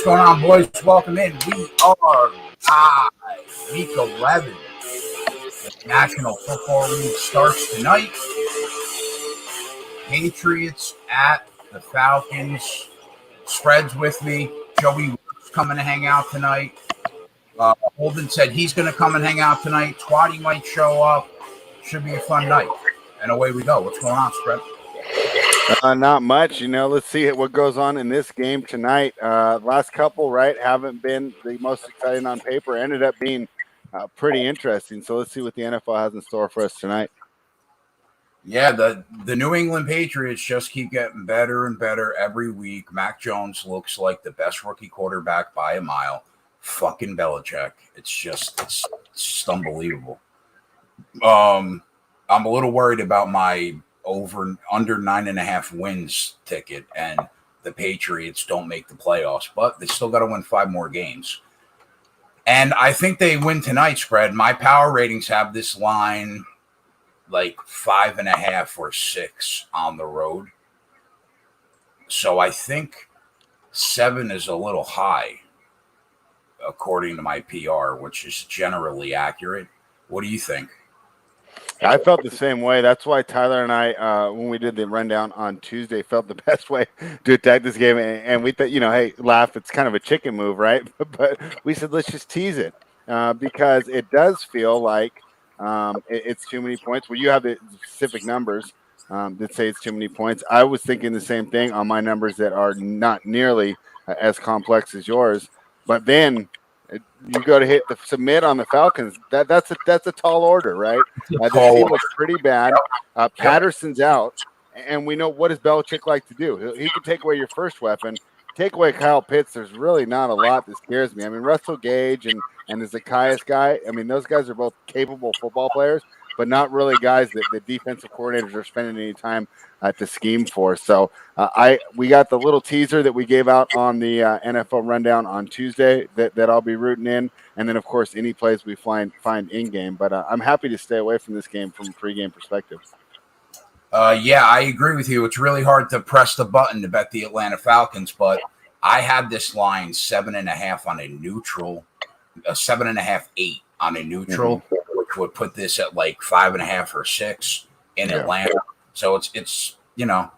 going on, boys? Welcome in. We are live. Week 11. The National Football League starts tonight. Patriots at the Falcons. Spreads with me. Joey coming to hang out tonight. Holden said he's going to come and hang out tonight. Twatty might show up. Should be a fun night. And away we go. What's going on, Spread? Not much. Let's see what goes on in this game tonight. Last couple, right, haven't been the most exciting on paper. Ended up being pretty interesting. So let's see what the NFL has in store for us tonight. Yeah, the New England Patriots just keep getting better and better every week. Mac Jones looks like the best rookie quarterback by a mile. Fucking Belichick. It's just unbelievable. I'm a little worried about my under 9.5 wins ticket, and the Patriots don't make the playoffs, but they still got to win 5 more games. And I think they win tonight, Spread. My power ratings have this line like 5.5 or 6 on the road. So I think 7 is a little high, according to my PR, which is generally accurate. What do you think? I felt the same way. That's why Tyler and I, when we did the rundown on Tuesday, felt the best way to attack this game. And we thought, hey, laugh, it's kind of a chicken move, right? But we said, let's just tease it because it does feel like it's too many points. Well, you have the specific numbers that say it's too many points. I was thinking the same thing on my numbers that are not nearly as complex as yours. But then you go to hit the submit on the Falcons. That's a tall order, right? This team looks pretty bad. Patterson's out, and we know what does Belichick like to do. He can take away your first weapon, take away Kyle Pitts. There's really not a lot that scares me. I mean, Russell Gage and the Zacchaeus guy. I mean, those guys are both capable football players, but not really guys that the defensive coordinators are spending any time to scheme for. So we got the little teaser that we gave out on the NFL rundown on Tuesday that I'll be rooting in, and then of course any plays we find in game. But I'm happy to stay away from this game from a pregame perspective. Yeah, I agree with you. It's really hard to press the button to bet the Atlanta Falcons, but I had this line 7.5 on a neutral, 7.5, 8 on a neutral, which would put this at like 5.5 or 6 in Atlanta. So it's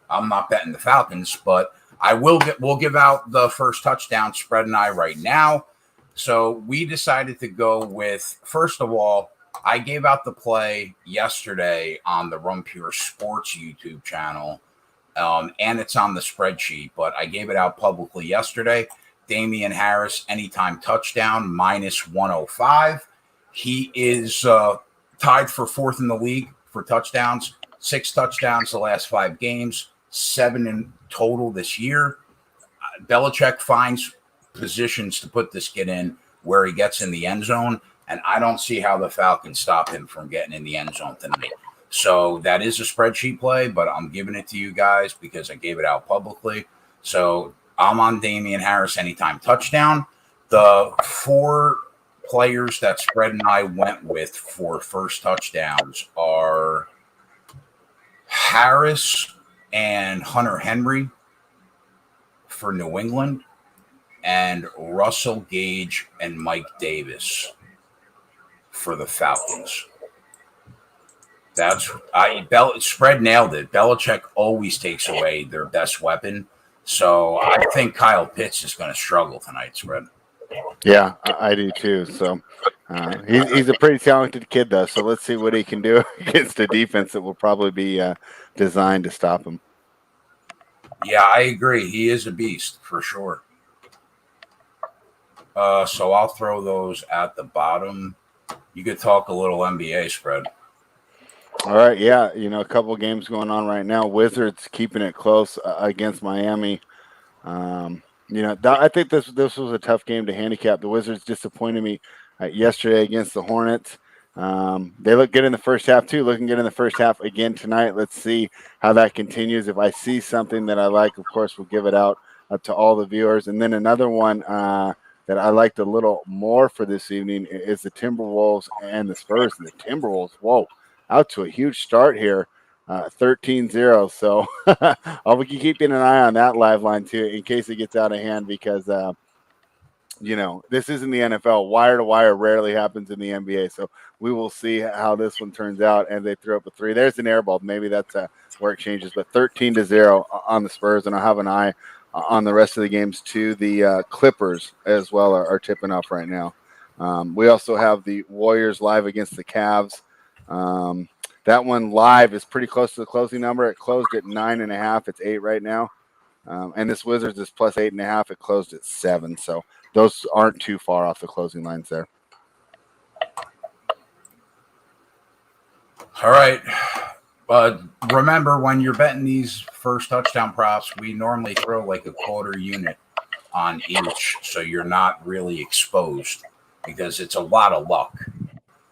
I'm not betting the Falcons, but we'll give out the first touchdown, Spread and I, right now. So we decided to go with, first of all, I gave out the play yesterday on the Run Pure Sports YouTube channel, and it's on the spreadsheet, but I gave it out publicly yesterday. Damian Harris, anytime touchdown, -105. He is tied for 4th in the league for touchdowns. 6 touchdowns the last 5 games, 7 in total this year. Belichick finds positions to put this kid in where he gets in the end zone, and I don't see how the Falcons stop him from getting in the end zone tonight. So that is a spreadsheet play, but I'm giving it to you guys because I gave it out publicly. So I'm on Damian Harris anytime touchdown. The 4 players that Spread and I went with for first touchdowns are Harris and Hunter Henry for New England, and Russell Gage and Mike Davis for the Falcons. Spread nailed it. Belichick always takes away their best weapon, so I think Kyle Pitts is going to struggle tonight, Spread. Yeah, I do too. So he's a pretty talented kid, though. So let's see what he can do against a defense that will probably be designed to stop him. Yeah, I agree. He is a beast for sure. So I'll throw those at the bottom. You could talk a little NBA, Spread. All right, yeah. A couple of games going on right now. Wizards keeping it close against Miami. I think this was a tough game to handicap. The Wizards disappointed me yesterday against the Hornets. They look good in the first half too. Looking good in the first half again tonight. Let's see how that continues. If I see something that I like, of course, we'll give it out to all the viewers. And then another one that I liked a little more for this evening is the Timberwolves and the Spurs. And the Timberwolves, out to a huge start here. 13-0. So I'll be keeping an eye on that live line too, in case it gets out of hand, because this isn't the NFL. Wire to wire rarely happens in the NBA. So we will see how this one turns out. And they threw up a 3. There's an air ball. Maybe that's where it changes. But 13-0 on the Spurs, and I'll have an eye on the rest of the games too. The Clippers as well are tipping off right now. We also have the Warriors live against the Cavs. That one live is pretty close to the closing number. It closed at 9.5. It's 8 right now. And this Wizards is plus 8.5. It closed at 7. So those aren't too far off the closing lines there. All right. But remember, when you're betting these first touchdown props, we normally throw like a quarter unit on each, so you're not really exposed, because it's a lot of luck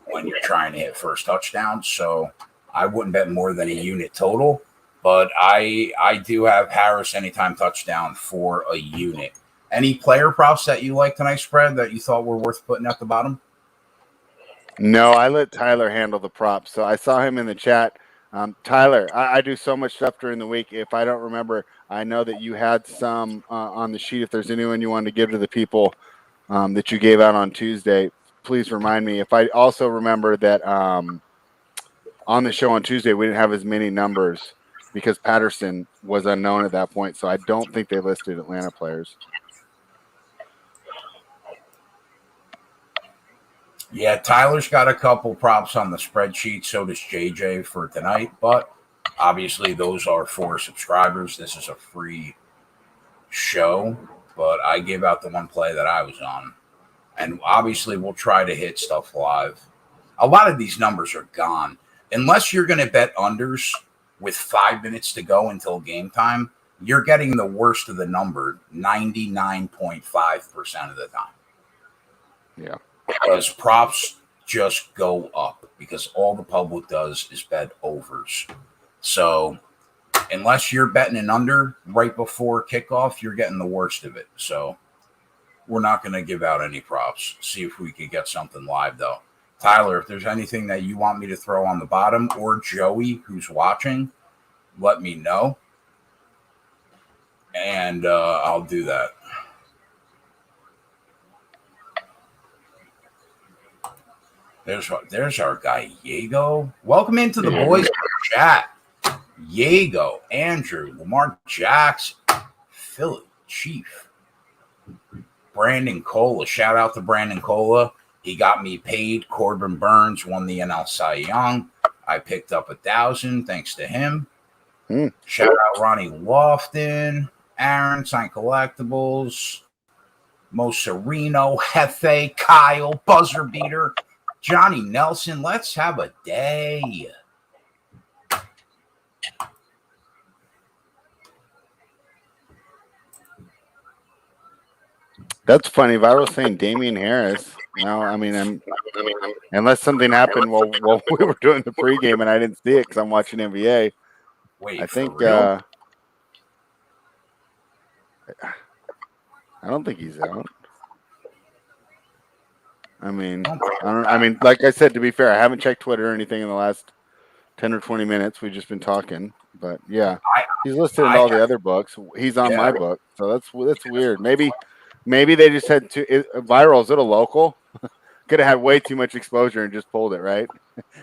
when you're trying to hit first touchdown. So I wouldn't bet more than a unit total. But I do have Harris anytime touchdown for a unit. Any player props that you like tonight, spread, that you thought were worth putting at the bottom? No, I let Tyler handle the props. So I saw him in the chat. Tyler, I do so much stuff during the week. If I don't remember, I know that you had some on the sheet. If there's anyone you wanted to give to the people that you gave out on Tuesday, please remind me. If I also remember that on the show on Tuesday, we didn't have as many numbers because Patterson was unknown at that point. So I don't think they listed Atlanta players. Yeah, Tyler's got a couple props on the spreadsheet. So does JJ for tonight. But obviously those are for subscribers. This is a free show. But I gave out the one play that I was on. And obviously we'll try to hit stuff live. A lot of these numbers are gone. Unless you're going to bet unders with 5 minutes to go until game time, you're getting the worst of the number 99.5% of the time. Yeah. Because props just go up, because all the public does is bet overs. So unless you're betting an under right before kickoff, you're getting the worst of it. So we're not going to give out any props. See if we can get something live, though. Tyler, if there's anything that you want me to throw on the bottom, or Joey, who's watching, let me know. And I'll do that. There's our guy, Yago. Welcome into the boys chat. Yago, Andrew, Lamar Jackson, Philly, Chief, Brandon Cola. Shout out to Brandon Cola. He got me paid. Corbin Burns won the NL Cy Young. I picked up 1,000 thanks to him. Shout out Ronnie Lofton, Aaron, Sign Collectibles, Mo Sereno, Hefe, Kyle, Buzzer Beater, Johnny Nelson. Let's have a day. That's funny. Viral saying Damian Harris. No, I mean, unless something happened while we were doing the pregame and I didn't see it because I'm watching NBA. Wait, I think real? I don't think he's out. I mean, like I said, to be fair, I haven't checked Twitter or anything in the last 10 or 20 minutes. We've just been talking, but yeah, he's listed in all the other books. He's on my book, so that's weird. Maybe they just had Viral. Is it a local? Could have had way too much exposure and just pulled it, right?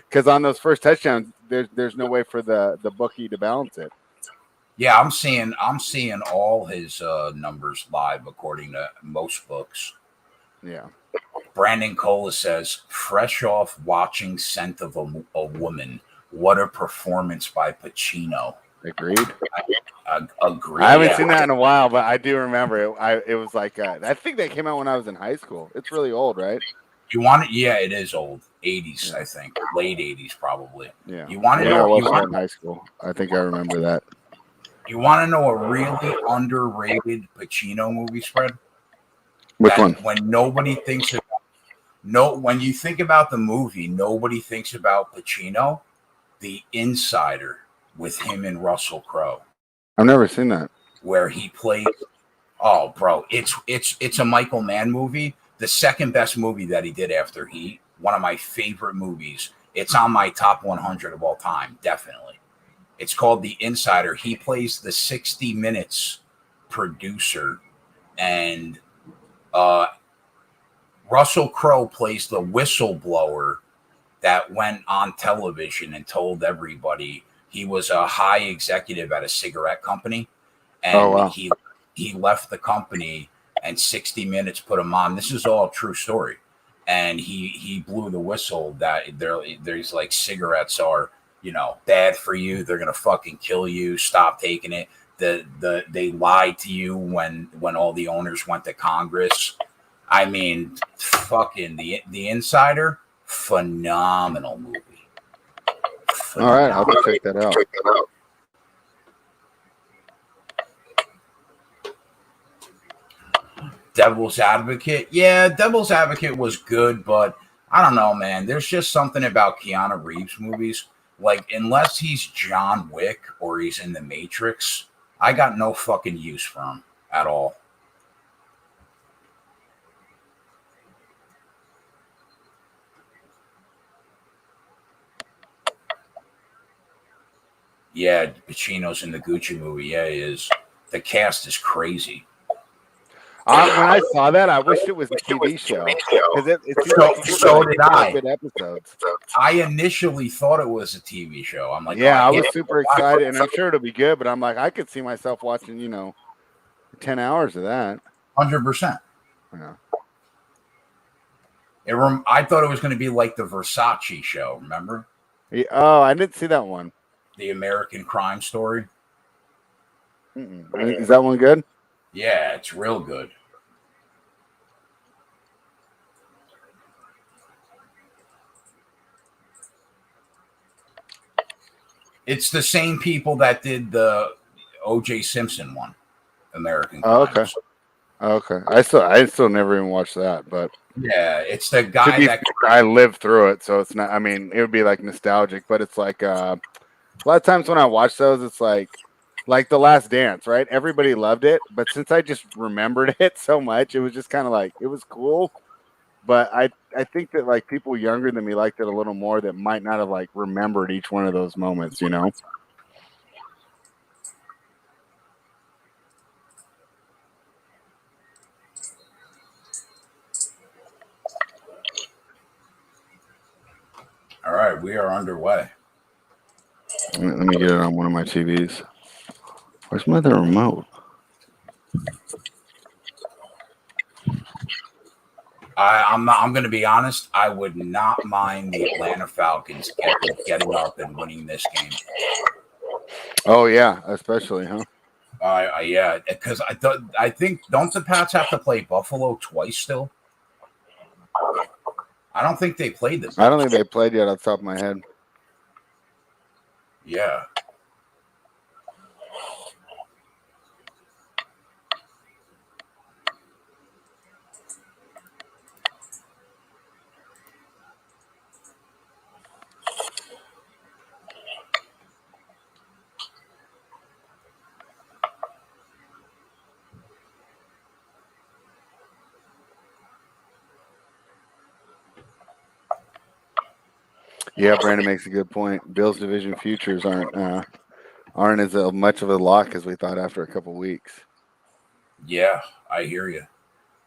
Because on those first touchdowns, there's no way for the bookie to balance it. Yeah, I'm seeing all his numbers live according to most books. Yeah. Brandon Cola says, fresh off watching Scent of a Woman. What a performance by Pacino. Agreed. Agreed. I haven't seen that in a while, but I do remember it. It was like I think that came out when I was in high school. It's really old, right? You want it? Yeah, it is old. 80s, I think. Late 80s, probably. Yeah. You want to know? know? I was in high school. I think I remember that. You want to know a really underrated Pacino movie, spread? Which one? When nobody thinks about when you think about the movie, nobody thinks about Pacino. The Insider with him and Russell Crowe. I've never seen that. Where he plays. Oh, bro, it's a Michael Mann movie. The second best movie that he did after Heat. One of my favorite movies. It's on my top 100 of all time, definitely. It's called The Insider. He plays the 60 Minutes producer, and Russell Crowe plays the whistleblower that went on television and told everybody he was a high executive at a cigarette company, and he left the company, and 60 Minutes put him on. This is all a true story, and he blew the whistle that there's like cigarettes are bad for you. They're gonna fucking kill you. Stop taking it. They lied to you when all the owners went to Congress. I mean, fucking the Insider, phenomenal movie. All right, I'll check that out. Devil's Advocate. Yeah, Devil's Advocate was good, but I don't know, man. There's just something about Keanu Reeves movies. Like, unless he's John Wick or he's in The Matrix, I got no fucking use for him at all. Yeah, Pacino's in the Gucci movie. Yeah, he is. The cast is crazy. When I saw that, I wished it was a TV show. So did I. Good episodes. I initially thought it was a TV show. I'm like, yeah, I was super excited, and I'm sure it'll be good. But I'm like, I could see myself watching, 10 hours of that. 100%. Yeah. I thought it was going to be like the Versace show. Remember? Yeah, oh, I didn't see that one. The American Crime Story. Is that one good? Yeah, it's real good. It's the same people that did the O.J. Simpson one, American Crime. Okay. I still never even watched that, but yeah, it's the guy that I lived through it, so it's not. I mean, it would be like nostalgic, but it's like a lot of times when I watch those, it's like The Last Dance, right? Everybody loved it, but since I just remembered it so much, it was just kind of like it was cool. But I think that like people younger than me liked it a little more that might not have like remembered each one of those moments, All right, we are underway. Let me get it on one of my TVs. Where's my other remote? I'm going to be honest. I would not mind the Atlanta Falcons getting up and winning this game. Oh yeah, especially, huh? Yeah, because I think don't the Pats have to play Buffalo twice still? I don't think they played this. I don't think they played yet off the top of my head. Yeah. Yeah, Brandon makes a good point. Bills division futures aren't as much of a lock as we thought after a couple weeks. Yeah, I hear you.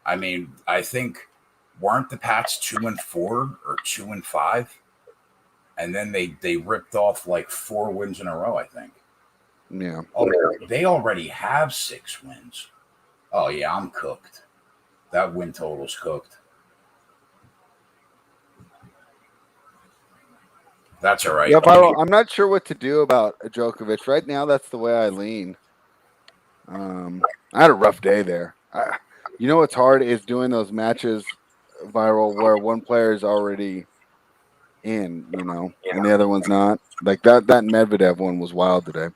I mean, I think weren't the Pats 2-4 or 2-5, and then they ripped off like 4 wins in a row. I think. Yeah. Oh, they already have 6 wins. Oh yeah, I'm cooked. That win total's cooked. That's all right. Yeah, Viral, I'm not sure what to do about Djokovic. Right now, that's the way I lean. I had a rough day there. You know what's hard is doing those matches, Viral, where one player is already in, and the other one's not. Like that Medvedev one was wild today.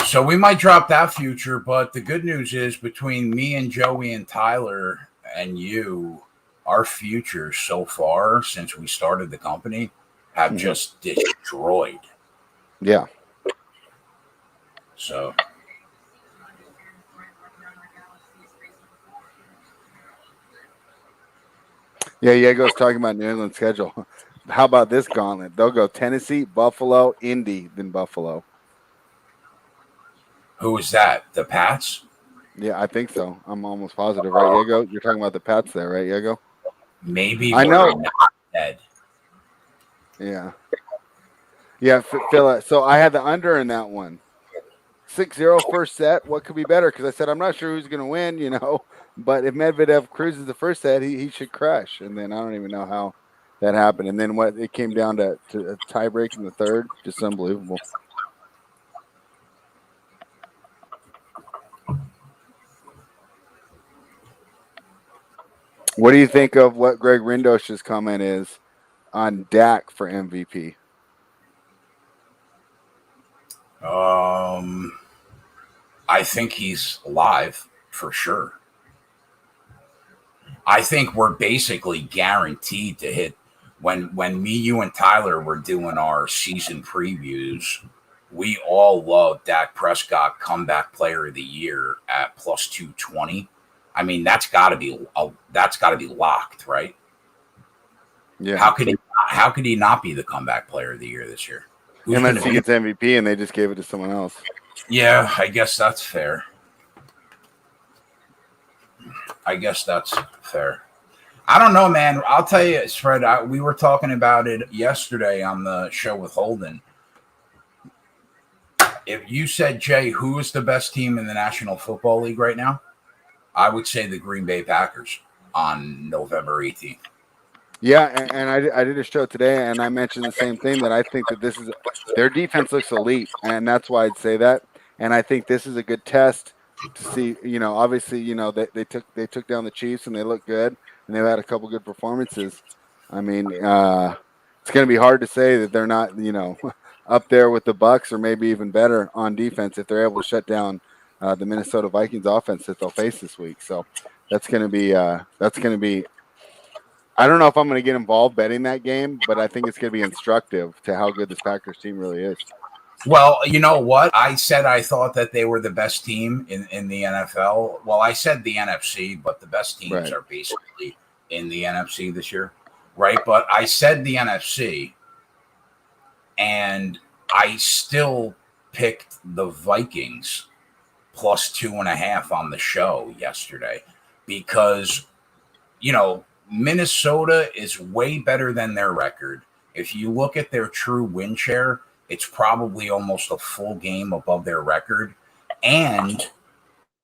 So we might drop that future, but the good news is between me and Joey and Tyler and you, our futures so far since we started the company have just destroyed. Yeah. So. Yeah, Diego's talking about New England's schedule. How about this gauntlet? They'll go Tennessee, Buffalo, Indy, then Buffalo. Who is that? The Pats? Yeah, I think so. I'm almost positive, right, Diego? You're talking about the Pats there, right, Diego? Maybe, I but know. I'm not dead. Yeah. Yeah, Phil. So I had the under in that one. 6-0 first set. What could be better? Because I said I'm not sure who's going to win, but if Medvedev cruises the first set, he should crush. And then I don't even know how that happened. And then what it came down to a tie break in the third. Just unbelievable. What do you think of what Greg Rindosh's comment is on Dak for MVP? I think he's alive for sure. I think we're basically guaranteed to hit when me, you, and Tyler were doing our season previews. We all love Dak Prescott comeback player of the year at plus 220. I mean, that's got to be locked, right? Yeah. How could he not be the comeback player of the year this year? Unless he gets MVP and they just gave it to someone else. Yeah, I guess that's fair. I don't know, man. I'll tell you, Fred, we were talking about it yesterday on the show with Holden. If you said, Jay, who is the best team in the National Football League right now? I would say the Green Bay Packers on November 18th. Yeah, and I did a show today, and I mentioned the same thing, that I think that their defense looks elite, and that's why I'd say that. And I think this is a good test to see. Obviously, they took down the Chiefs and they look good, and they've had a couple good performances. I mean, it's going to be hard to say that they're not, up there with the Bucs or maybe even better on defense if they're able to shut down the Minnesota Vikings offense that they'll face this week. So that's going to be. I don't know if I'm going to get involved betting that game, but I think it's going to be instructive to how good this Packers team really is. Well, you know what? I said I thought that they were the best team in the NFL. Well, I said the NFC, but the best teams are basically in the NFC this year, right? But I said the NFC, and I still picked the Vikings plus 2.5 on the show yesterday because, Minnesota is way better than their record. If you look at their true win share, it's probably almost a full game above their record. And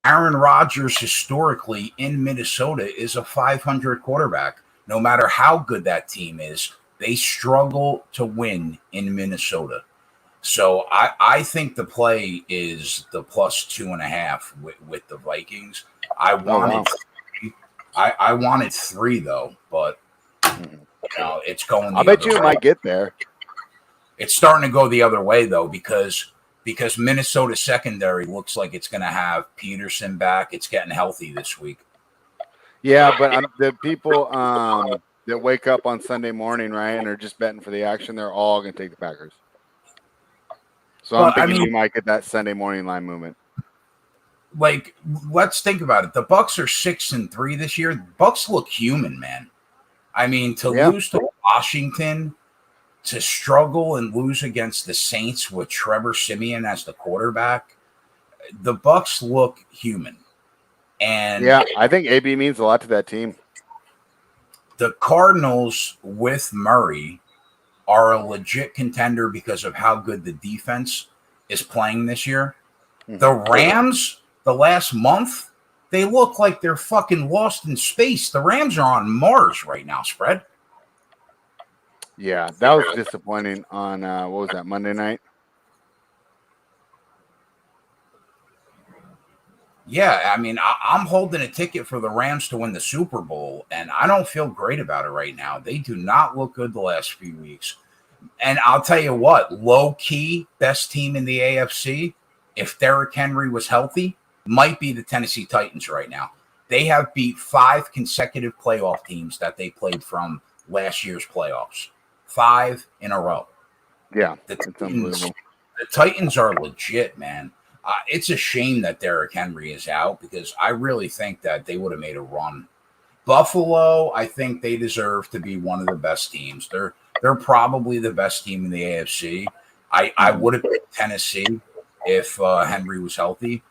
Aaron Rodgers historically in Minnesota is a 500 quarterback. No matter how good that team is, they struggle to win in Minnesota. So I think the play is the plus 2.5 with the Vikings. I wanted 3 though, but it's going. I bet you it might get there. It's starting to go the other way though, because Minnesota secondary looks like it's going to have Peterson back. It's getting healthy this week. Yeah, but the people that wake up on Sunday morning, right, and are just betting for the action, they're all going to take the Packers. So I'm thinking you might get that Sunday morning line movement. Like, let's think about it. The Bucs are 6-3 this year. The Bucs look human, man. I mean, lose to Washington, to struggle and lose against the Saints with Trevor Siemian as the quarterback, the Bucs look human. And yeah, I think AB means a lot to that team. The Cardinals with Murray are a legit contender because of how good the defense is playing this year. Mm-hmm. The Rams, the last month, they look like they're fucking lost in space. The Rams are on Mars right now, Spread. Yeah, that was disappointing on, what was that, Monday night? Yeah, I mean, I'm holding a ticket for the Rams to win the Super Bowl, and I don't feel great about it right now. They do not look good the last few weeks. And I'll tell you what, low-key, best team in the AFC, if Derrick Henry was healthy, might be the Tennessee Titans right now. They have beat 5 consecutive playoff teams that they played from last year's playoffs. 5 in a row. Yeah, it's unbelievable. The Titans are legit, man. It's a shame that Derrick Henry is out because I really think that they would have made a run. Buffalo, I think they deserve to be one of the best teams. They're probably the best team in the AFC. I would have picked Tennessee if Henry was healthy.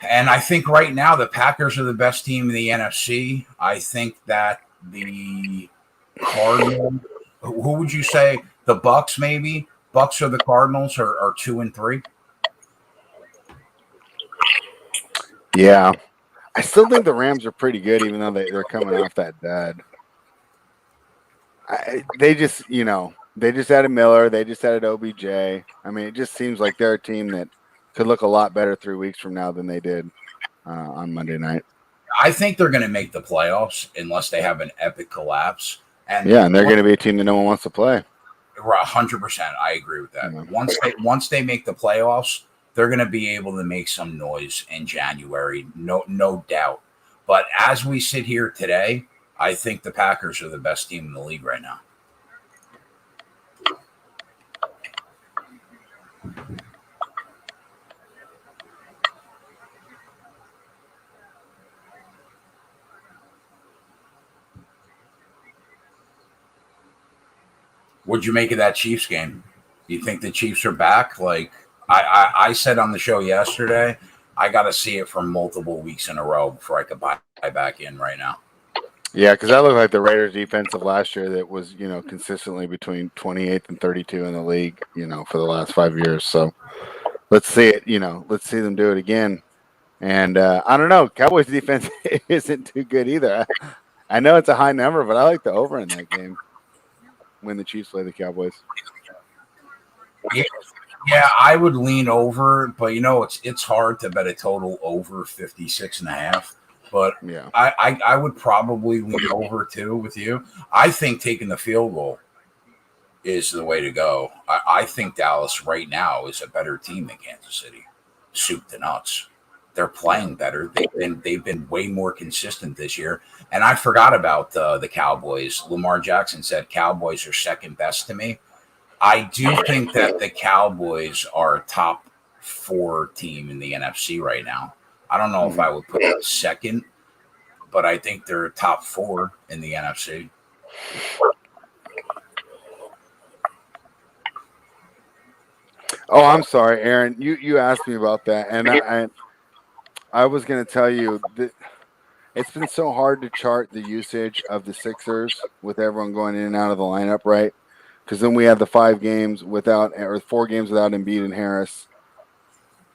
And I think right now the Packers are the best team in the NFC. I think that the Cardinals, who would you say? The Bucks, maybe? Bucks or the Cardinals are 2-3. Yeah. I still think the Rams are pretty good, even though they're coming off that dud. They just added Miller. They just added OBJ. I mean, it just seems like they're a team that could look a lot better 3 weeks from now than they did on Monday night. I think they're going to make the playoffs unless they have an epic collapse. And they're going to be a team that no one wants to play. 100%. I agree with that. Yeah. Once they make the playoffs, they're going to be able to make some noise in January, no doubt. But as we sit here today, I think the Packers are the best team in the league right now. What'd you make of that Chiefs game? Do you think the Chiefs are back? Like I said on the show yesterday, I got to see it for multiple weeks in a row before I could buy back in right now. Yeah, because that looked like the Raiders' defense of last year that was, consistently between 28th and 32 in the league, for the last 5 years. So let's see it, let's see them do it again. And I don't know, Cowboys' defense isn't too good either. I know it's a high number, but I like the over in that game when the Chiefs play the Cowboys. Yeah, I would lean over, but it's hard to bet a total over 56.5. But yeah, I would probably lean over too with you. I think taking the field goal is the way to go. I think Dallas right now is a better team than Kansas City, soup to nuts. They're playing better. They've been way more consistent this year. And I forgot about the Cowboys. Lamar Jackson said Cowboys are second best to me. I do think that the Cowboys are a top 4 team in the NFC right now. I don't know if I would put it second, but I think they're top 4 in the NFC. Oh, I'm sorry, Aaron. You asked me about that, and I was going to tell you that it's been so hard to chart the usage of the Sixers with everyone going in and out of the lineup, right? Because then we have the 4 games without Embiid and Harris.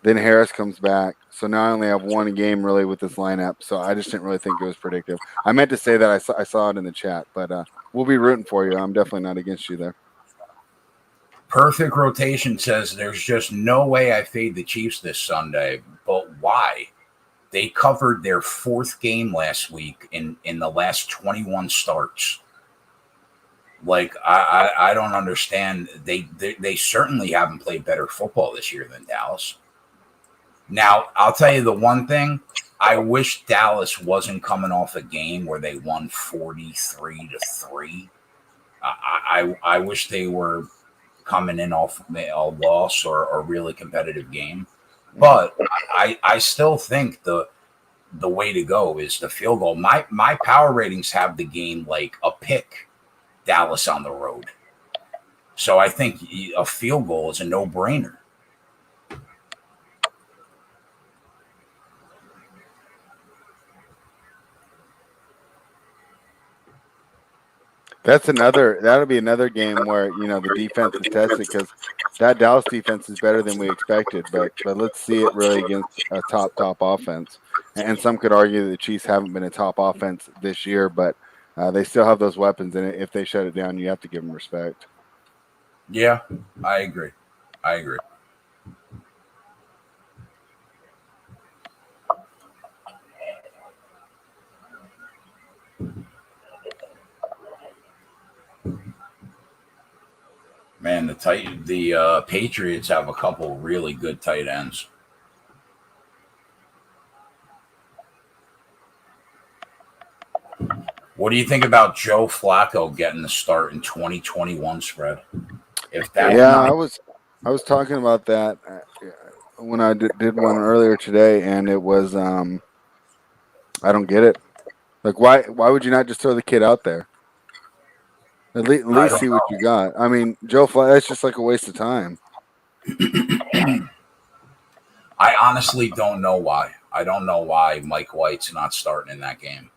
Then Harris comes back. So now I only have 1 game really with this lineup. So I just didn't really think it was predictive. I meant to say that I saw it in the chat, but we'll be rooting for you. I'm definitely not against you there. Perfect Rotation says there's just no way I fade the Chiefs this Sunday. But why? They covered their 4th game last week in the last 21 starts. Like, I don't understand. They certainly haven't played better football this year than Dallas. Now, I'll tell you the one thing. I wish Dallas wasn't coming off a game where they won 43-3. I wish they were coming in off a loss or a really competitive game. But I still think the way to go is the field goal. My power ratings have the game like a pick, Dallas on the road. So I think a field goal is a no-brainer. That'll be another game where, the defense is tested because that Dallas defense is better than we expected. But let's see it really against a top offense. And some could argue that the Chiefs haven't been a top offense this year, but they still have those weapons. And if they shut it down, you have to give them respect. Yeah, I agree. Man, the Patriots have a couple really good tight ends. What do you think about Joe Flacco getting the start in 2021 spread? I was talking about that when I did one earlier today, and it was I don't get it. Like, why would you not just throw the kid out there? At least see what you got. I mean, Joe Flacco, that's just like a waste of time. I honestly don't know why. I don't know why Mike White's not starting in that game.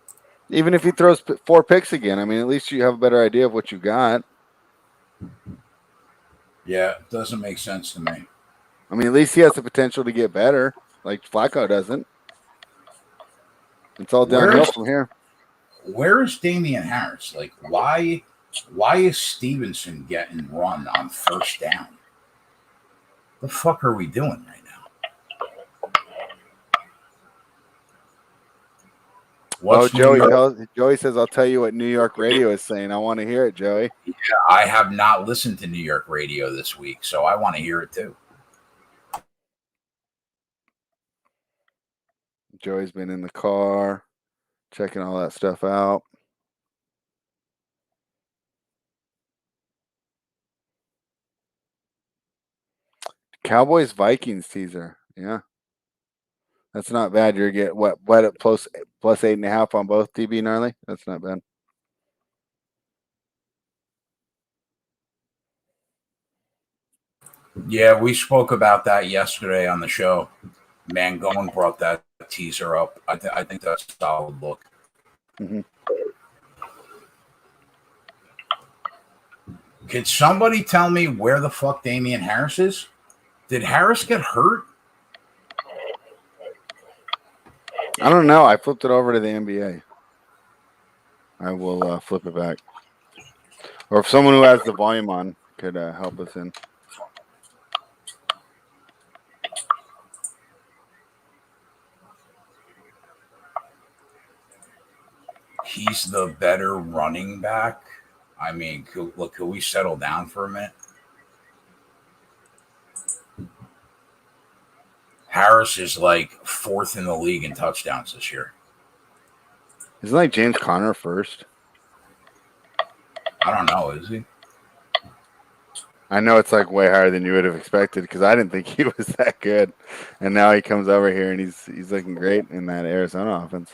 Even if he throws 4 picks again, I mean, at least you have a better idea of what you got. Yeah, it doesn't make sense to me. I mean, at least he has the potential to get better, like Flacco doesn't. It's all downhill from here. Where is Damian Harris? Like, why is Stevenson getting run on first down? The fuck are we doing right now? Joey says, I'll tell you what New York radio is saying. I want to hear it, Joey. Yeah, I have not listened to New York radio this week, so I want to hear it too. Joey's been in the car, checking all that stuff out. Cowboys Vikings teaser. Yeah. That's not bad. You're getting what at plus 8.5 on both, TB Gnarly? That's not bad. Yeah, we spoke about that yesterday on the show. Mangone brought that teaser up. I think that's a solid look. Mm-hmm. Could somebody tell me where the fuck Damian Harris is? Did Harris get hurt? I don't know. I flipped it over to the NBA. I will flip it back. Or if someone who has the volume on could help us in. He's the better running back. I mean, could we settle down for a minute? Harris is like 4th in the league in touchdowns this year. Isn't like James Conner first? I don't know. Is he? I know it's like way higher than you would have expected because I didn't think he was that good, and now he comes over here and he's looking great in that Arizona offense.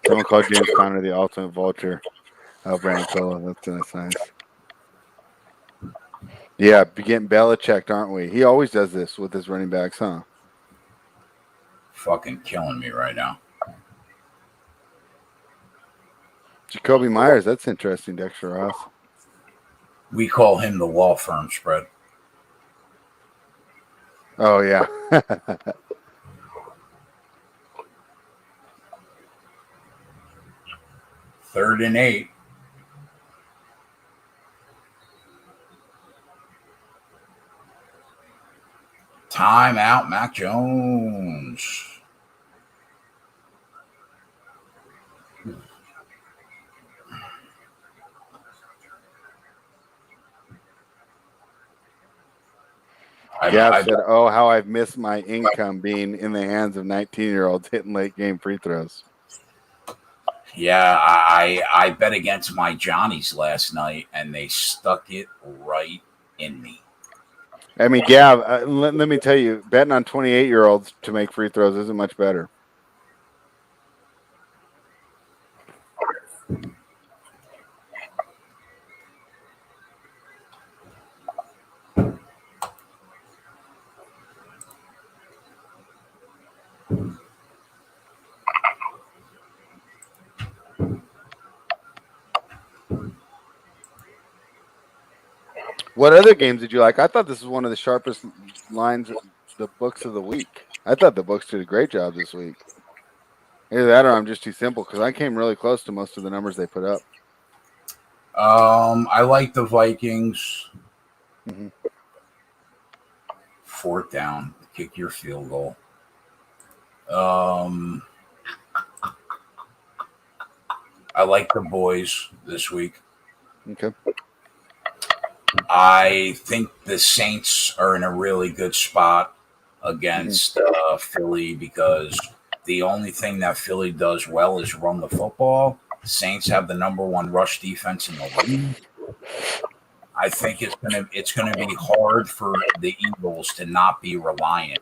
Someone called James Conner the ultimate vulture. Oh, Brandon Solo. That's nice. Yeah, getting Belichicked, aren't we? He always does this with his running backs, huh? Fucking killing me right now. Jacoby Myers. That's interesting, Dexter Ross. We call him the law firm spread. Oh, yeah. 3rd and 8. Timeout, Mac Jones. Gav said, "Oh, how I've missed my income being in the hands of 19-year-olds hitting late game free throws." Yeah, I bet against my Johnnies last night, and they stuck it right in me. I mean, Gav, let me tell you, betting on 28-year-olds to make free throws isn't much better. What other games did you like? I thought this was one of the sharpest lines of the books of the week. I thought the books did a great job this week. Either that or I'm just too simple because I came really close to most of the numbers they put up. I like the Vikings. Mm-hmm. 4th down. kick your field goal. I like the boys this week. Okay. I think the Saints are in a really good spot against Philly because the only thing that Philly does well is run the football. Saints have the number one rush defense in the league. I think it's gonna be hard for the Eagles to not be reliant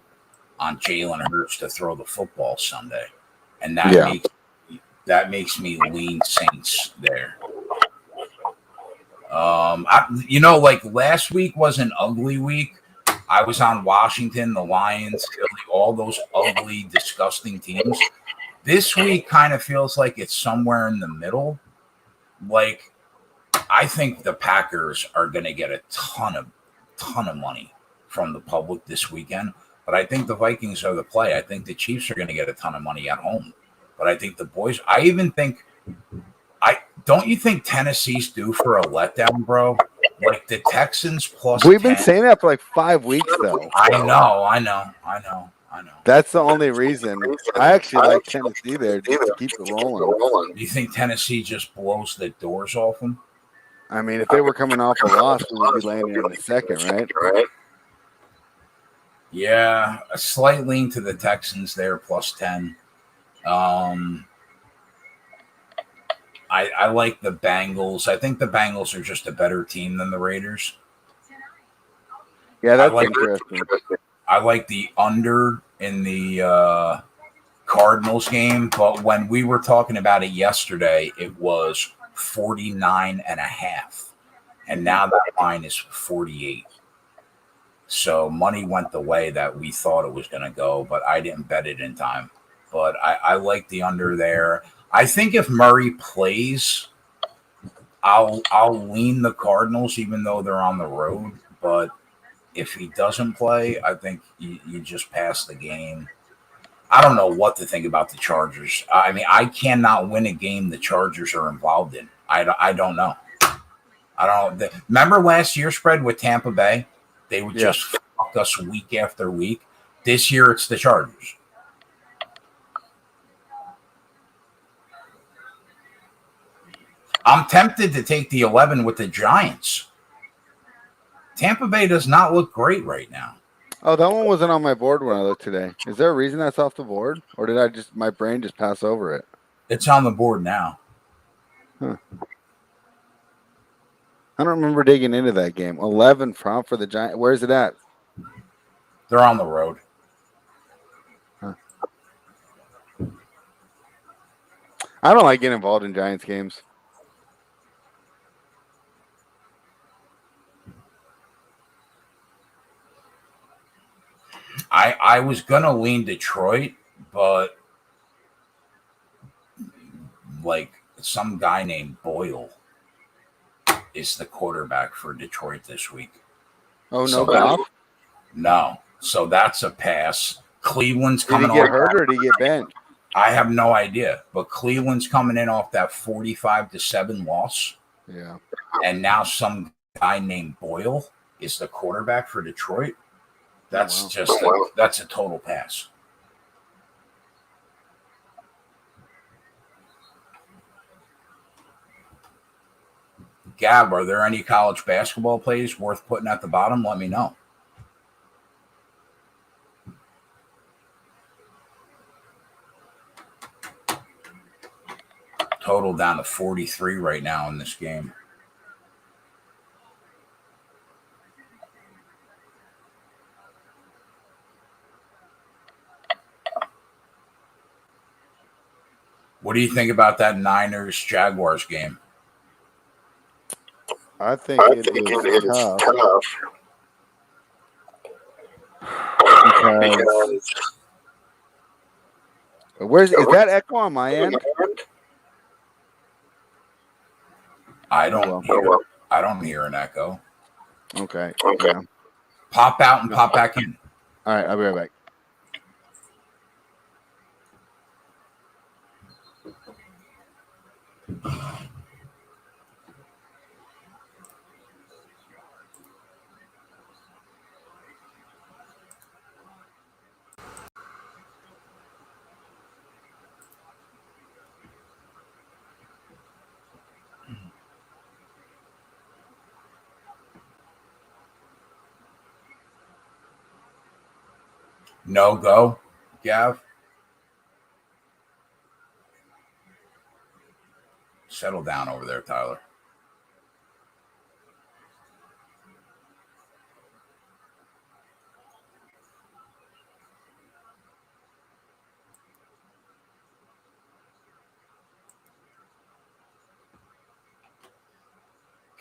on Jalen Hurts to throw the football Sunday, and that makes me lean Saints there. Like last week was an ugly week. I was on Washington, the Lions, Philly, all those ugly, disgusting teams. This week kind of feels like it's somewhere in the middle. Like, I think the Packers are going to get a ton of money from the public this weekend, but I think the Vikings are the play. I think the Chiefs are going to get a ton of money at home, but I think the boys. Don't you think Tennessee's due for a letdown, bro? Like the Texans plus. We've been 10. saying that for like 5 weeks, though. I know. That's the only reason. I actually like Tennessee there just to keep it rolling. Do you think Tennessee just blows the doors off them? I mean, if they were coming off a loss, we would be landing in the second, right? Yeah, a slight lean to the Texans there, plus 10. I like the Bengals. I think the Bengals are just a better team than the Raiders. Yeah, that's interesting. I like the under in the Cardinals game, but when we were talking about it yesterday, it was 49.5. And now that line is 48. So money went the way that we thought it was going to go, but I didn't bet it in time. But I like the under there. I think if Murray plays, I'll lean the Cardinals, even though they're on the road. But if he doesn't play, I think you just pass the game. I don't know what to think about the Chargers. I mean, I cannot win a game the Chargers are involved in. I don't know. Remember last year's spread with Tampa Bay? They would just fuck us week after week. This year, it's the Chargers. I'm tempted to take the 11 with the Giants. Tampa Bay does not look great right now. Oh, that one wasn't on my board when I looked today. Is there a reason that's off the board? Or did my brain just pass over it? It's on the board now. Huh. I don't remember digging into that game. 11 for the Giants. Where's it at? They're on the road. Huh. I don't like getting involved in Giants games. I was going to lean Detroit, but like some guy named Boyle is the quarterback for Detroit this week. Oh, no, Goff? No. So that's a pass. Cleveland's coming off. Did he get hurt or did he get benched? I have no idea. But Cleveland's coming in off that 45-7 loss. Yeah. And now some guy named Boyle is the quarterback for Detroit. That's that's a total pass. Gab, are there any college basketball plays worth putting at the bottom? Let me know. Total down to 43 right now in this game. What do you think about that Niners-Jaguars game? I think it is tough. Because is that echo on my end? I don't hear an echo. Okay. Yeah. Pop out and pop back in. All right, I'll be right back. No go, Gav. Settle down over there, Tyler.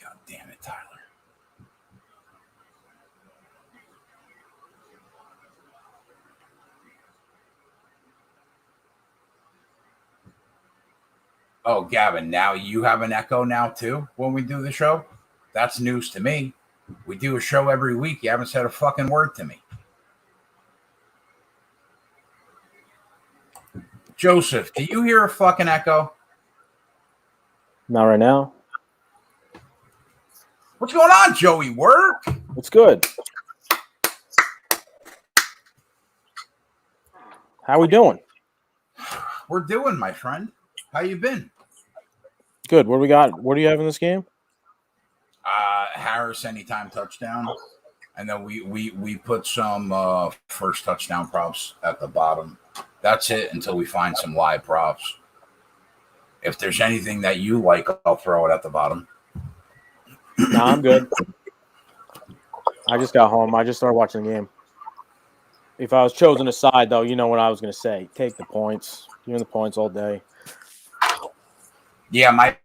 God damn it, Tyler. Oh, Gavin, now you have an echo now too when we do the show? That's news to me. We do a show every week. You haven't said a fucking word to me. Joseph, do you hear a fucking echo? Not right now. What's going on, Joey? Work? It's good. How we doing? We're doing, my friend. How you been? Good. What do we got? What do you have in this game? Harris anytime touchdown, and then we put some first touchdown props at the bottom. That's it until we find some live props. If there's anything that you like, I'll throw it at the bottom. No, I'm good. I just got home. I just started watching the game. If I was chosen a side, though, you know what I was going to say. Take the points. Give me the points all day. Yeah, my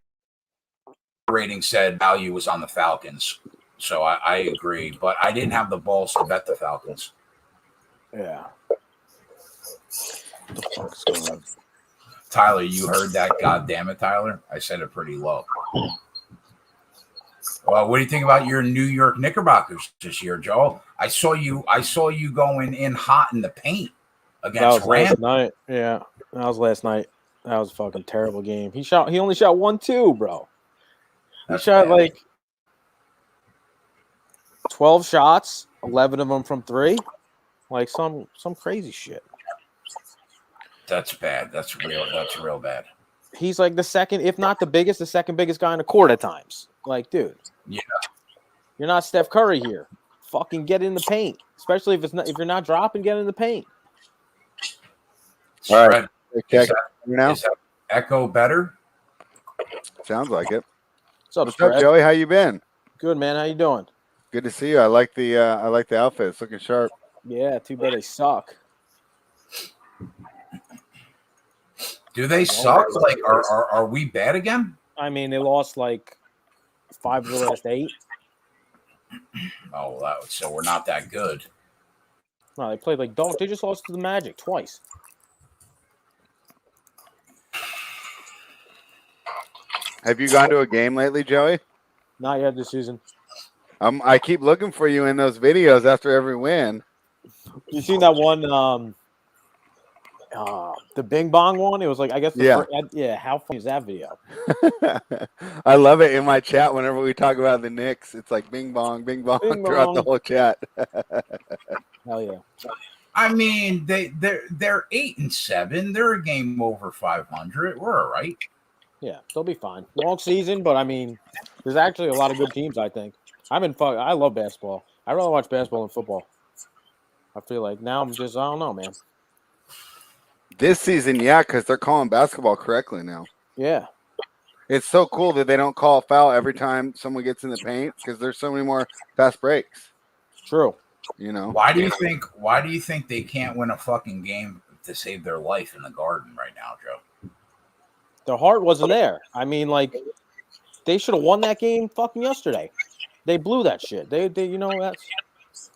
rating said value was on the Falcons, so I agree. But I didn't have the balls to bet the Falcons. Yeah. What the fuck is going on? Tyler, you heard that? God damn it, Tyler! I said it pretty low. Well, what do you think about your New York Knickerbockers this year, Joel? I saw you going in hot in the paint against last night. Yeah, that was last night. That was a fucking terrible game. He only shot 1-2, bro. He shot like 12 shots, 11 of them from 3. Like some crazy shit. That's bad. That's real bad. He's like the second, if not the second biggest guy in the court at times. Like, dude. Yeah. You're not Steph Curry here. Fucking get in the paint. Especially if you're not dropping, get in the paint. All right. Okay. Is that echo better? Sounds like it. What's up, Joey? How you been? Good, man. How you doing? Good to see you. I like the outfit. It's looking sharp. Yeah, too bad they suck. Do they suck? Like, are we bad again? I mean, they lost like 5 of the last 8. Oh, so we're not that good. No, they played like dogs. They just lost to the Magic twice. Have you gone to a game lately, Joey? Not yet this season. I keep looking for you in those videos after every win. You seen that one? The Bing Bong one. It was like, I guess. How funny is that video? I love it in my chat whenever we talk about the Knicks. It's like Bing Bong, Bing Bong throughout the whole chat. Hell yeah! I mean, they're 8-7. They're a game over 500. We're all right. Yeah, they'll be fine. Long season, but I mean, there's actually a lot of good teams. I think. I love basketball. I rather watch basketball than football. I feel like now I don't know, man. This season, yeah, because they're calling basketball correctly now. Yeah. It's so cool that they don't call a foul every time someone gets in the paint because there's so many more fast breaks. True. You know. Why do you think they can't win a fucking game to save their life in the Garden right now, Joe? Their heart wasn't there. I mean, like, they should have won that game fucking yesterday. They blew that shit. They that's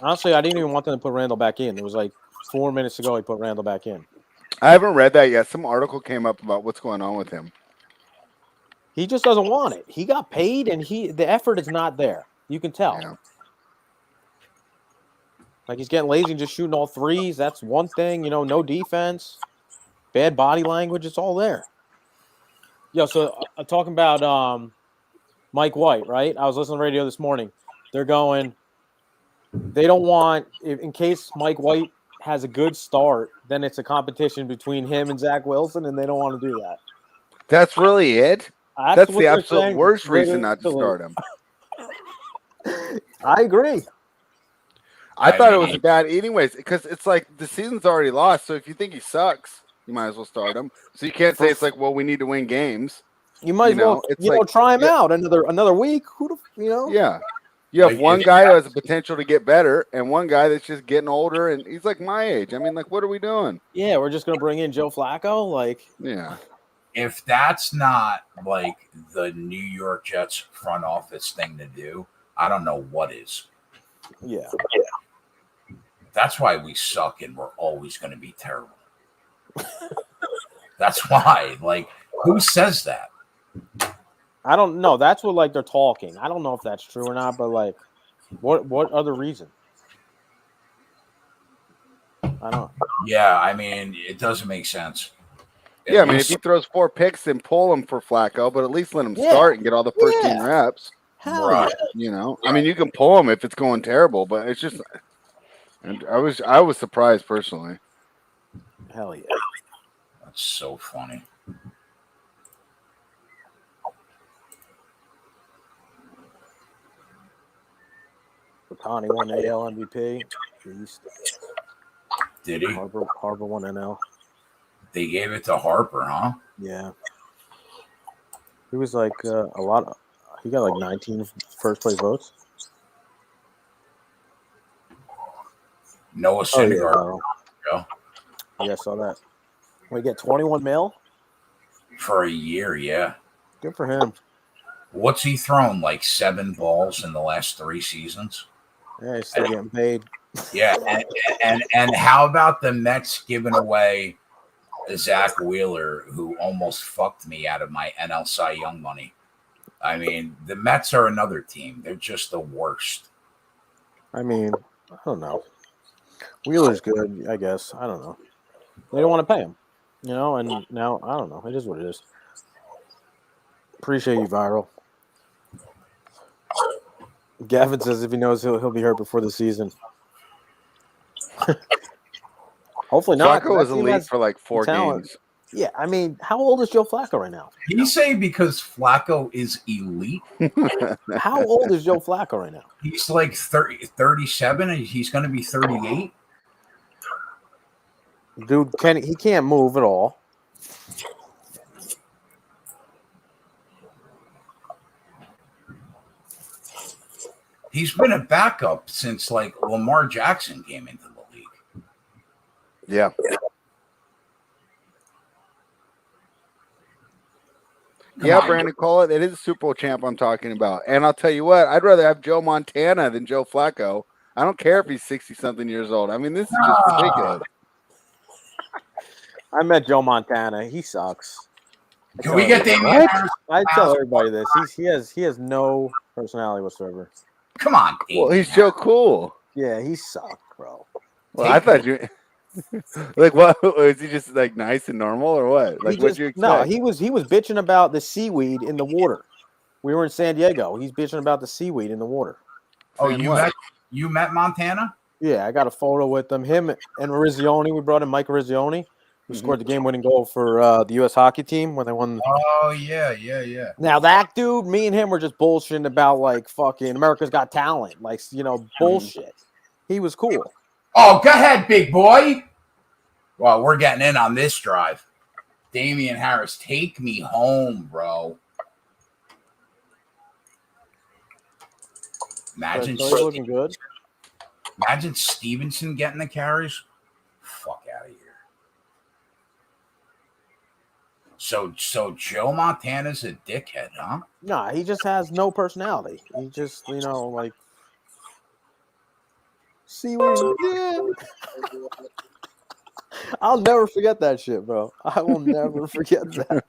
honestly, I didn't even want them to put Randall back in. It was like 4 minutes ago he put Randall back in. I haven't read that yet. Some article came up about what's going on with him. He just doesn't want it. He got paid, and the effort is not there. You can tell. Yeah. Like, he's getting lazy and just shooting all threes. That's one thing. No defense, bad body language. It's all there. Yo, so talking about Mike White, right? I was listening to the radio this morning. They don't want, in case Mike White has a good start, then it's a competition between him and Zach Wilson, and they don't want to do that. That's really it? That's the absolute worst reason not to start him. I agree. I thought it was bad anyways, because it's like the season's already lost. So if you think he sucks, you might as well start him. So you can't say it's like, well, we need to win games. You might as well, it's like, try him out another week. Yeah. You have one guy who has the potential to get better and one guy that's just getting older, and he's like my age. I mean, like, what are we doing? Yeah, we're just going to bring in Joe Flacco? Like, yeah. If that's not like the New York Jets front office thing to do, I don't know what is. Yeah. That's why we suck and we're always going to be terrible. That's why. Like, who says that? I don't know. That's what, like, they're talking. I don't know if that's true or not, but, like, what other reason? I don't. Yeah, I mean, it doesn't make sense. Yeah, I mean, if he throws 4 picks, then pull him for Flacco, but at least let him start and get all the first team reps. Hell yeah. I mean, you can pull him if it's going terrible, but it's just. And I was surprised personally. Hell yeah. That's so funny. Otani won AL MVP. Jeez. Did he? Harper won NL. They gave it to Harper, huh? Yeah. He was like he got like 19 first place votes. Noah Syndergaard. Yeah, I saw that. We get 21 mil for a year. Yeah. Good for him. What's he thrown? Like 7 balls in the last 3 seasons? Yeah, he's still getting paid. Yeah, and how about the Mets giving away Zach Wheeler, who almost fucked me out of my NL Cy Young money? I mean, the Mets are another team. They're just the worst. I mean, I don't know. Wheeler's good, I guess. I don't know. They don't want to pay him, and now, I don't know. It is what it is. Appreciate you, Viral. Gavin says if he knows he'll be hurt before the season. Hopefully not. Flacco was elite for like 4 games. Yeah, I mean, how old is Joe Flacco right now? Did you say because Flacco is elite? How old is Joe Flacco right now? He's like 37, and he's going to be 38. Dude, he can't move at all. He's been a backup since like Lamar Jackson came into the league. Yeah. Brandon, call it. It is a Super Bowl champ I'm talking about. And I'll tell you what, I'd rather have Joe Montana than Joe Flacco. I don't care if he's 60-something years old. I mean, this is just ridiculous. I met Joe Montana. He sucks. Can we get Damian Harris? I tell everybody this. He has no personality whatsoever. Come on, Damian. Well, he's Joe Cool. Yeah, he sucked, bro. Well, I thought you like, what was he just like nice and normal or what? Like, what'd you expect? No, he was bitching about the seaweed in the water. We were in San Diego. He's bitching about the seaweed in the water. Oh, you met Montana? Yeah, I got a photo with him and Rizzioni. We brought in Mike Rizzioni, who scored the game-winning goal for the U.S. hockey team when they won. Oh, yeah. Now, that dude, me and him were just bullshitting about, like, fucking America's Got Talent. Like, bullshit. He was cool. Oh, go ahead, big boy. Well, we're getting in on this drive. Damian Harris, take me home, bro. Imagine looking good. Imagine Stevenson getting the carries. Fuck out of here. So Joe Montana's a dickhead, huh? Nah, he just has no personality. He just, like seaweed. Yeah. I'll never forget that shit, bro. I will never forget that.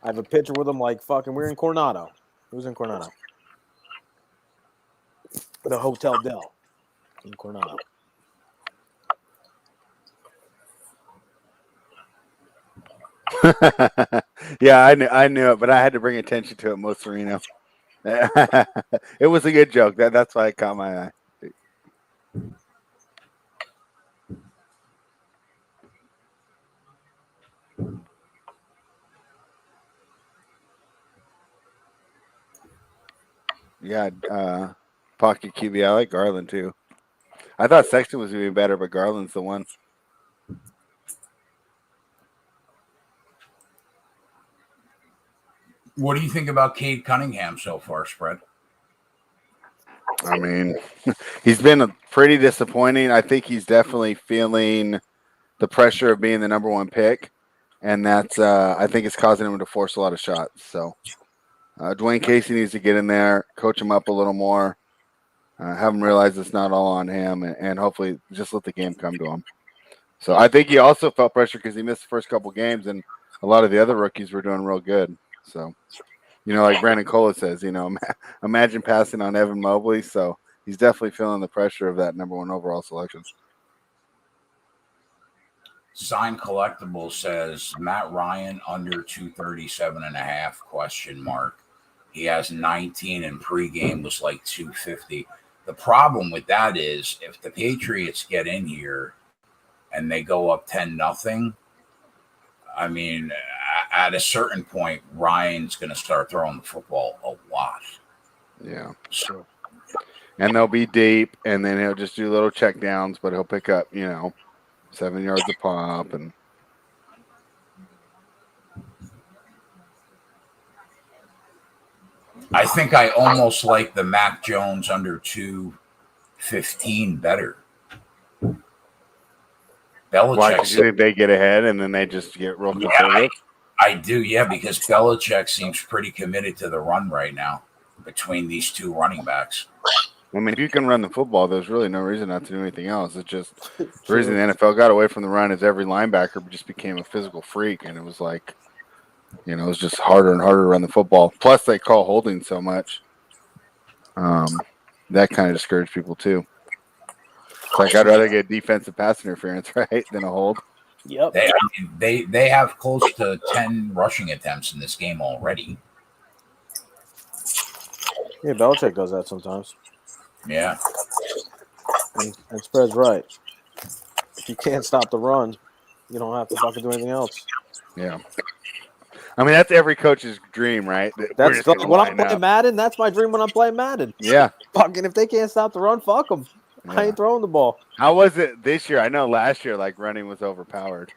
I have a picture with him like fucking. We were in Coronado. It was in Coronado. The Hotel Del in Coronado. Yeah, I knew it, but I had to bring attention to it, Moserino. It was a good joke. That's why it caught my eye. Yeah, pocket QB. I like Garland too. I thought Sexton was going to be better, but Garland's the one. What do you think about Cade Cunningham so far, Spread? I mean, he's been pretty disappointing. I think he's definitely feeling the pressure of being the number one pick, and that's I think it's causing him to force a lot of shots. So Dwayne Casey needs to get in there, coach him up a little more, have him realize it's not all on him, and hopefully just let the game come to him. So I think he also felt pressure because he missed the first couple games, and a lot of the other rookies were doing real good. So, like Brandon Cola says, imagine passing on Evan Mobley. So he's definitely feeling the pressure of that number one overall selection. Sign Collectible says Matt Ryan under 237.5 question mark. He has 19 and pregame was like 250. The problem with that is if the Patriots get in here and they go up 10-0, I mean, at a certain point, Ryan's going to start throwing the football a lot. Yeah. So, and they'll be deep, and then he'll just do little check downs, but he'll pick up, 7 yards a pop. And I think I almost like the Mac Jones under 215 better. Belichick. Why? Because you think they get ahead and then they just get real conservative? I do, yeah, because Belichick seems pretty committed to the run right now between these two running backs. I mean, if you can run the football, there's really no reason not to do anything else. It's just the reason the NFL got away from the run is every linebacker just became a physical freak, and it was like, it was just harder and harder to run the football. Plus, they call holding so much. That kind of discouraged people too. It's like I'd rather get defensive pass interference, right, than a hold. Yep. They have close to 10 rushing attempts in this game already. Yeah, Belichick does that sometimes. Yeah. And Spread's right. If you can't stop the run, you don't have to fucking do anything else. Yeah. I mean, that's every coach's dream, right? That's when I'm playing Madden. That's my dream when I'm playing Madden. Yeah. Fucking if they can't stop the run, fuck them. Yeah. I ain't throwing the ball. How was it this year? I know last year, running was overpowered.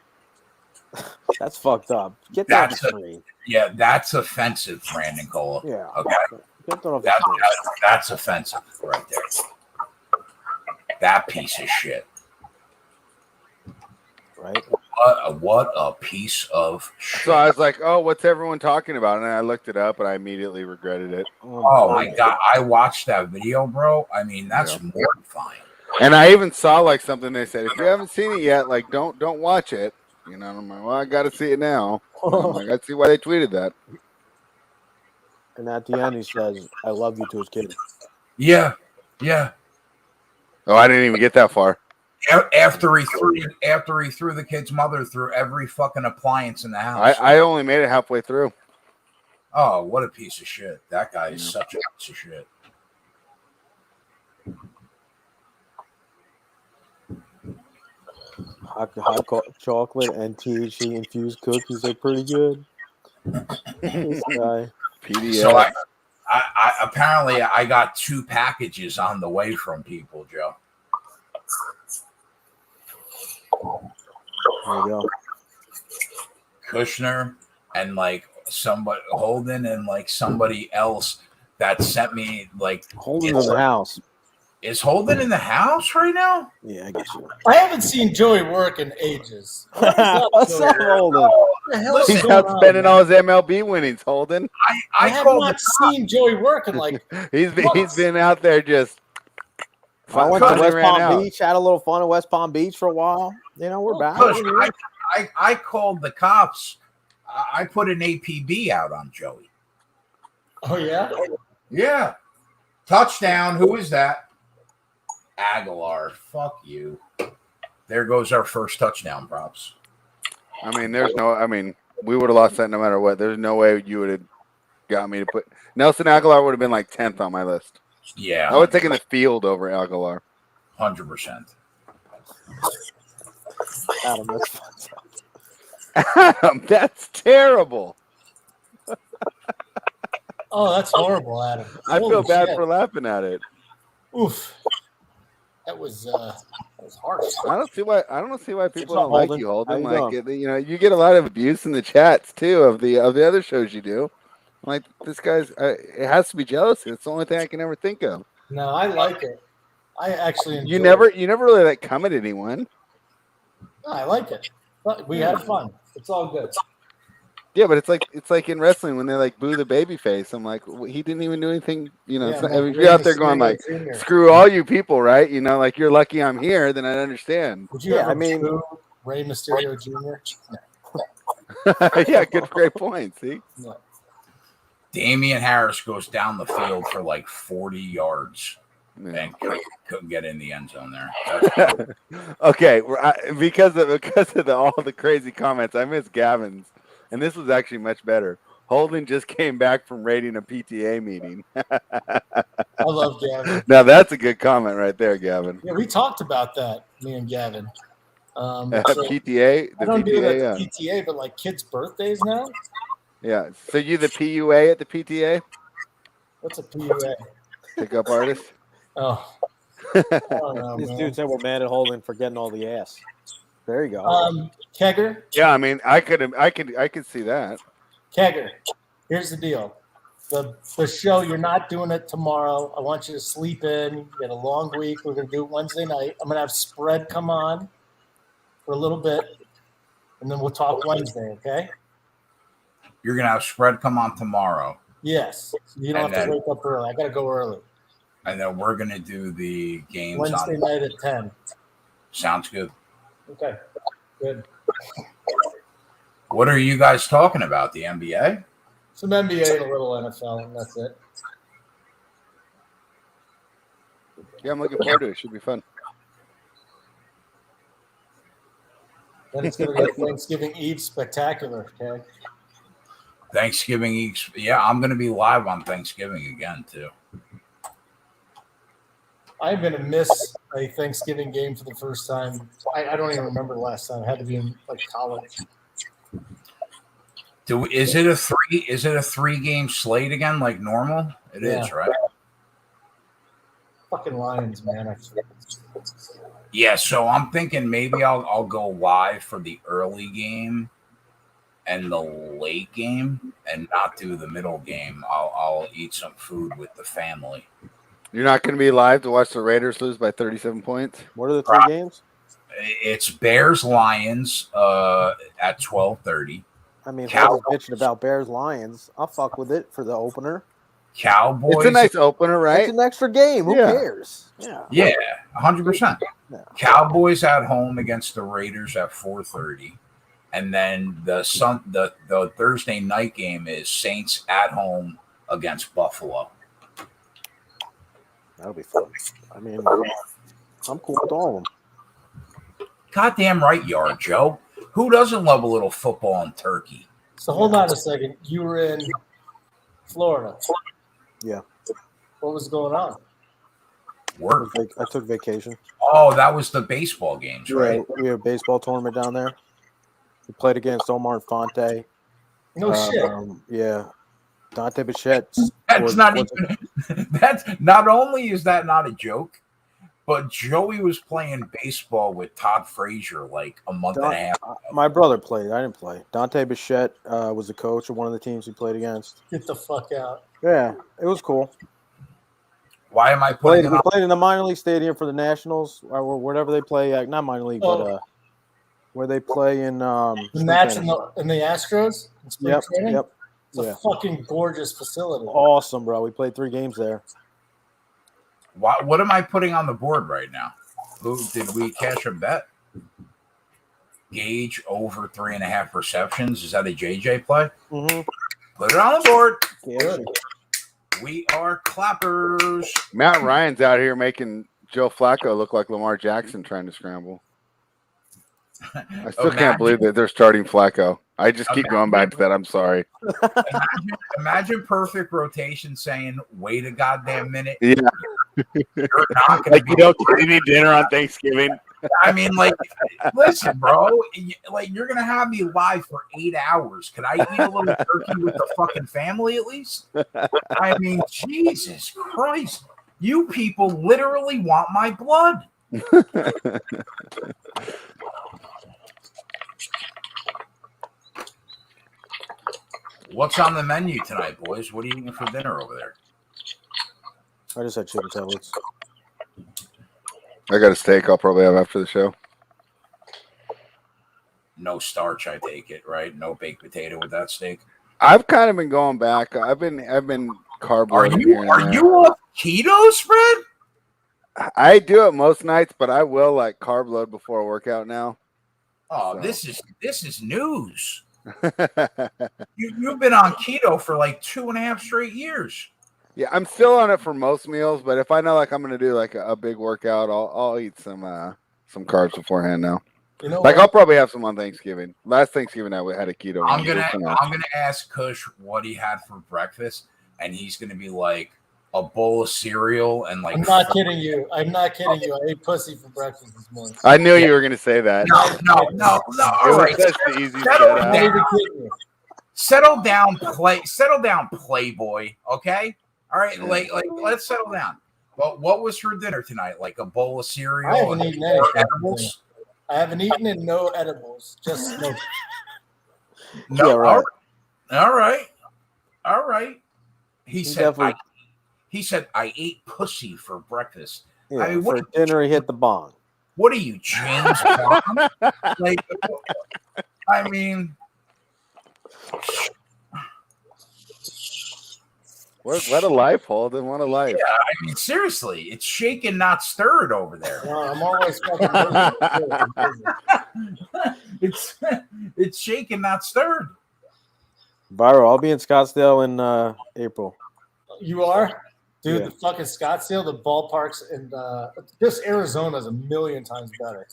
That's fucked up. Get that off the screen. Yeah, that's offensive, Brandon Cola. Yeah. Okay. Get that off the screen. That's offensive right there. That piece of shit. Right. What a piece of shit. So I was like, oh, what's everyone talking about? And I looked it up, and I immediately regretted it. Oh my God. I watched that video, bro. I mean, that's mortifying. And I even saw, something they said, if you haven't seen it yet, don't watch it. And I'm like, well, I got to see it now. I got to see why they tweeted that. And at the end, he says, I love you to his kid. Yeah. Yeah. Oh, I didn't even get that far. After he threw the kid's mother through every fucking appliance in the house. I only made it halfway through. Oh, what a piece of shit. That guy is such a piece of shit. Hot chocolate and THC infused cookies are pretty good. This guy. PDF. So I apparently I got 2 packages on the way from people, Joe. There you go. Kushner and somebody Holden and somebody else that sent me Holden's in the house. Is Holden in the house right now? Yeah, I guess you. I haven't seen Joey work in ages. What's up, Holden? What the hell is He's going out on, spending man? all his MLB winnings, Holden. I have not seen Joey work in He's been out there just. I went to West Palm Beach, had a little fun in West Palm Beach for a while. We're back. I called the cops. I put an APB out on Joey. Oh, yeah? Yeah. Touchdown. Who is that? Aguilar. Fuck you. There goes our first touchdown props. I mean, we would have lost that no matter what. There's no way you would have got me to put. Nelson Aguilar would have been 10th on my list. Yeah. I would have taken the field over Aguilar. 100%. Adam, that's fucked up. Adam, that's terrible. Oh, that's horrible, Adam. I feel bad for laughing at it. Oof. That was harsh. I don't see why people up, don't like Holden? you, How Holden. you Like doing? you get a lot of abuse in the chats too of the other shows you do. I'm like this guy's, it has to be jealousy. It's the only thing I can ever think of. No, I like it. I actually enjoy You never really like come at anyone. No, I like it. But we had fun. It's all good. Yeah, but it's like in wrestling when they like boo the baby face. I'm like, well, he didn't even do anything. You know, Yeah, it's not, like if you're out there Rey going like, Mysterio Jr.. screw all you people, right? You know, like you're lucky I'm here. Then I understand. Would you Yeah, ever I mean- boo Rey Mysterio Jr.? Yeah, great point. See, No. Damian Harris goes down the field for like 40 yards yeah. and couldn't get in the end zone there. Okay, because of all the crazy comments, I missed Gavin's, and this was actually much better. Holden just came back from raiding a PTA meeting. I love Gavin. Now that's a good comment right there, Gavin. Yeah, we talked about that, me and Gavin. So PTA, I the don't do it PTA, at the PTA, but like kids' birthdays now. yeah. So you the PUA at the PTA, What's a PUA? pickup artist. Oh, I don't know, These man. dudes said we're mad at Holden for getting all the ass. There you go. Kegger, Yeah, I mean, I could see that. Kegger. Here's the deal. The show, you're not doing it tomorrow. I want you to sleep in. You got a long week. We're gonna do it Wednesday night. I'm gonna have Spread come on for a little bit, and then we'll talk Wednesday. Okay? You're gonna have Spread come on tomorrow, Yes. You don't And have to then- wake up early. I gotta go early. and then we're gonna do the games Wednesday on. night at 10. Sounds good. Okay. Good. What are you guys talking about? The NBA? Some NBA and a little NFL, and that's it. Yeah, I'm looking forward to it. Should be fun. Then it's gonna be a Thanksgiving Eve spectacular. Okay. Thanksgiving Eve. Yeah, I'm gonna be live on Thanksgiving again too. I'm gonna miss a Thanksgiving game for the first time. I don't even remember the last time. I had to be in like college. Is it a 3-game slate again like normal? It is, Yeah. right? Fucking Lions, man. Yeah, so I'm thinking maybe I'll go live for the early game and the late game and not do the middle game. I'll eat some food with the family. You're not going to be live to watch the Raiders lose by 37 points. What are the 3 games? It's Bears Lions at 12:30. I mean, if I was bitching about Bears Lions, I'll fuck with it for the opener. Cowboys. It's a nice opener, right? It's an extra game. Who Yeah. cares? Yeah. Yeah, 100%. Yeah. Cowboys at home against the Raiders at 4:30. And then the Thursday night game is Saints at home against Buffalo. That'll be fun. I mean, I'm cool with all of them. Goddamn right you are, Joe. Who doesn't love a little football and turkey? So hold on a second. You were in Florida. Yeah. What was going on? Work. I took vacation. Oh, that was the baseball games, right? We had a baseball tournament down there. We played against Omar Infante. No shit. Yeah. Dante Bichette. That's not only is that not a joke, but Joey was playing baseball with Todd Frazier like a month and a half ago. My brother played. I didn't play. Dante Bichette was the coach of one of the teams we played against. Get the fuck out. Yeah, it was cool. Why am I putting We played in the minor league stadium for the Nationals or whatever they play. Not minor league, but where they play in The Nats and the Astros? In spring training? Yep. It's a fucking gorgeous facility. Awesome, bro. We played 3 games there. What am I putting on the board right now? Who did we cash a bet? Gage over 3.5 receptions. Is that a JJ play? Mm-hmm. Put it on the board. Yeah. We are clappers. Matt Ryan's out here making Joe Flacco look like Lamar Jackson trying to scramble. I still can't believe that they're starting Flacco. I just keep going back to that. I'm sorry. Imagine perfect rotation saying, wait a goddamn minute. Yeah. You're not gonna Like you don't get any dinner on Thanksgiving. I mean, like, listen, bro. Like, you're gonna have me live for 8 hours. Could I eat a little turkey with the fucking family at least? I mean, Jesus Christ. You people literally want my blood. What's on the menu tonight, boys? What are you eating for dinner over there? I just had chicken cutlets. I got a steak I'll probably have after the show. No starch, I take it, right? No baked potato with that steak. I've kind of been going back. I've been carb loading here and Are there. you off keto, Fred? I do it most nights, but I will like carb load before a workout now. Oh, So. this is news. You've been on keto for like 2.5 straight years. Yeah, I'm still on it for most meals, but if I know like I'm gonna do like a big workout, I'll eat some carbs beforehand now. You know Like what? I'll probably have some on Thanksgiving. Last Thanksgiving I had a keto. I'm gonna ask Kush what he had for breakfast, and he's gonna be like a bowl of cereal and like. I'm not kidding you. I'm not kidding you. I ate pussy for breakfast this morning. I knew you were gonna say that. No. All right, That's the easy settle shit. I'm not even kidding you. settle down, Playboy. Okay, all right, like let's settle down. Well, what was for dinner tonight? Like a bowl of cereal? I haven't and eaten anything. edibles? I haven't eaten and no edibles. Just smoke. No, Yeah, right. all right. He said, definitely- he said, I ate pussy for breakfast. Yeah, I mean, for dinner, he hit the bong. What are you, James Bond? Like, I mean, What a life, Holden. What a life. yeah, I mean, seriously, it's shaken, not stirred over there. No, I'm always fucking It's shaken, not stirred. Byro, I'll be in Scottsdale in April. You are? Dude, Yeah. the fucking Scottsdale, the ballparks, and just Arizona is a million times better.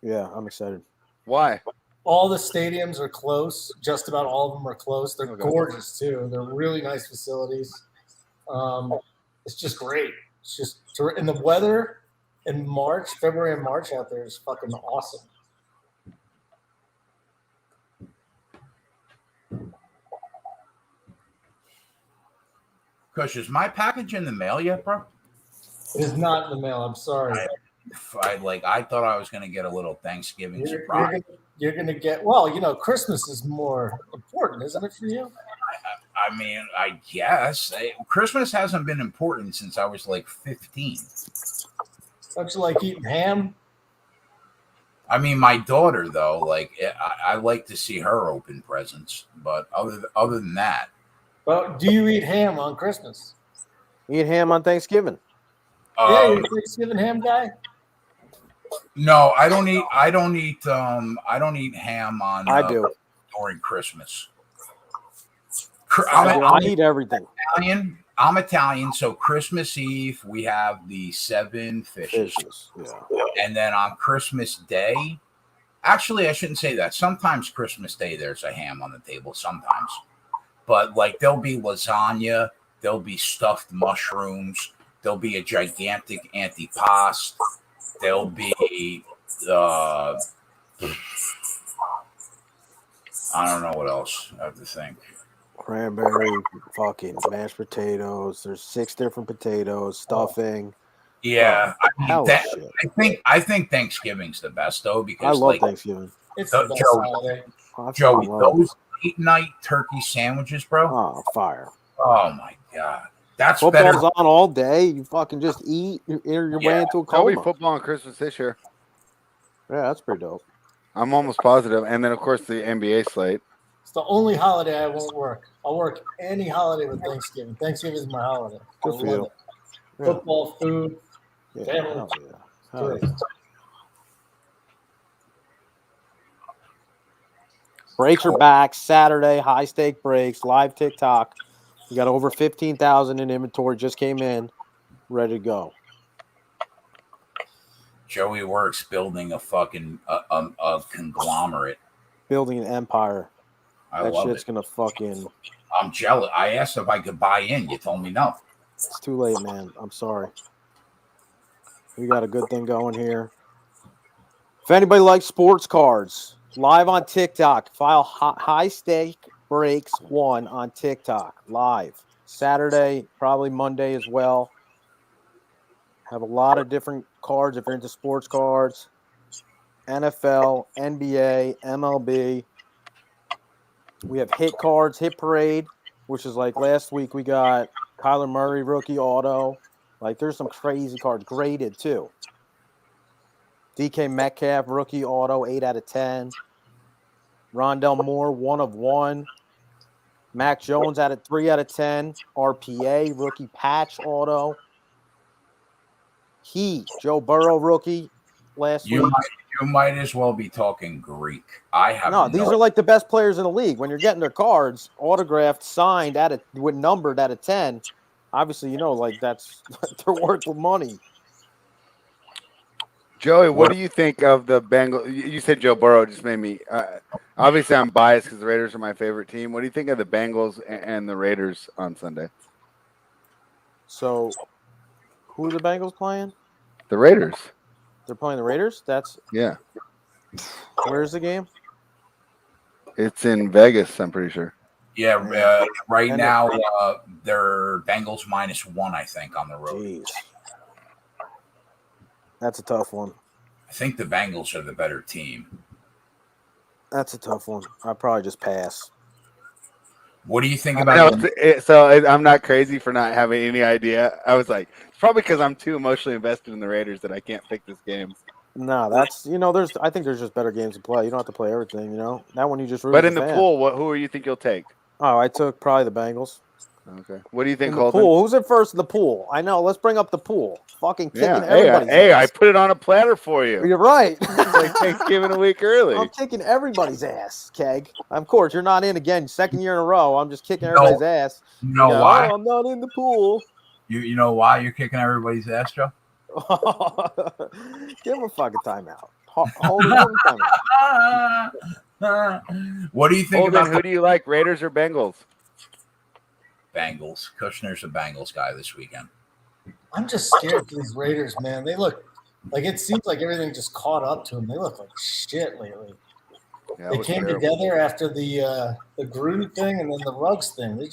Yeah, I'm excited. Why? All the stadiums are close. Just about all of them are close. They're Okay. gorgeous, too. They're really nice facilities. It's just great. It's just – and the weather in February and March out there is fucking awesome. Kush, is my package in the mail yet, bro? It is not in the mail. I'm sorry. I thought I was gonna get a little Thanksgiving surprise. You're gonna get, well, you know, Christmas is more important, isn't it for you? I mean, I guess Christmas hasn't been important since I was like 15. Don't you like eating ham? I mean, my daughter though, like I like to see her open presents, but other than that, Well, do you eat ham on Christmas? Eat ham on Thanksgiving. Yeah, you're a Thanksgiving ham guy. No, I don't eat ham on. I do. During Christmas. I eat everything. I'm Italian, so Christmas Eve we have the 7 fishes. Yeah. And then on Christmas Day, actually I shouldn't say that. Sometimes Christmas Day there's a ham on the table. Sometimes, but like there'll be lasagna, there'll be stuffed mushrooms, there'll be a gigantic antipasto, there'll be I don't know what else I have to think. Cranberry, fucking mashed potatoes. There's 6 different potatoes, stuffing. Yeah, Hell of shit. I think Thanksgiving's the best though I because love like Thanksgiving. It's the best Joey. holiday. I Joey, fucking love it. those late night turkey sandwiches, bro. Oh, fire. Oh my god, that's Football's better. on all day. You fucking just eat. You're way into a Probably coma. football on Christmas this year. Yeah, that's pretty dope. I'm almost positive. And then of course the NBA slate. It's the only holiday I won't work. I'll work any holiday with Thanksgiving. Thanksgiving is my holiday. Good I for love you. it. Yeah. Football, food. Yeah, Family. hell yeah. Hell Good. yeah. Breaks are back Saturday. High stake breaks. Live TikTok. You got over 15,000 in inventory. Just came in. Ready to go. Joey works building a fucking a conglomerate. Building an empire. I That love shit's it. gonna fucking. I'm jealous. I asked if I could buy in. You told me no. It's too late, man. I'm sorry. We got a good thing going here. If anybody likes sports cards, live on TikTok, file high stake breaks 1 on TikTok live Saturday, probably Monday as well. Have a lot of different cards if you're into sports cards. NFL, NBA, MLB. We have hit cards, hit parade, which is like last week we got Kyler Murray rookie auto. Like there's some crazy cards graded too. DK Metcalf rookie auto 8 out of 10. Rondell Moore 1 of 1. Mac Jones 3 out of 10. RPA rookie patch auto. Joe Burrow rookie last week. You might as well be talking Greek. I have These are like the best players in the league. When you're getting their cards autographed, signed with numbered out of 10, obviously like that's they're worth money. Joey, what do you think of the Bengals? You said Joe Burrow just made me. Obviously, I'm biased because the Raiders are my favorite team. What do you think of the Bengals and the Raiders on Sunday? So, who are the Bengals playing? The Raiders. They're playing the Raiders? Yeah. Where's the game? It's in Vegas, I'm pretty sure. Yeah, right now they're Bengals -1, I think, on the road. Jeez. That's a tough one. I think the Bengals are the better team. That's a tough one. I'd probably just pass. What do you think about I'm not crazy for not having any idea. I was like, it's probably because I'm too emotionally invested in the Raiders that I can't pick this game. No, that's I think there's just better games to play. You don't have to play everything, That one you just But in the pool, who do you think you'll take? Oh, I took probably the Bengals. Okay. What do you think, in the Colton? pool? Who's at first in the pool? I know. Let's bring up the pool. Fucking kicking everybody's Hey, ass. I put it on a platter for you. You're right. It's like Thanksgiving a week early. I'm kicking everybody's ass, Keg. Of course, you're not in again. Second year in a row. I'm just kicking everybody's ass. You know why? I'm not in the pool. You know why you're kicking everybody's ass, Joe? Give him a fucking timeout. Hold it. What do you think about who do you like, Raiders or Bengals? Bengals? Kushner's a Bengals guy this weekend. I'm just scared for these Raiders, man. They look like it seems like everything just caught up to them. They look like shit lately. Yeah, they came together after the Gruden thing and then the Ruggs thing. They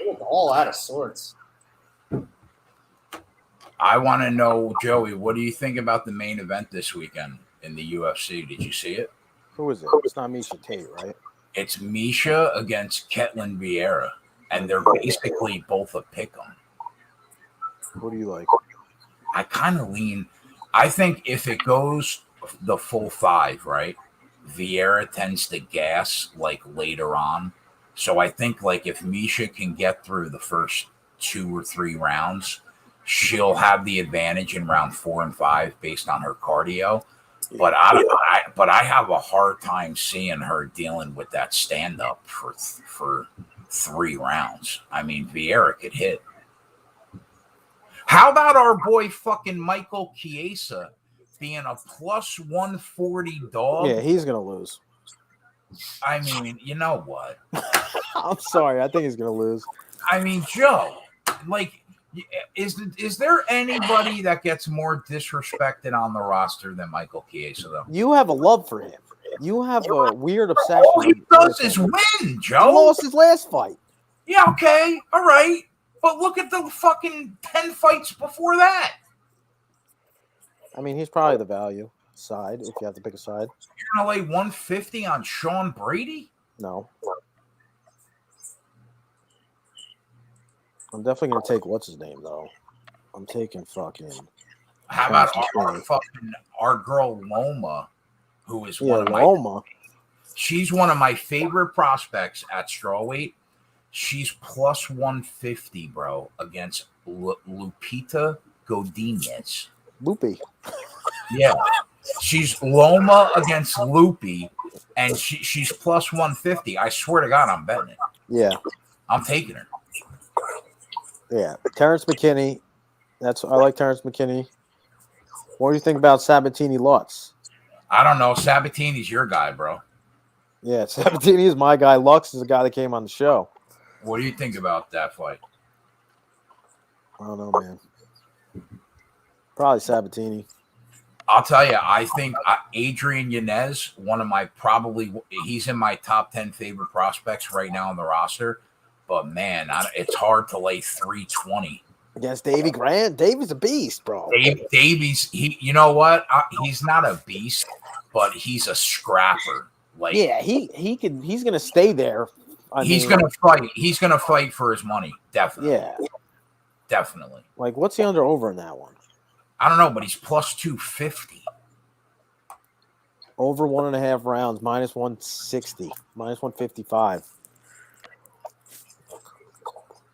look all out of sorts. I want to know, Joey, what do you think about the main event this weekend in the UFC? Did you see it? Who is it? It's not Misha Tate, right? It's Misha against Ketlin Vieira, and they're basically both a pick'em. What do you like? I kind of lean. I think if it goes the full 5, right, Vieira tends to gas like later on. So I think like if Misha can get through the first 2 or 3 rounds, she'll have the advantage in round 4 and 5 based on her cardio. But I have a hard time seeing her dealing with that stand up for 3 rounds. I mean, Vieira could hit. How about our boy fucking Michael Chiesa being a +140 dog? Yeah, he's gonna lose. I mean, you know what? I'm sorry, I think he's gonna lose. I mean, Joe, like, is there anybody that gets more disrespected on the roster than Michael Chiesa, though? You have a love for him. You have a weird obsession. All he does is win, Joe. He lost his last fight. Yeah, okay, all right. But look at the fucking 10 fights before that. I mean, he's probably the value side if you have to pick a side. You're going to lay 150 on Sean Brady? No. I'm definitely going to take what's his name, though. I'm taking fucking. How about our girl Loma, who is one of Loma. She's one of my favorite prospects at strawweight. She's +150, bro, against Lupita Godinez. Loopy. Yeah. She's Loma against Loopy, and she's +150. I swear to God, I'm betting it. Yeah. I'm taking her. Yeah. Terrence McKinney. I like Terrence McKinney. What do you think about Sabatini Lutz? I don't know. Sabatini's your guy, bro. Yeah, Sabatini is my guy. Lux is the guy that came on the show. What do you think about that fight? I don't know, man. Probably Sabatini. I'll tell you, I think Adrian Yanez, he's in my top 10 favorite prospects right now on the roster. But, man, it's hard to lay 320. against Davy Grant. Davy's a beast, bro. Davies, you know what? He's not a beast, but he's a scrapper. Like, yeah, he's gonna stay there. He's gonna fight. He's gonna fight for his money. Definitely. Yeah, definitely. Like, what's the under over in that one? I don't know, but he's plus 250. Over 1.5 rounds, minus 160, minus 155.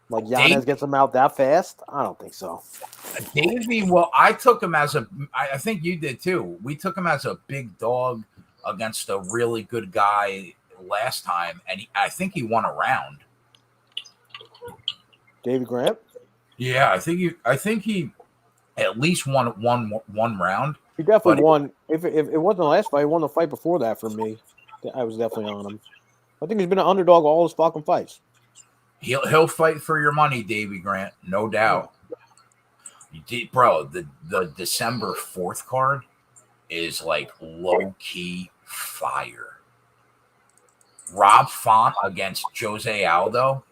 Like Yanez gets him out that fast? I don't think so. Davey, well, I took him as I think you did too. We took him as a big dog against a really good guy last time, and I think he won a round. David Grant? Yeah, I think he at least won one round. He definitely won. If it wasn't the last fight, he won the fight before that for me. I was definitely on him. I think he's been an underdog all his fucking fights. He'll fight for your money, Davey Grant, no doubt. Bro, the December 4th card is like low key fire. Rob Font against Jose Aldo,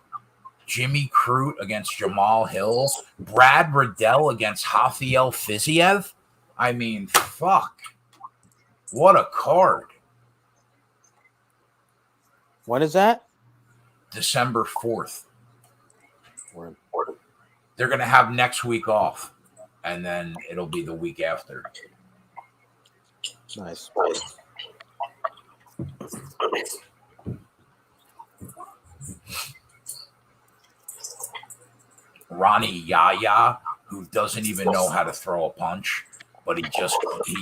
Jimmy Crute against Jamal Hill, Brad Riddell against Rafael Fiziev. I mean, fuck. What a card. When is that? December 4th. They're going to have next week off, and then it'll be the week after. Nice. Ronnie Yaya, who doesn't even know how to throw a punch, but he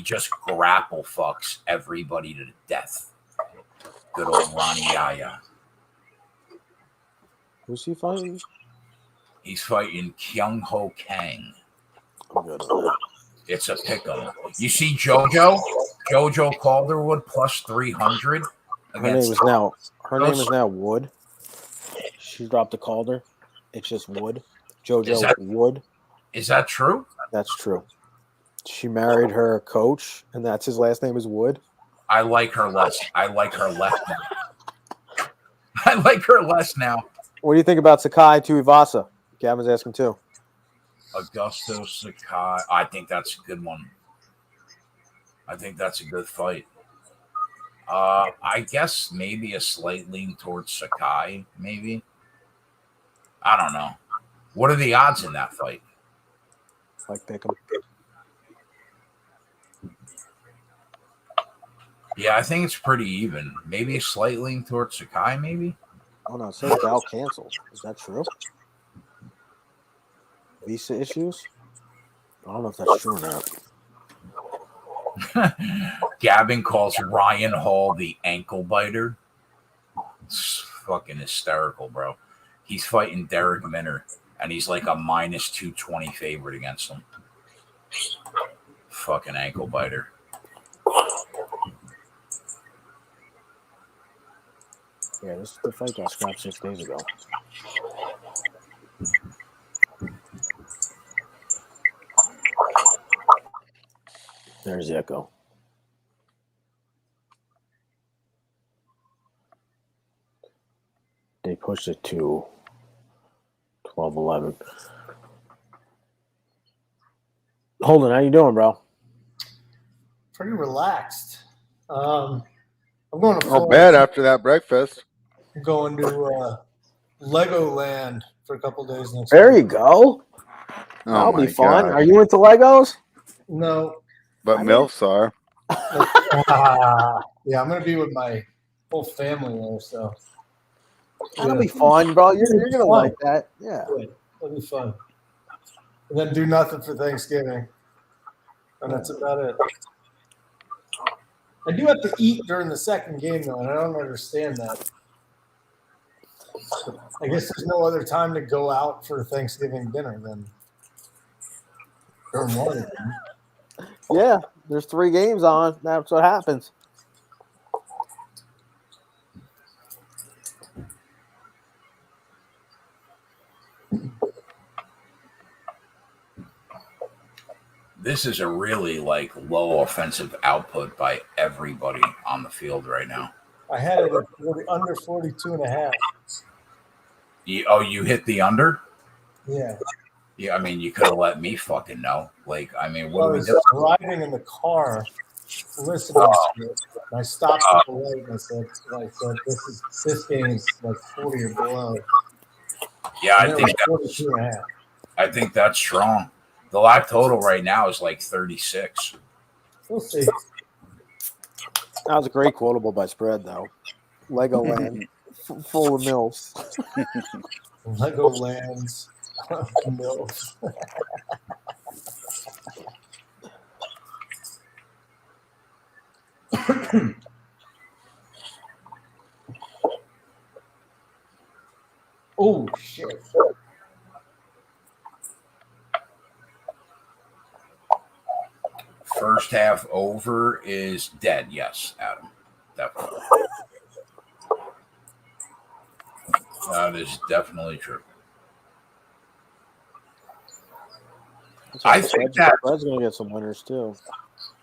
just grapple fucks everybody to death. Good old Ronnie Yaya. Who's he fighting? He's fighting Kyung Ho Kang. It's a pick'em. You see Jojo Calderwood plus 300. Her name is now Wood. She dropped a Calder. It's just Wood. Jojo Wood. Is that true? That's true. She married her coach, and that's his last name is Wood. I like her less. I like her less now. I like her less now. What do you think about Sakai Tuivasa? Gavin's asking too. Augusto Sakai. I think that's a good one. I think that's a good fight. I guess maybe a slight lean towards Sakai, maybe. I don't know. What are the odds in that fight? Like pick 'em. Yeah, I think it's pretty even. Maybe a slight lean towards Sakai, maybe? Oh, no. It says Val canceled. Is that true? Visa issues? I don't know if that's true or not. Gavin calls Ryan Hall the ankle biter. It's fucking hysterical, bro. He's fighting Derek Minner, and he's like a minus 220 favorite against him. Fucking ankle biter. Yeah, the fight got scrapped 6 days ago. There's the echo. They pushed it to 12:11. Holden, how you doing, bro? Pretty relaxed. I'm going to Not bad after that breakfast. going to Legoland for a couple days next There week. you go. That'll be fun. God. Are you into Legos? No. But MILFs are. Yeah, I'm going to be with my whole family there, so. That'll be fun, bro. You're going to like that. Yeah. Good. It'll be fun. And then do nothing for Thanksgiving. And that's about it. I do have to eat during the second game, though, and I don't understand that. I guess there's no other time to go out for Thanksgiving dinner than during one of them. Yeah, there's 3 games on. That's what happens. This is a really low offensive output by everybody on the field right now. I had it at under 42.5. You hit the under? Yeah. Yeah, I mean, you could have let me fucking know. Like, I mean, what I do we was do? driving in the car, listening to it. And I stopped at the light and I said, this game's like 40 or below. Yeah, And it was 42 and a half. I think that's strong. The live total right now is like 36. We'll see. That was a great quotable by spread, though. Legoland, full of milfs. Legoland's mills. Oh shit! First half over is dead. Yes, Adam. Definitely. That is definitely true. I think that Spread's going to get some winners, too.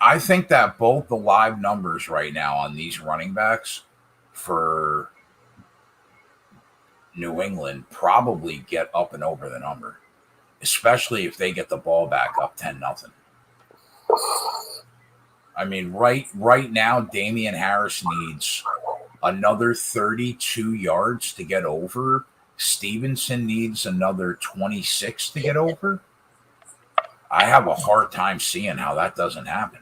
I think that both the live numbers right now on these running backs for New England probably get up and over the number, especially if they get the ball back up 10-0. I mean, right now, Damian Harris needs another 32 yards to get over. Stevenson needs another 26 to get over. I have a hard time seeing how that doesn't happen.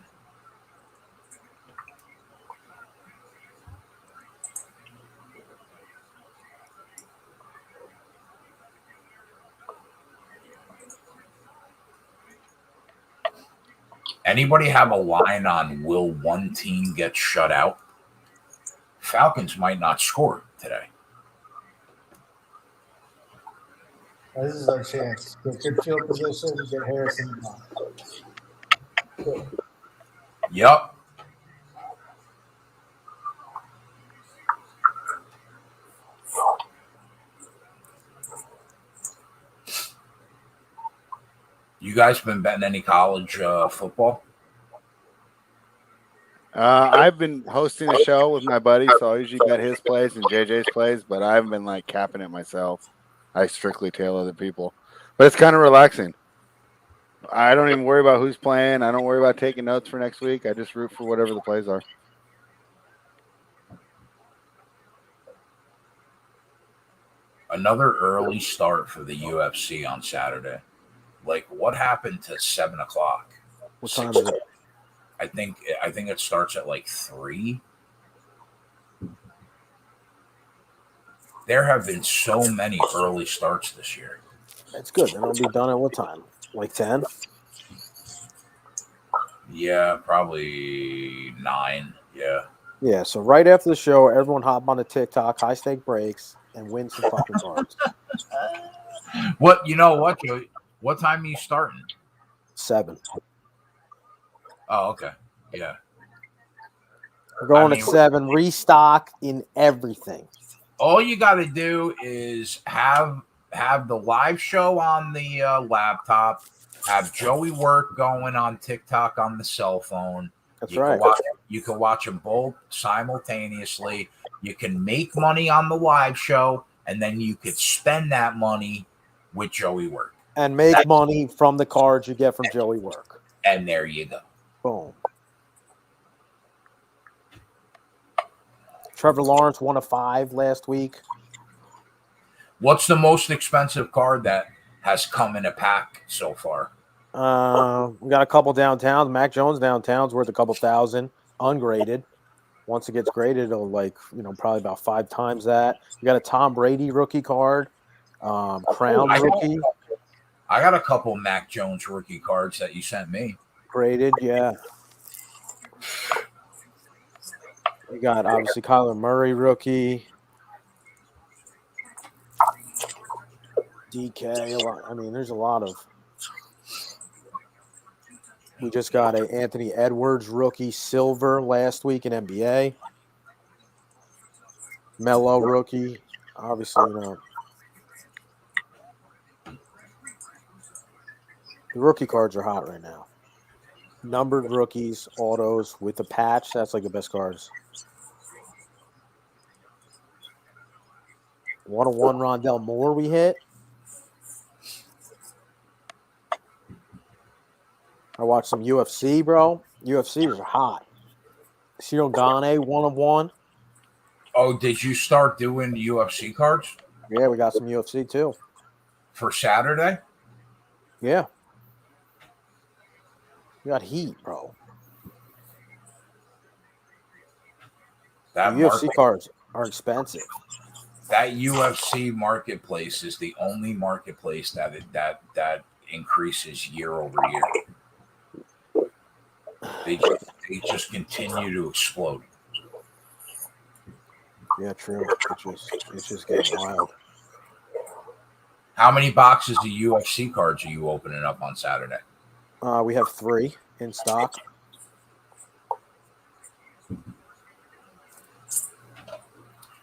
Anybody have a line on will one team get shut out? Falcons might not score today. This is our chance. Get good field position, get Harrison back. Yep. You guys been betting any college football? I've been hosting a show with my buddy, so I usually bet his plays and JJ's plays, but I haven't been like capping it myself. I strictly tail other people, but it's kind of relaxing. I don't even worry about who's playing. I don't worry about taking notes for next week. I just root for whatever the plays are. Another early start for the UFC on Saturday. Like, what happened to 7 o'clock? What time is it? I think it starts at like 3. There have been so many early starts this year. It's good. They're going to be done at what time? Like 10? Yeah, probably 9. Yeah. Yeah, so right after the show, everyone hop on the TikTok, high stake breaks, and win some fucking cards. What, you know what, Joey? What time are you starting? 7. Oh, okay. Yeah. We're going at 7. Restock in everything. All you got to do is have the live show on the laptop, have Joey work going on TikTok on the cell phone. That's right. You can watch them both simultaneously. You can make money on the live show, and then you could spend that money with Joey work. And make money from the cards you get from Joey work. And there you go. Boom. Trevor Lawrence won a 5 last week. What's the most expensive card that has come in a pack so far? We got a couple downtowns. Mac Jones downtown's worth a couple thousand, ungraded. Once it gets graded, it'll probably about 5 times that. You got a Tom Brady rookie card, Crown rookie. I got a couple Mac Jones rookie cards that you sent me. Graded, yeah. We got obviously Kyler Murray rookie. DK. I mean, there's a lot of. We just got a Anthony Edwards rookie silver last week in NBA. Melo rookie, obviously, the rookie cards are hot right now. Numbered rookies, autos with the patch. That's like the best cards. 101 Rondell Moore we hit. I watched some UFC, bro. UFC was hot. Cyril Gane, 1-of-1. Oh, did you start doing UFC cards Yeah, we got some UFC too. for Saturday? Yeah. We got heat, bro. The That UFC cards are expensive. that UFC marketplace is the only marketplace that increases year over year. They just continue to explode. Yeah, true. It's just getting wild. How many boxes of UFC cards are you opening up on Saturday? We have 3 in stock.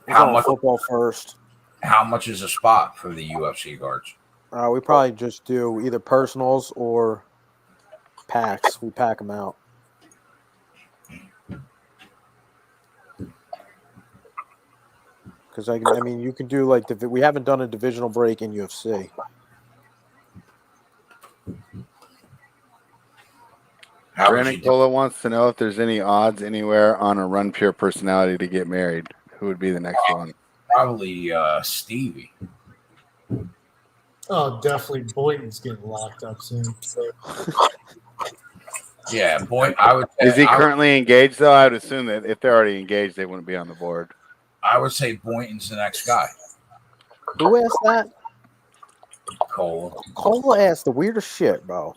We're How going much? football first. How much is a spot for the UFC cards? We probably just do either personals or packs. We pack them out. Because I mean, you can do like we haven't done a divisional break in UFC. Brandon Cola wants to know if there's any odds anywhere on a Run Pure personality to get married. Who would be the next one? Probably Stevie. Oh, definitely Boynton's getting locked up soon. Yeah, Boynton. I would. Is he currently engaged though? I would assume that if they're already engaged, they wouldn't be on the board. I would say Boynton's the next guy. Who asked that? Cola. Cola asked the weirdest shit, bro.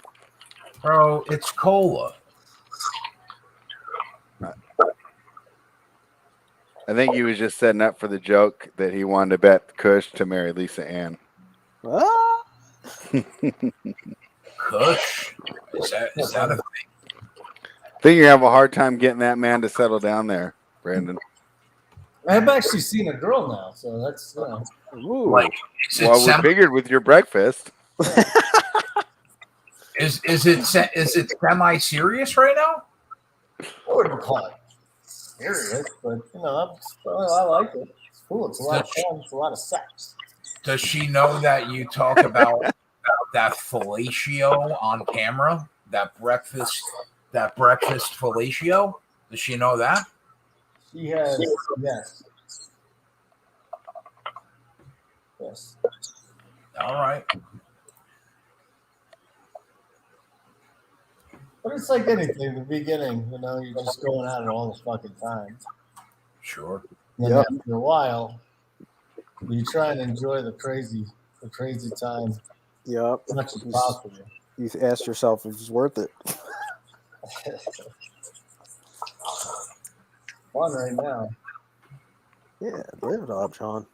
Bro, it's Cola. I think he was just setting up for the joke that he wanted to bet Kush to marry Lisa Ann. Ah! Kush? Is that a thing? I think you have a hard time getting that man to settle down there, Brandon. I've actually seen a girl now, so that's like. Well, we figured with your breakfast. Is it semi serious right now? I wouldn't call it serious, but I like it. It's cool. It's a lot of fun. It's a lot of sex. Does she know that you talk about that fellatio on camera? That breakfast fellatio? Does she know that? She has, yes. Yes. All right. But it's like anything, in the beginning, you're just going at it all the fucking time. Sure. And then after a while, you try and enjoy the crazy time. Yep. As much as possible. You ask yourself if it's worth it. Fun right now. Yeah, live it up, John.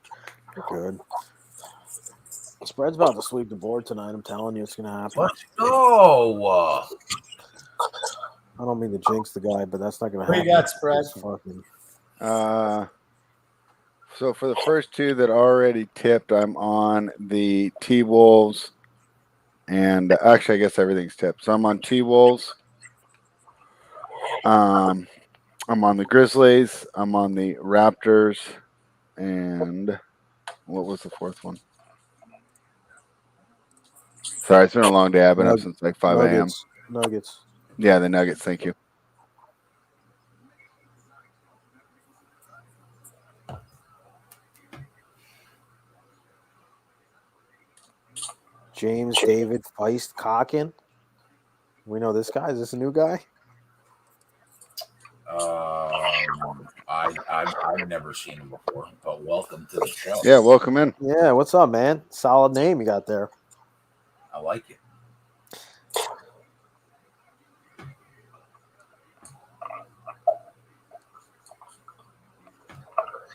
You're good. Spread's about to sweep the board tonight. I'm telling you, it's gonna happen. Let's go. I don't mean to jinx the guy, but that's not gonna happen. What you got, Spread? So for the first 2 that already tipped, I'm on the T-Wolves. And actually, I guess everything's tipped. So I'm on T-Wolves. I'm on the Grizzlies. I'm on the Raptors. And what was the 4th one? Sorry, it's been a long day. I've been up since like 5 a.m. Nuggets. Yeah, the Nuggets. Thank you. James David Feist Cockin. We know this guy. Is this a new guy? I've never seen him before, but welcome to the show. Yeah, welcome in. Yeah, what's up, man? Solid name you got there. I like it.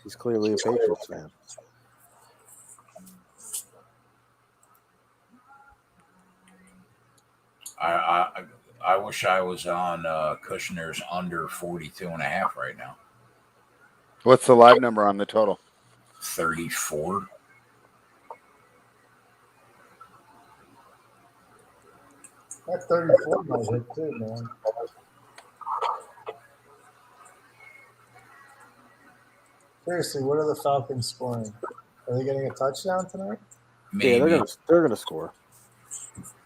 He's clearly a Patriots fan. I wish I was on Kushner's under 42.5 right now. What's the live number on the total? 34. That 34 might hit too, man. Seriously, what are the Falcons scoring? Are they getting a touchdown tonight? Maybe. Yeah, they're gonna score.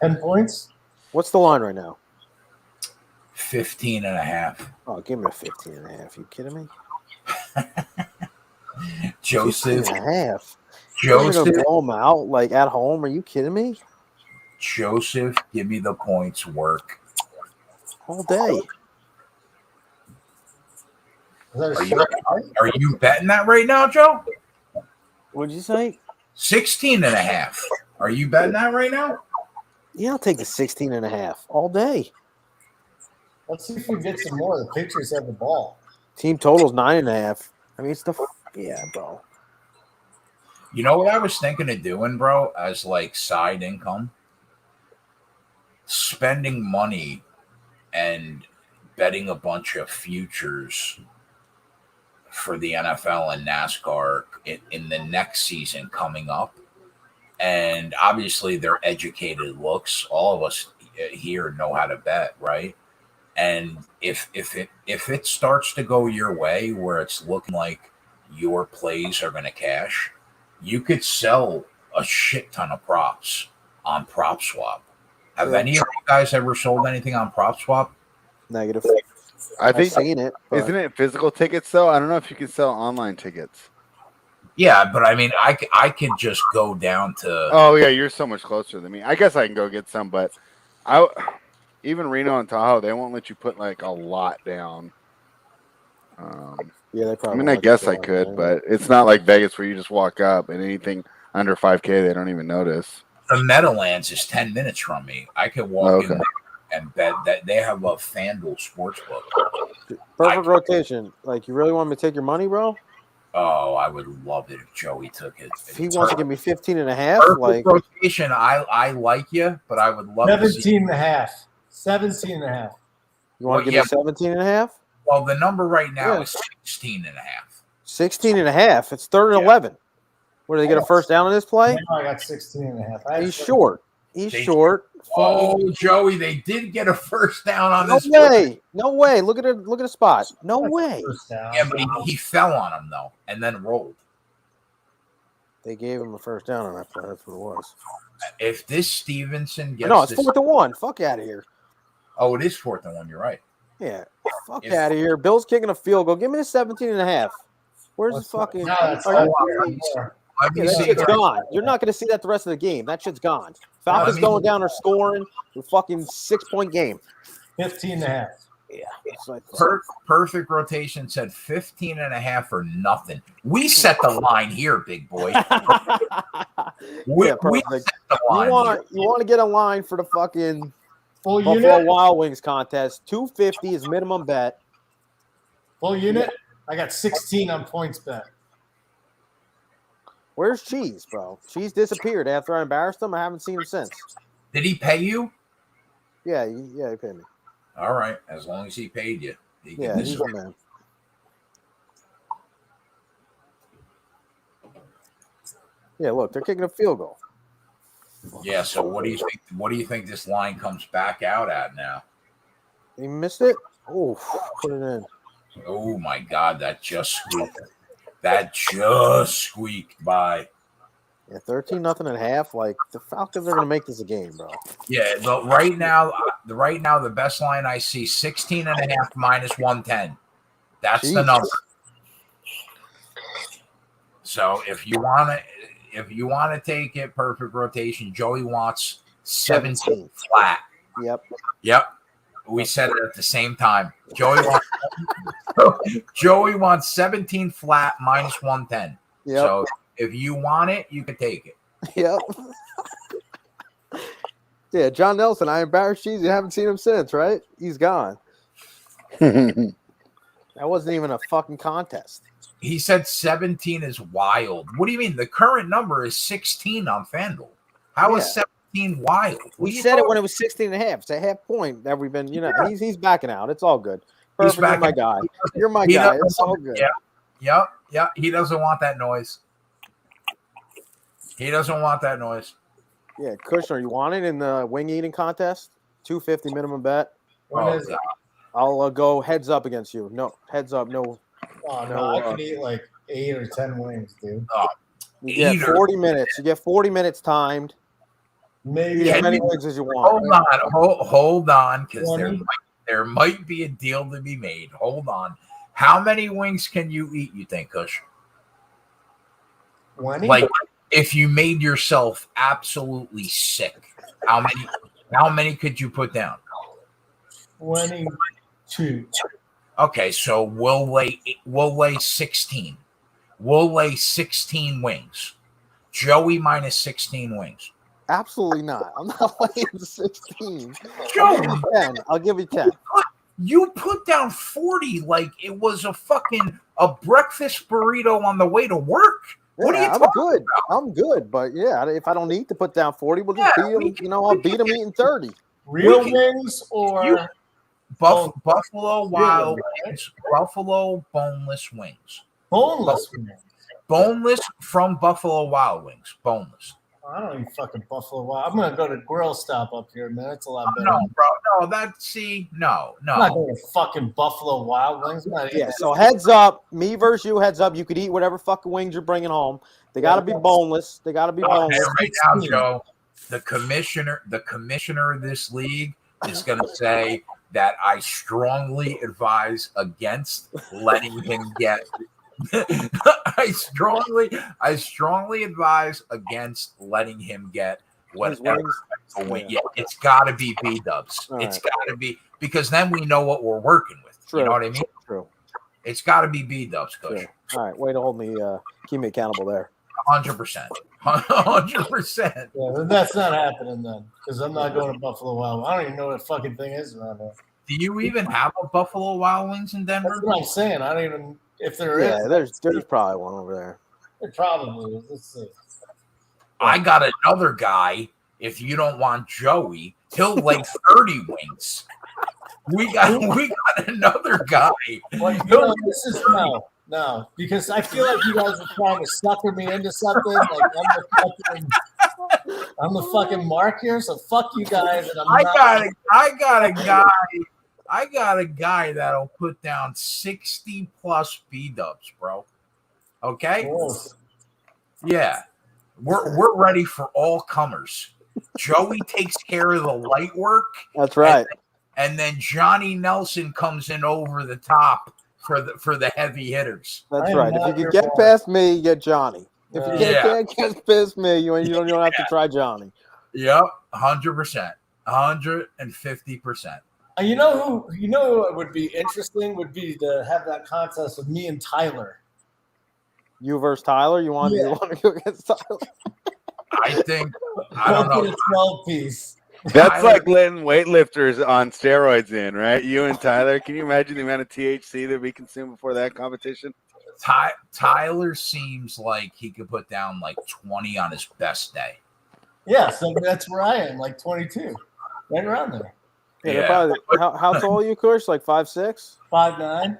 10 points? What's the line right now? 15 and a half. Oh, give me a 15 and a half. You kidding me? Joseph. 15 and a half. Joseph. You're gonna blow them out like at home? Are you kidding me? Joseph, give me the points. Work. All day. Are you betting that right now, Joe? What'd you say? 16 and a half. Are you betting that right now? Yeah, I'll take the 16 and a half all day. Let's see if we get some more. The Patriots have the ball. Team total's 9.5. I mean, it's the bro. You know what I was thinking of doing, bro, as like side income? Spending money and betting a bunch of futures for the NFL and NASCAR in the next season coming up. And obviously they're educated looks. All of us here know how to bet, right? And if it starts to go your way where it's looking like your plays are going to cash, you could sell a shit ton of props on Prop Swap. Have any of you guys ever sold anything on Prop Swap? Negative. I think I've seen it. But... Isn't it physical tickets though? I don't know if you can sell online tickets. Yeah, but I mean, I could just go down to. Oh yeah, you're so much closer than me. I guess I can go get some, but even Reno and Tahoe, they won't let you put like a lot down. Yeah, they probably. I mean, I guess I could, but it's not like Vegas where you just walk up and anything under 5K they don't even notice. The Meadowlands is 10 minutes from me. I could walk in there and bet that they have a FanDuel sportsbook. Perfect rotation. Like, you really want me to take your money, bro? Oh, I would love it if Joey took it. If he wants to give me 15 and a half, perfect like rotation, I like you, but I would love 17 and a half. 17 and a half. You want to give me 17 and a half? Well, the number right now is 16 and a half. 16 and a half. It's 3rd and 11. What, do they get a first down in this play? No, I got 16 and a half. He's short. He's short. Oh, Joey, they did get a first down on this. No way. No way. Look at it. Look at the spot. No way. Yeah, but he fell on him, though, and then rolled. They gave him a first down on that play. That's what it was. If this Stevenson gets No, it's 4th and 1. Fuck out of here. Oh, it is 4th and 1. You're right. Yeah. Fuck out of here. Bill's kicking a field goal. Give me the 17 and a half. Where's the fucking... that shit's gone. You're not going to see that the rest of the game. That shit's gone. Falcons going down or scoring. A fucking 6-point game. 15 and a half. Yeah. Like perfect rotation said 15 and a half or nothing. We set the line here, big boy. we set the line you want to get a line for the fucking full Buffalo unit? Wild Wings contest. $250 is minimum bet. Full unit? I got 16 on points bet. Where's Cheese, bro? Cheese disappeared after I embarrassed him. I haven't seen him since. Did he pay you? Yeah, he paid me. All right, as long as he paid you. He's the man. Yeah, look, they're kicking a field goal. Yeah, so what do you think? What do you think this line comes back out at now? He missed it. Oh, put it in. Oh my God, that just squeaked. That just squeaked by. Yeah, 13-0.5. Like, the Falcons are going to make this a game, bro. Yeah, right now, the best line I see, 16.5 minus 110. That's the number. So if you want to take it, perfect rotation. Joey wants 17 flat. Yep. We said it at the same time. Joey wants 17 flat minus 110. Yep. So if you want it, you can take it. Yep. Yeah, John Nelson, I embarrassed Cheese. You haven't seen him since, right? He's gone. That wasn't even a fucking contest. He said 17 is wild. What do you mean? The current number is 16 on FanDuel. How is 17 wild? We said it when it was 16.5. It's a half point that we've been, he's backing out. It's all good. Perfect. You're my guy. You're my guy. It's all good. Yeah. He doesn't want that noise. Yeah, Kushner, you want it in the wing eating contest? $250 minimum bet. What is it? I'll go heads up against you. No, heads up. No. Oh, no, I could eat like 8 or 10 wings, dude. You get 40 minutes. You get 40 minutes timed. Maybe as many wings as you want. Hold on, because There might be a deal to be made. Hold on. How many wings can you eat, you think, Kush? 20? Like, if you made yourself absolutely sick, how many could you put down? 22. Okay, so we'll lay 16. We'll lay 16 wings. Joey minus 16 wings. Absolutely not. I'm not laying 16. Joey, I'll give you 10. you put down 40 like it was a breakfast burrito on the way to work. What are you talking good. about? I'm good, but yeah, if I don't need to put down 40, we'll just beat them. I'll beat them eating 30. Real wings or Buffalo Wild Wings, Buffalo boneless wings. boneless wings? Boneless from Buffalo Wild Wings. Boneless. I don't eat fucking Buffalo Wild. I'm gonna go to Grill Stop up here, man. It's a lot better. No, bro. No, no. I'm not going to fucking Buffalo Wild Wings. So heads up, me versus you. Heads up, you could eat whatever fucking wings you're bringing home. They got to be boneless. They got to be boneless. Right now, Joe, the commissioner of this league is going to say that I strongly advise against letting him get. I strongly advise against letting him get whatever. Yeah, it's got to be B-dubs. It's got to be, because then we know what we're working with. True. You know what I mean? True. It's got to be B-dubs, Coach. All right, way to hold me, keep me accountable there. 100%. 100%. Yeah, that's not happening then, because I'm not going to Buffalo Wild. I don't even know what fucking thing is around there. Do you even have a Buffalo Wild Wings in Denver? That's what I'm saying. I don't even, if there is. Yeah, there's probably one over there. There probably is. Let's see. I got another guy. If you don't want Joey, he'll lay 30 wings. We got another guy. Well, this is no, because I feel like you guys are trying to sucker me into something. Like I'm the fucking mark here, so fuck you guys. And I got a guy that'll put down 60 plus B-dubs, bro. Okay? Cool. Yeah. We're ready for all comers. Joey takes care of the light work. That's right. And then Johnny Nelson comes in over the top for the heavy hitters. That's right. If you can get past me, you get Johnny. If you can't get past me, you don't have to try Johnny. Yep, 100%, 150%. You know what would be interesting would be to have that contest of me and Tyler. You versus Tyler? You want to go against Tyler? I don't know. 12-piece. That's like letting weightlifters on steroids in, right? You and Tyler. Can you imagine the amount of THC that we consume before that competition? Tyler seems like he could put down like 20 on his best day. Yeah, so that's where I am, like 22, right around there. Yeah. Probably, how tall are you, Kush? Like 5'6"? 5'9".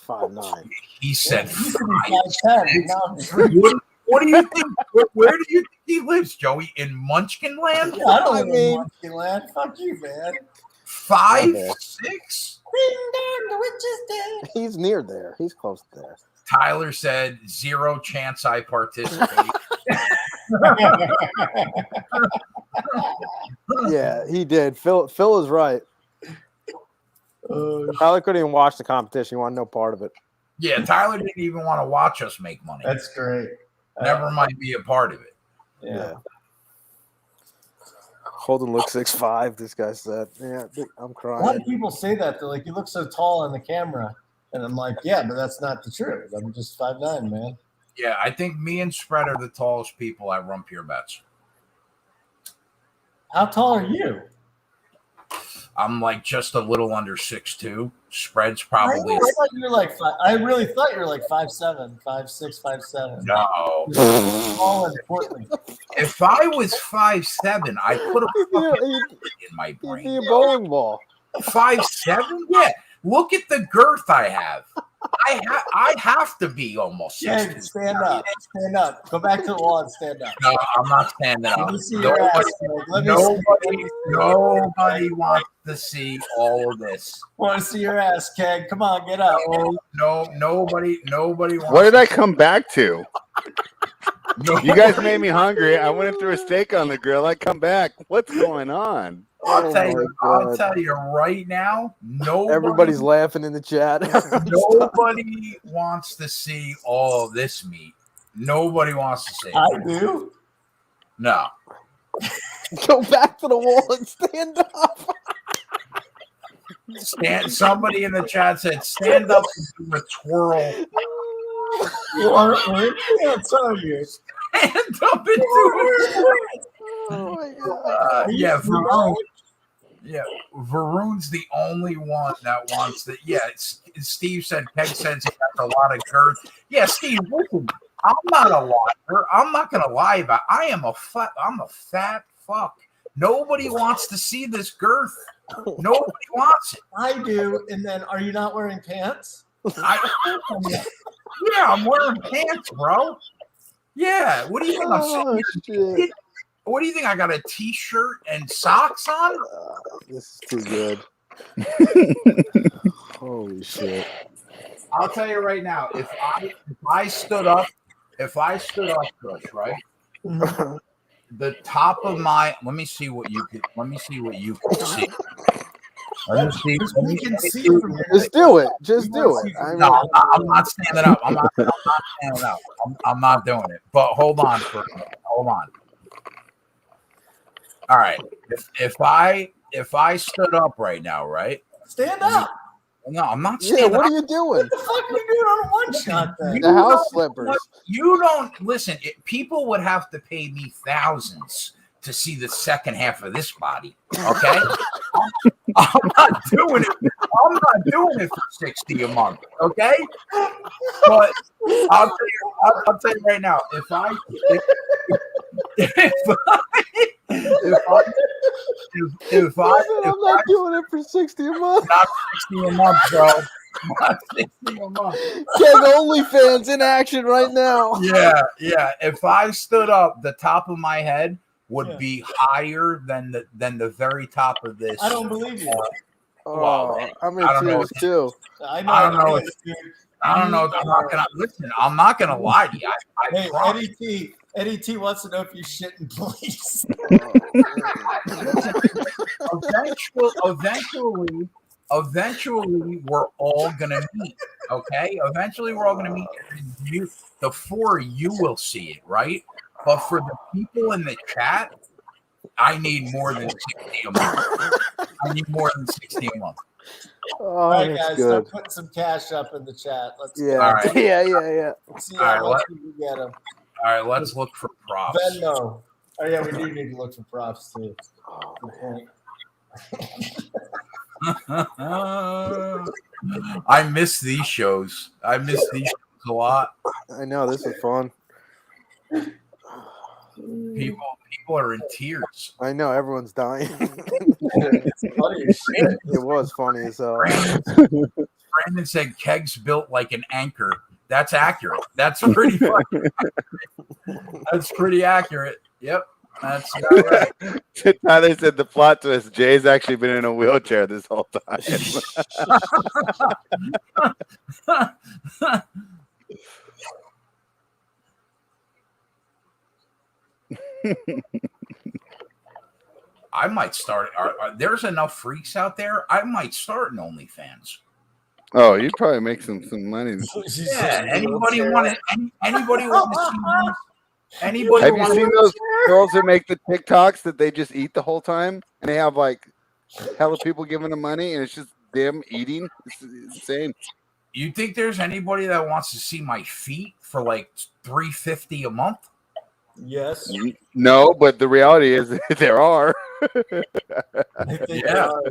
5'9". He said 5'10". What do you think? Where do you think he lives, Joey? In Munchkin Land? Yeah, I don't live in Munchkin Land. Fuck you, man. 5'6"? He's near there. He's close to there. Tyler said, 0 chance I participate. Yeah, he did. Phil is right. Tyler couldn't even watch the competition. He wanted no part of it. Yeah, Tyler didn't even want to watch us make money. That's great. Never mind be a part of it. Yeah. Holden looks 6'5", this guy said. Yeah, I'm crying. A lot of people say that. They're like, you look so tall on the camera. And I'm like, yeah, but that's not the truth. I'm just 5'9", man. Yeah, I think me and Spread are the tallest people at Rump Your Bets. How tall are you? I'm like just a little under 6'2". Spread's probably. I thought you were like 5. I really thought you were like 5'7", 5'6", 5'7". No. Tall and portly. If I was 5'7", I'd put a fucking in my brain. He'd be a bowling ball. 5'7"? Yeah. Look at the girth I have. I have to be almost 6'2". Yeah, stand up. Stand up. Go back to the wall and stand up. No, I'm not standing up. Let me see your ass. Nobody wants to see all of this. Want to see your ass, Keg? Come on, get up. No, nobody wants. What did I come back to? You guys made me hungry. I went and threw a steak on the grill. I come back. What's going on? I'll tell God. you right now. Everybody's laughing in the chat. Nobody wants to see all of this meat. Nobody wants to see it. I do. No. Go back to the wall and stand up. Somebody in the chat said, "Stand up and do a twirl." You are pants, aren't you? Stand up and do it. Oh my God. Yeah, Varun. Yeah, Varun's the only one that wants to. Yeah, Steve said. Peg says he has a lot of girth. Yeah, Steve. Listen, I'm not a liar. I'm not gonna lie about. I'm a fat fuck. Nobody wants to see this girth. Nobody wants it. I do. And then, are you not wearing pants? Yeah, I'm wearing pants, bro. Yeah. What do you think? Shit. What do you think? I got a t-shirt and socks on? This is too good. Holy shit. I'll tell you right now, if I stood up, Chris, right? The top of my let me see what you can see. Let me see. We can see from your Just do it. Just do it. I mean, No, I'm not standing up. I'm not standing up. I'm not doing it. But hold on for a minute. Hold on. All right. If I stood up right now, right? Stand up. No, I'm not yeah, standing what up. are you doing? What the fuck are you doing on a one shot thing? The house slippers. You don't listen. People would have to pay me thousands to see the second half of this body. Okay, I'm not doing it. I'm not doing it for $60 a month. Okay, but I'll tell you right now. If I I'm not doing it for $60 a month. Not $60 a month, bro. Not $60 a month. Keg OnlyFans in action right now. Yeah. If I stood up, the top of my head would be higher than the very top of this. I don't believe you. Oh, I'm in tears too. I don't know. Dude. I don't know. I'm not gonna listen. I'm not gonna lie to you. Hey, Eddie T wants to know if you shit in place. Eventually, we're all gonna meet. Okay. Eventually, we're all gonna meet. The four of you will see it, right? But for the people in the chat, I need more than 60 a month. I need more than 60 a month. Oh, all right, guys, good. start putting some cash up in the chat. Let's Yeah, all right. yeah. Let's see how much we can get them. All right, let's look for props. Venmo. Oh yeah, we do need to look for props too. Good point. I miss these shows. I miss these shows a lot. I know, this is fun. People are in tears. I know, everyone's dying. It's funny as shit. It was funny as hell. Brandon said Keg's built like an anchor. That's accurate. That's pretty funny. That's pretty accurate. Yep. That's right. Tyler said the plot twist. Jay's actually been in a wheelchair this whole time. I might start. There's enough freaks out there. I might start an OnlyFans. Oh, you'd probably make some money. Yeah. Anybody want to see? Anybody? Have you seen those girls that make the TikToks that they just eat the whole time, and they have like hella people giving them money, and it's just them eating? It's insane. You think there's anybody that wants to see my feet for like $350 a month? Yes. No, but the reality is there are. I think there are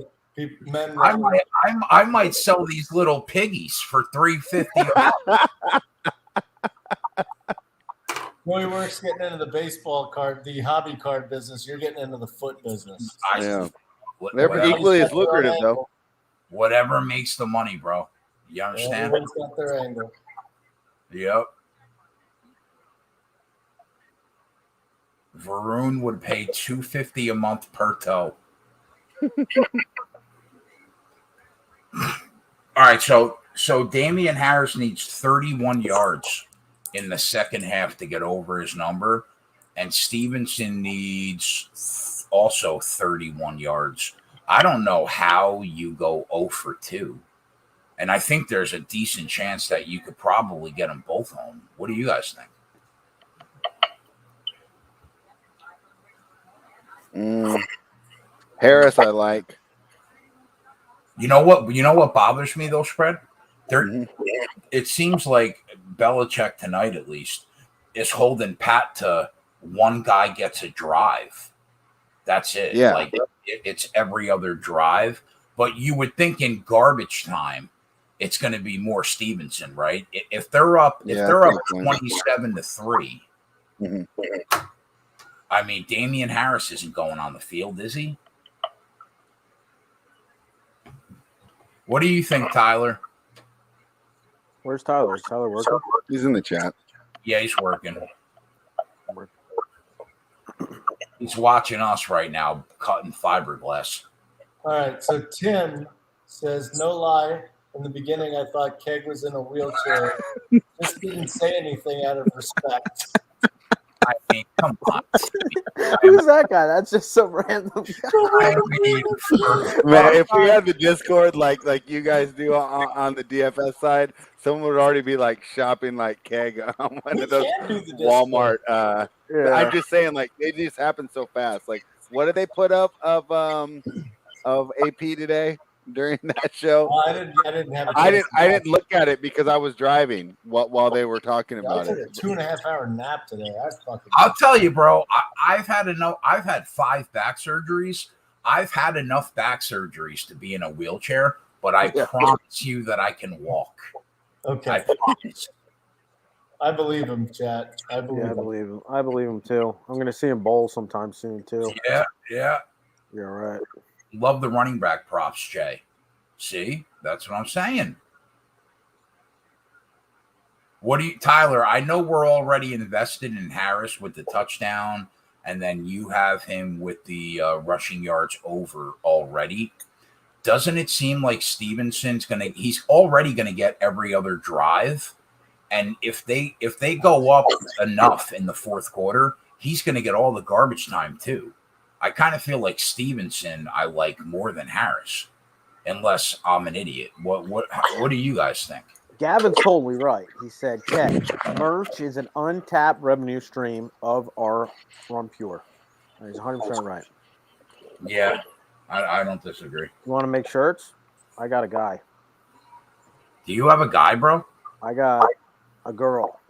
men. I might sell these little piggies for $350 a month. Boy Works getting into the baseball card, the hobby card business. You're getting into the foot business. Yeah. They're equally as lucrative, though. Whatever makes the money, bro. You understand? Everyone's got their angle. Yep. Varun would pay $250 a month per toe. All right, so Damian Harris needs 31 yards. in the second half to get over his number. And Stevenson needs also 31 yards. I don't know how you go 0 for 2. And I think there's a decent chance that you could probably get them both home. What do you guys think? Harris, I like. You know what bothers me though, Spread? It seems like Belichick tonight, at least, is holding pat to one guy gets a drive. That's it. Yeah. Like it's every other drive. But you would think in garbage time, it's going to be more Stevenson, right? If they're up 27-3, I mean, Damian Harris isn't going on the field, is he? What do you think, Tyler? Where's Tyler? Is Tyler working? He's in the chat. Yeah, he's working. He's watching us right now, cutting fiberglass. All right, so Tim says, no lie, in the beginning I thought Keg was in a wheelchair. Just didn't say anything out of respect. I mean, come on. Who's that guy? That's just some random guy. I mean, Man, if we had the Discord like you guys do on the DFS side, someone would already be like shopping like Keg on one of those Walmart. I'm just saying, like, they just happen so fast. Like, what did they put up of AP today during that show? I didn't have. I didn't look at it because I was driving while they were talking about I it. took a 2.5-hour nap today. I'll tell you, bro. I've had 5 back surgeries. I've had enough back surgeries to be in a wheelchair, but I promise you that I can walk. Okay. I promise. I believe him, chat. I believe him. I believe him too. I'm going to see him bowl sometime soon too. Yeah. You're right. Love the running back props, Jay. See, that's what I'm saying. Tyler? I know we're already invested in Harris with the touchdown, and then you have him with the rushing yards over already. Doesn't it seem like Stevenson's he's already gonna get every other drive? And if they go up enough in the fourth quarter, he's gonna get all the garbage time too. I kind of feel like Stevenson I like more than Harris, unless I'm an idiot. What do you guys think? Gavin's totally right. He said, merch is an untapped revenue stream of our Run Pure. He's 100% right. Yeah, I don't disagree. You want to make shirts? I got a guy. Do you have a guy, bro? I got a girl.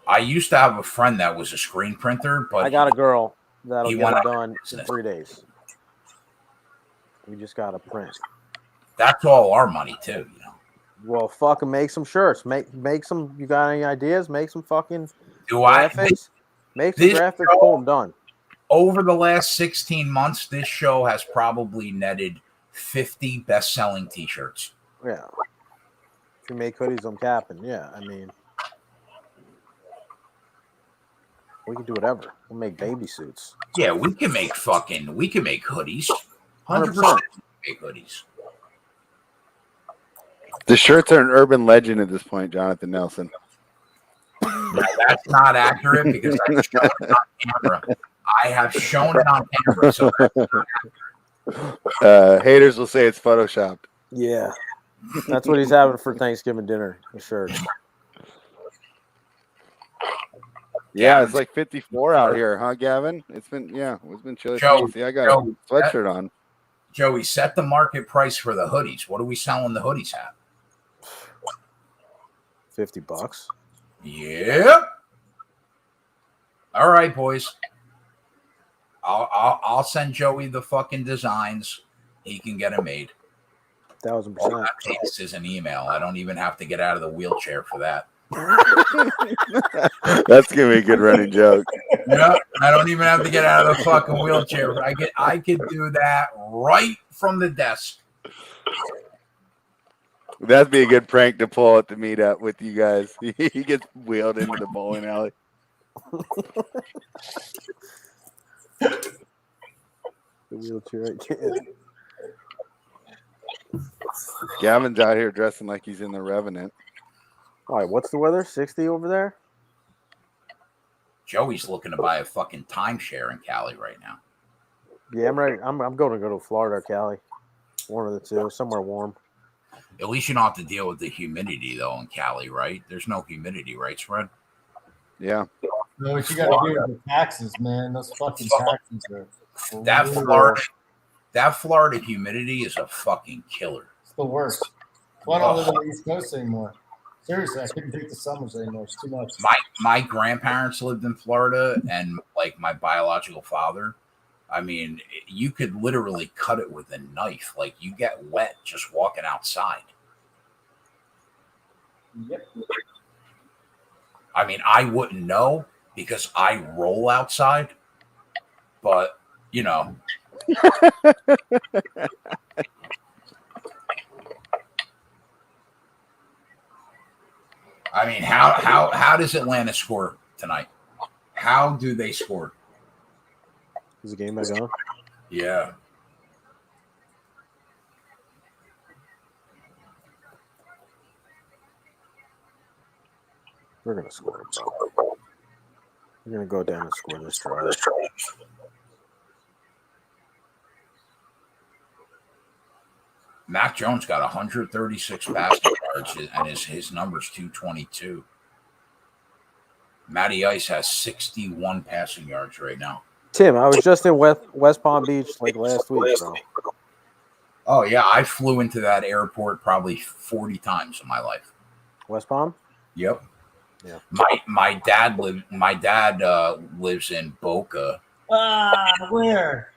I used to have a friend that was a screen printer, but I got a girl that'll get it done in 3 days. We just got to print. That's all our money too, you know. Well, fucking make some shirts. Make some. You got any ideas? Make some fucking graphics. Make some graphics. Boom, done. Over the last 16 months, this show has probably netted 50 best-selling T-shirts. Yeah. If you make hoodies, I'm capping. Yeah, I mean, we can do whatever. We'll make baby suits. Yeah, we can make hoodies. 100% make hoodies. The shirts are an urban legend at this point, Jonathan Nelson. Now, that's not accurate because I showed it on camera. I have shown it on camera. So haters will say it's photoshopped. Yeah. That's what he's having for Thanksgiving dinner, the shirt. Yeah, it's like 54 out here, huh, Gavin? It's been chilly. See, I got a sweatshirt on. Joey, set the market price for the hoodies. What are we selling the hoodies at? $50. Yeah. All right, boys. I'll send Joey the fucking designs. He can get them made. 1,000%. All that takes is an email. I don't even have to get out of the wheelchair for that. That's gonna be a good running joke. No, I don't even have to get out of the fucking wheelchair. I could do that right from the desk. That'd be a good prank to pull at the meetup with you guys. He gets wheeled into the bowling alley. The wheelchair. Gavin's out here dressing like he's in the Revenant. All right, what's the weather? 60 over there? Joey's looking to buy a fucking timeshare in Cali right now. Yeah, I'm ready. I'm going to go to Florida or Cali. One of the two, somewhere warm. At least you don't have to deal with the humidity, though, in Cali, right? There's no humidity, right, Fred? Yeah. You know what you got to do with the taxes, man? Those fucking taxes are That brutal. Florida humidity is a fucking killer. It's the worst. That's why I don't live on the East Coast anymore. Seriously, I couldn't take the summers anymore. It's too much. My grandparents lived in Florida, and like my biological father, I mean, you could literally cut it with a knife. Like you get wet just walking outside. Yep. I mean, I wouldn't know because I roll outside, but you know. I mean, how does Atlanta score tonight? How do they score? Is the game back on? Yeah. We're going to score. We're going to go down and score this drive. Mac Jones got 136 passing yards, and his number's 222. Matty Ice has 61 passing yards right now. Tim, I was just in West Palm Beach like last week, bro. Oh, yeah. I flew into that airport probably 40 times in my life. West Palm? Yep. Yeah. My dad lives in Boca. Where?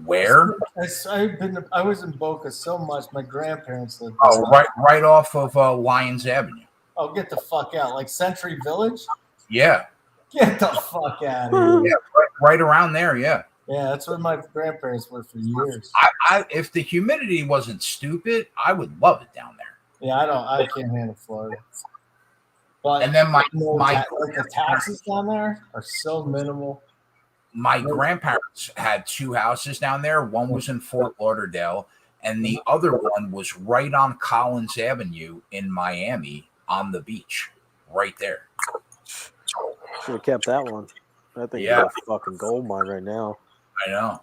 Where? I was in Boca so much. My grandparents lived. Oh, right off of Lyons Avenue. Oh, get the fuck out! Like Century Village. Yeah. Get the fuck out of here. Yeah, right around there. Yeah. Yeah, that's where my grandparents were for years. If the humidity wasn't stupid, I would love it down there. Yeah, I can't handle Florida. But and then like the taxes down there are so minimal. My grandparents had two houses down there. One was in Fort Lauderdale, and the other one was right on Collins Avenue in Miami on the beach, right there. Should have kept that one. I think Yeah. it's a fucking gold mine right now. I know.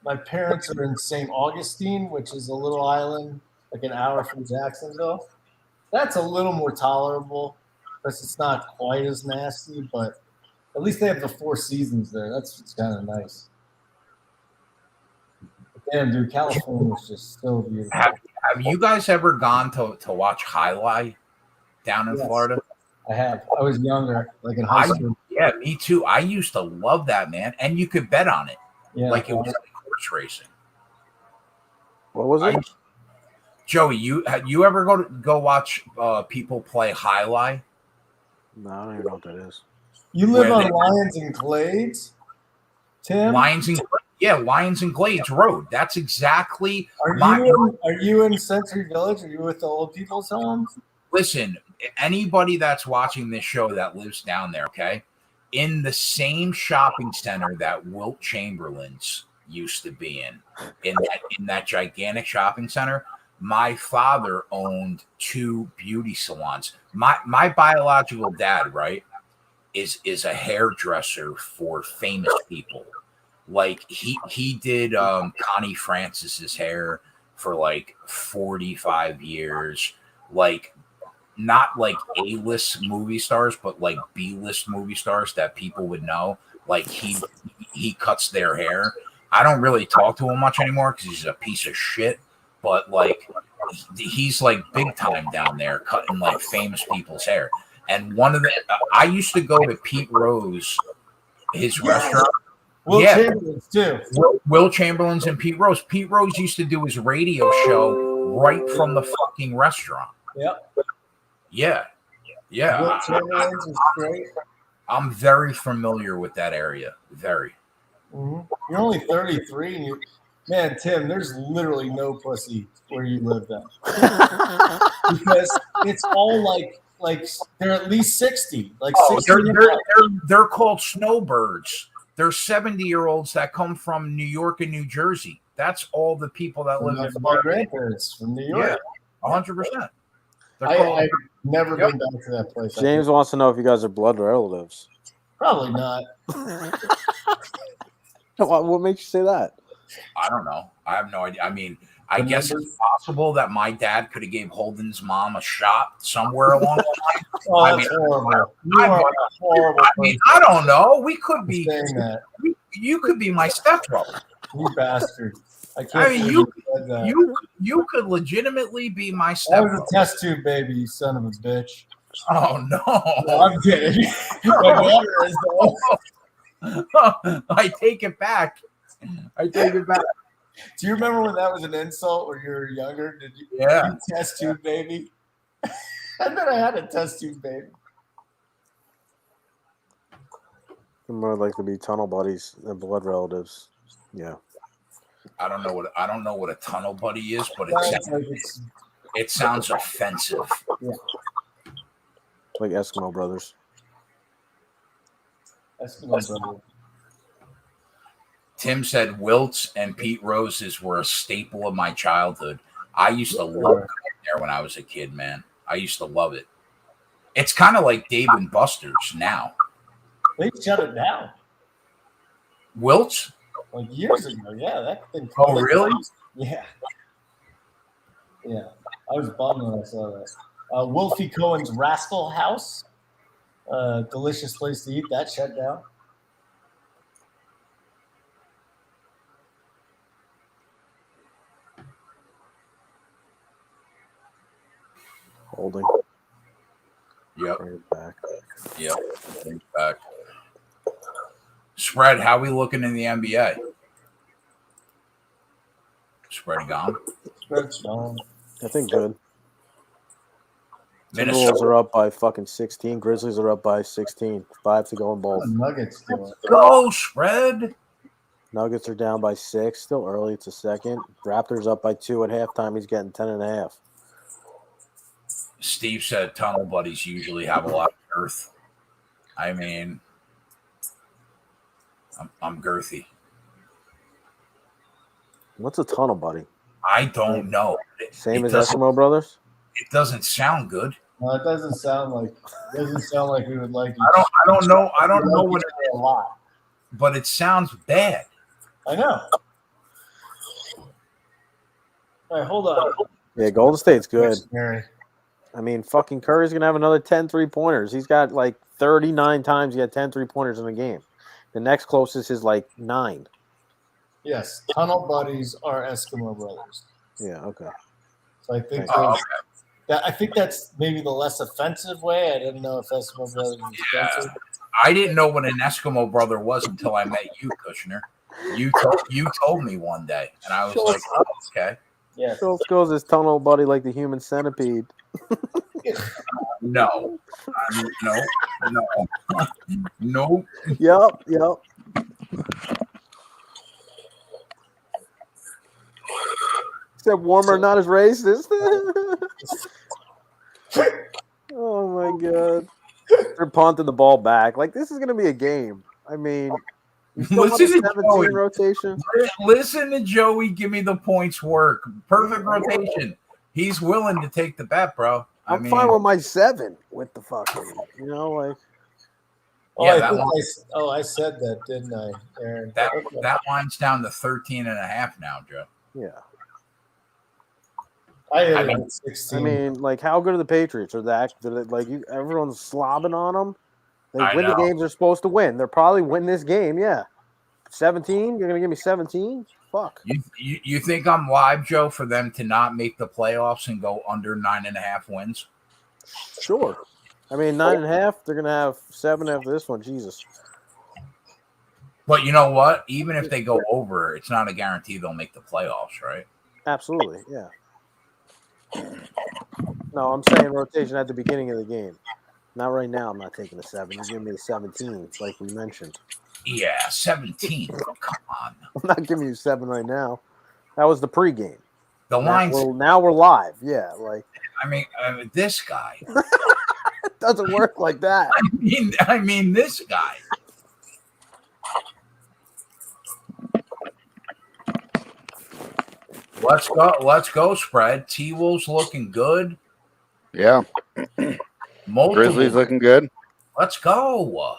My parents are in St. Augustine, which is a little island like an hour from Jacksonville. That's a little more tolerable because it's not quite as nasty, but at least they have the Four Seasons there. That's kind of nice. Damn, dude, California is just so beautiful. Have you guys ever gone to watch Highlight down in Yes. Florida? I have. I was younger, like in high school. Yeah, me too. I used to love that, man. And you could bet on it. Yeah, like it was like horse racing. What was it? Joey, you ever go watch people play Highlight? No, I don't even know what that is. You live on Lions and Glades, Tim? Lions and Glades Road. That's exactly. Are you in Century Village? Are you with the old people's homes? Listen, anybody that's watching this show that lives down there, okay, in the same shopping center that Wilt Chamberlain's used to be in that gigantic shopping center, my father owned two beauty salons. My biological dad, right, is a hairdresser for famous people. Like he did Connie Francis's hair for like 45 years. Like not like A-list movie stars, but like B-list movie stars that people would know. Like he cuts their hair. I don't really talk to him much anymore because he's a piece of shit. But like he's like big time down there cutting like famous people's hair. And one of the I used to go to Pete Rose, his restaurant. Will Chamberlain's too. Will Chamberlain's and Pete Rose. Pete Rose used to do his radio show right from the fucking restaurant. Yep. Yeah. Will Chamberlain's is great. I'm very familiar with that area. Very. Mm-hmm. You're only 33, and man, Tim, there's literally no pussy where you live then, because it's all like they're at least 60. Like 60 they're called snowbirds. They're 70-year-olds that come from New York and New Jersey. That's all the people that live in my grandparents from New York. Yeah, 100%. I've never been down to that place. James wants to know if you guys are blood relatives. Probably not. What makes you say that? I don't know. I have no idea. I mean, I guess it's possible that my dad could have gave Holden's mom a shot somewhere along the line. Oh, that's horrible. I mean, I don't know. We could be saying that. You could be my stepbrother. You bastard. I mean, you could legitimately be my I stepbrother. was a test tube baby, you son of a bitch. Oh No, I'm kidding. My daughter is though. I take it back. Do you remember when that was an insult when you were younger? Did you? Yeah. You test tube baby. I bet I had a test tube baby. They're more likely to be tunnel buddies than blood relatives. Yeah. I don't know what a tunnel buddy is, but it sounds offensive. Yeah. Like Eskimo brothers. Eskimo brothers. Tim said Wilts and Pete Roses were a staple of my childhood. I used to love going there when I was a kid, man. I used to love it. It's kind of like Dave and Buster's now. They shut it down. Wilts? Like years ago, yeah. That thing. Oh, really? Yeah. Yeah. I was bummed when I saw that. Wolfie Cohen's Rascal House. Delicious place to eat. That shut down. Holding. Yep. Back. Yep. Back. Spread, how we looking in the NBA? Spread gone? Spread's gone. I think good. Minnesota Timberwolves are up by fucking 16. Grizzlies are up by 16. 5 to go in both. Nuggets doing. Go, Spread. Nuggets are down by 6. Still early. It's a second. Raptors up by 2 at halftime. He's getting 10.5. Steve said tunnel buddies usually have a lot of girth. I mean, I'm girthy. What's a tunnel buddy? I don't know. Same as Eskimo brothers? It doesn't sound good. No, it doesn't sound like we would like you. I don't know what it is a lot. But it sounds bad. I know. All right, hold on. Yeah, Golden State's good. Mary. I mean, fucking Curry's going to have another 10 3-pointers. He's got like 39 times he had 10 3-pointers in the game. The next closest is like 9. Yes, tunnel buddies are Eskimo brothers. Yeah, okay. So I think okay. I think that's maybe the less offensive way. I didn't know if Eskimo brothers was offensive. I didn't know what an Eskimo brother was until I met you, Kushner. You told me one day, and I was like, oh, okay. Yeah. Schultz goes his tunnel buddy like the human centipede. No. No. Yep. Except warmer, not as racist. Oh my god. They're punting the ball back. Like, this is gonna be a game. I mean, listen to Joey. Rotation. Listen to Joey give me the points work. Perfect rotation. He's willing to take the bet, bro. I'm fine with my 7 with the fucking, like. Oh, yeah, I said that, didn't I, Aaron? That line's down to 13.5 now, Joe. Yeah. I mean, 16. I mean, like, how good are the Patriots? Everyone's slobbing on them. They win the games they're supposed to win. They'll probably win this game, yeah. 17? You're going to give me 17? Fuck. You think I'm live, Joe, for them to not make the playoffs and go under 9.5 wins? Sure. I mean, 9.5, they're going to have 7 after this one. Jesus. But you know what? Even if they go over, it's not a guarantee they'll make the playoffs, right? Absolutely, yeah. No, I'm saying rotation at the beginning of the game. Not right now. I'm not taking the 7. You're giving me the 17, like we mentioned. Yeah, 17. Come on. I'm not giving you 7 right now. That was the pregame. The lines. Now we're live. Yeah, like. I mean, this guy. It doesn't work like that. I mean, this guy. Let's go, spread. T-Wolves looking good. Yeah. Multiple. Grizzlies looking good. Let's go.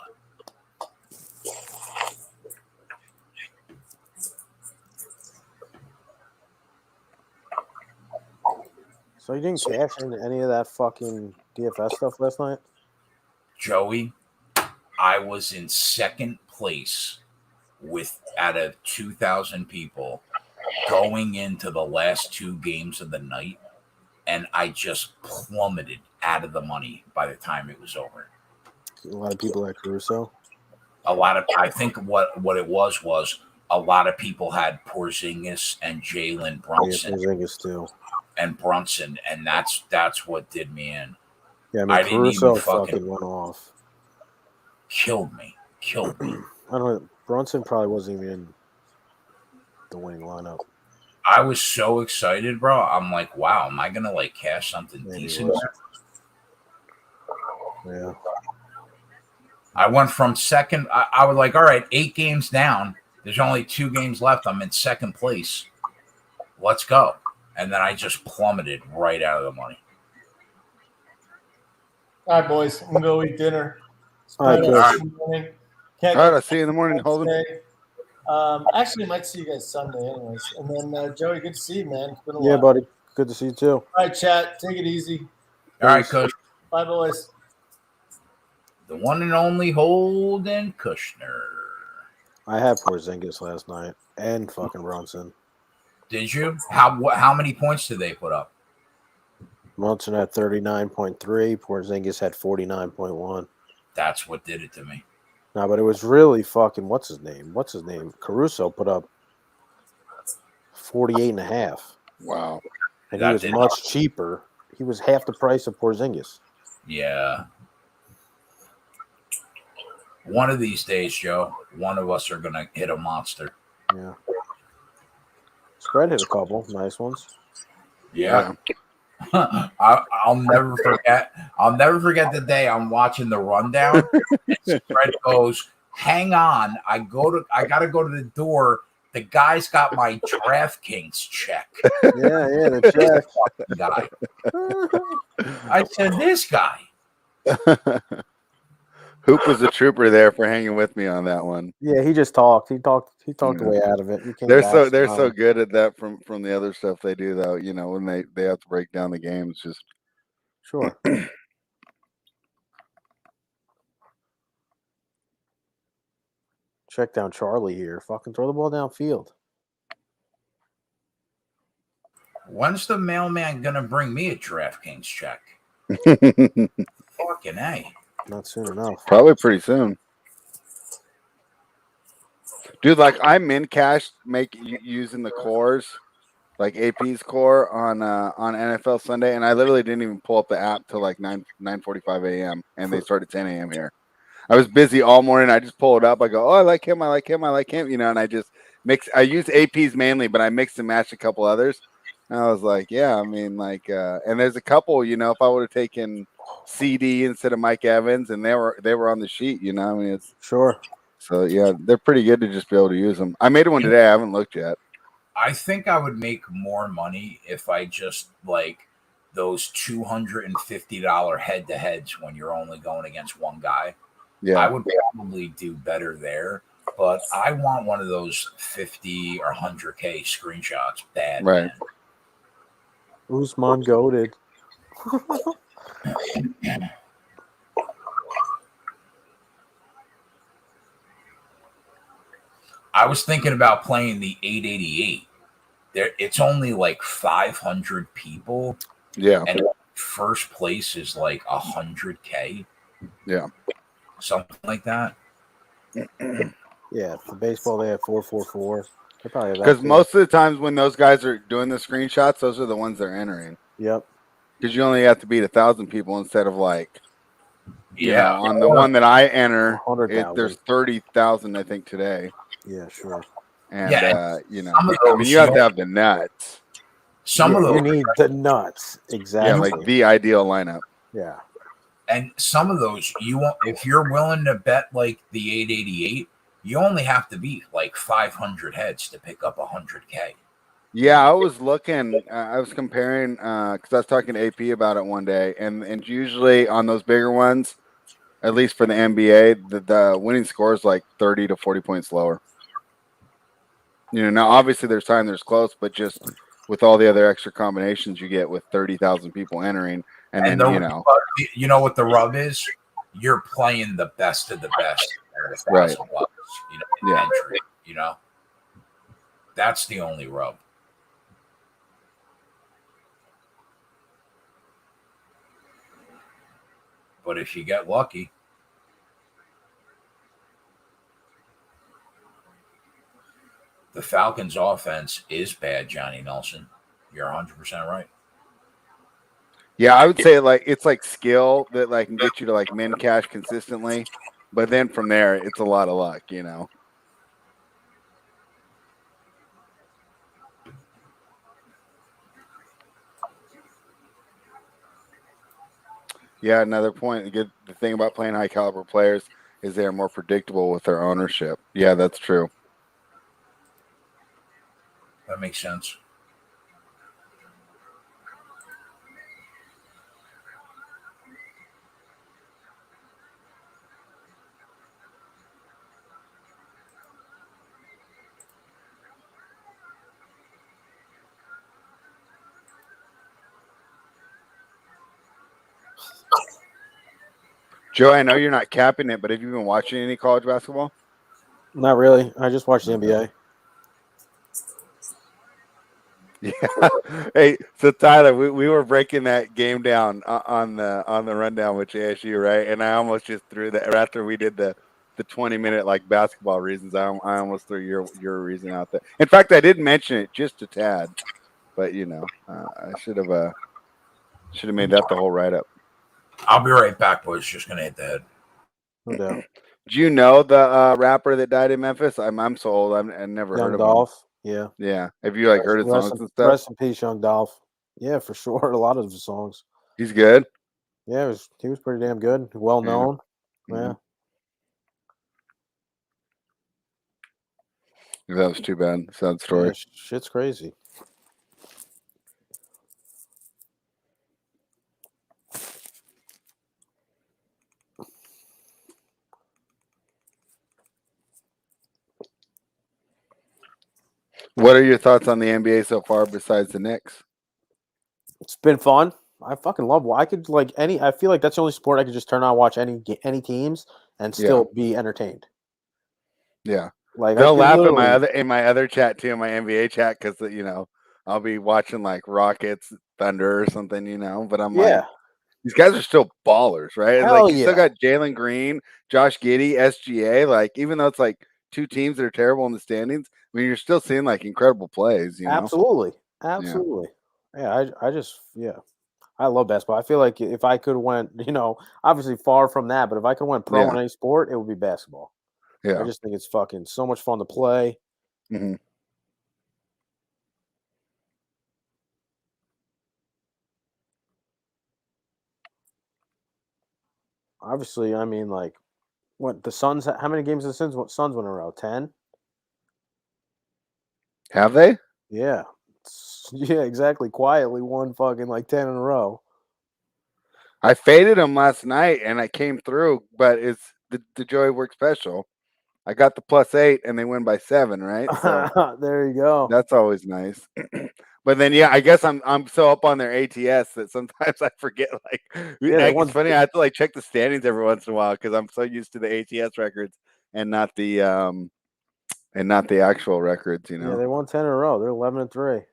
So you didn't cash into any of that fucking DFS stuff last night? Joey, I was in second place out of 2,000 people going into the last two games of the night, and I just plummeted out of the money by the time it was over. A lot of people at Caruso. I think what it was a lot of people had Porzingis and Jalen Brunson. Yeah, Porzingis too. And Brunson, and that's what did me in. Yeah, I mean, I didn't Caruso even fucking went off. Killed me. I don't know. Brunson probably wasn't even in the winning lineup. I was so excited, bro. I'm like, wow, am I gonna like cash something decent? Yeah. I went from second. I was like, all right, 8 games down. There's only 2 games left. I'm in second place. Let's go. And then I just plummeted right out of the money. All right, boys. I'm gonna go eat dinner. All right, I'll see you in the morning, Holden. Actually, I might see you guys Sunday, anyways. And then Joey, good to see you, man. It's been a Yeah, while. buddy. Good to see you too. All right, chat. Take it easy. All right, Coach. Bye, boys. The one and only Holden Kushner. I had Porzingis last night and fucking Brunson. Did you? How many points did they put up? Brunson had 39.3. Porzingis had 49.1. That's what did it to me. No, but it was really fucking what's his name? Caruso put up 48.5. Wow. And he was much cheaper. He was half the price of Porzingis. Yeah. One of these days, Joe, one of us are gonna hit a monster. Yeah. Spread hit a couple nice ones. Yeah. I'll never forget. I'll never forget the day I'm watching the rundown. And Spread goes, "Hang on, I gotta go to the door. The guy's got my DraftKings check." Yeah, the check. Guy. I said, "This guy." Hoop was a trooper there for hanging with me on that one. Yeah, he just talked. He talked the way out of it. They're so good at that from the other stuff they do though. You know, when they have to break down the games, just sure. Check down Charlie here. Fucking throw the ball downfield. When's the mailman gonna bring me a DraftKings check? Fucking A. Not soon enough. Probably pretty soon. Dude, like I'm in cash using the cores, like AP's core on NFL Sunday, and I literally didn't even pull up the app till like 9:45 a.m. and they started 10 a.m. here. I was busy all morning. I just pull it up. I go, oh, I like him, you know, and I just I use APs mainly, but I mixed and matched a couple others. And I was like, yeah, I mean, like, and there's a couple, you know, if I would have taken CD instead of Mike Evans, and they were on the sheet, you know. I mean, it's sure. So yeah, they're pretty good to just be able to use them. I made one today. I haven't looked yet. I think I would make more money if I just like those $250 head-to-heads when you're only going against one guy. Yeah, I would probably do better there. But I want one of those 50 or 100K screenshots bad. Right. Man. Usman goated. I was thinking about playing the 888. It's only like 500 people. Yeah. And first place is like 100K. Yeah. Something like that. Yeah, for baseball they have 444. Because most of the times when those guys are doing the screenshots, those are the ones they're entering. Yep. Because you only have to beat 1,000 people instead of like, yeah, on the one that I enter, there's 30,000 I think today. Yeah, sure. And you know, I mean, you have to have the nuts. Some of those you need the nuts, exactly. Yeah, like the ideal lineup. Yeah. And some of those you won't. If you're willing to bet like the 888, you only have to beat like 500 heads to pick up 100K. Yeah, I was looking. I was comparing because I was talking to AP about it one day, and usually on those bigger ones, at least for the NBA, the winning score is like 30 to 40 points lower. Now obviously there's time there's close, but just with all the other extra combinations you get with 30,000 people entering, and And then you know what the rub is? You're playing the best of the best at Right. $1,000, Yeah. entry. That's the only rub. But if you get lucky, the Falcons' offense is bad, Johnny Nelson. You're 100% right. Yeah, I would say it's like skill that like can get you to like min cash consistently, but then from there it's a lot of luck. Yeah, another point. The thing about playing high caliber players is they're more predictable with their ownership. Yeah, that's true. That makes sense. Joe, I know you're not capping it, but have you been watching any college basketball? Not really. I just watched the NBA. Yeah. Hey, so Tyler, we were breaking that game down on the rundown with JSU, right? And I almost just threw that after we did the 20-minute like basketball reasons. I almost threw your reason out there. In fact, I did mention it just a tad, but I should have made that the whole write up. I'll be right back, boys. Just gonna hit the head. No doubt. Do you know the rapper that died in Memphis? I'm so old. I've never Young heard of Dolph. Yeah. him. Yeah. Have you heard his songs and stuff? Rest in peace, Young Dolph. Yeah, for sure. A lot of his songs. He's good. Yeah, he was pretty damn good. Well known. Yeah. That was too bad. Sad story. Yeah, shit's crazy. What are your thoughts on the NBA so far besides the Knicks? It's been fun. I fucking love. I could I feel like that's the only sport I could just turn on, watch any teams, and still be entertained. Yeah, like they'll laugh in my other chat too, in my NBA chat, because I'll be watching like Rockets, Thunder, or something, But I'm like, these guys are still ballers, right? And Hell like you still got Jalen Green, Josh Giddey, SGA. Like even though it's like two teams that are terrible in the standings, I mean you're still seeing like incredible plays. Absolutely. Yeah, I love basketball. I feel like if I could went, obviously far from that, but if I could went pro in any sport, it would be basketball. Yeah, I just think it's fucking so much fun to play. Mm-hmm. Obviously, I mean, like, what the Suns? How many games have the Suns win in a row? 10. Have they? Yeah, yeah, exactly. Quietly won fucking like 10 in a row. I faded them last night and I came through, but it's the Joey Work special. I got the +8 and they win by 7, right? So there you go. that's always nice. But then, I guess I'm so up on their ATS that sometimes I forget. Like, it's funny. I have to like check the standings every once in a while because I'm so used to the ATS records and not the actual records. Yeah, they won 10 in a row. They're 11-3.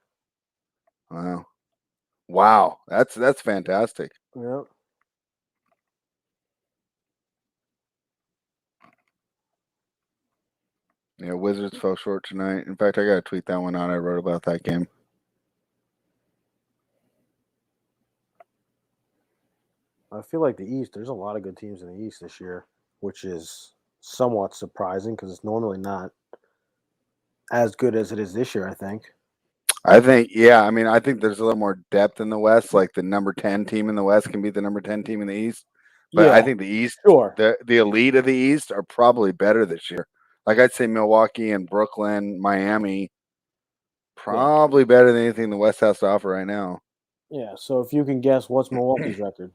Wow, that's fantastic. Yep. Yeah, Wizards fell short tonight. In fact, I got to tweet that one out. I wrote about that game. I feel like the East, there's a lot of good teams in the East this year, which is somewhat surprising because it's normally not as good as it is this year, I think. I think there's a little more depth in the West. Like the number 10 team in the West can beat the number 10 team in the East. But I think the East, the elite of the East are probably better this year. Like I'd say Milwaukee and Brooklyn, Miami, probably better than anything the West has to offer right now. Yeah. So if you can guess, what's Milwaukee's record?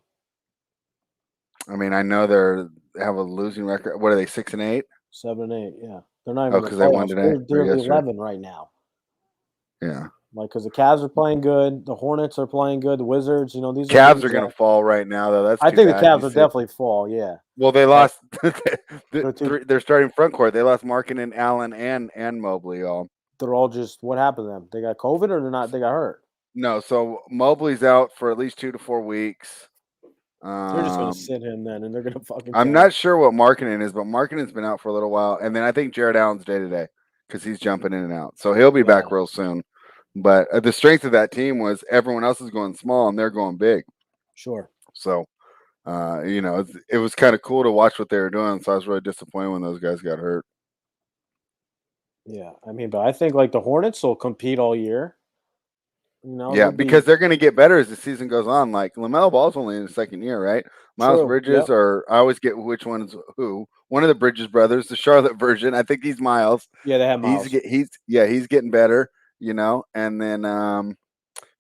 I mean, I know they have a losing record. What are they, 6-8? 7-8. Yeah, they're not even. Because they won today. They're 11 right now. Yeah. Like, because the Cavs are playing good, the Hornets are playing good, the Wizards. These Cavs are going to fall right now, though. That's I too think bad. the Cavs will definitely fall. Yeah. Well, they lost They're their starting front court. They lost Markkanen, Allen, and Mobley all. They're all just, what happened to them? They got COVID or they're not? They got hurt. No, so Mobley's out for at least 2 to 4 weeks. They're just going to sit him then, and they're going to fucking. I'm not sure what Markkanen is, but Markkanen's been out for a little while, and then I think Jared Allen's day to day because he's jumping in and out, so he'll be back real soon. But the strength of that team was everyone else is going small and they're going big. Sure. So, it was kind of cool to watch what they were doing. So I was really disappointed when those guys got hurt. Yeah, I mean, but I think like the Hornets will compete all year. Because they're going to get better as the season goes on. Like LaMelo Ball's only in his second year, right? Miles Bridges, or I always get which one's who. One of the Bridges brothers, the Charlotte version. I think he's Miles. Yeah, they have Miles. He's getting better. And then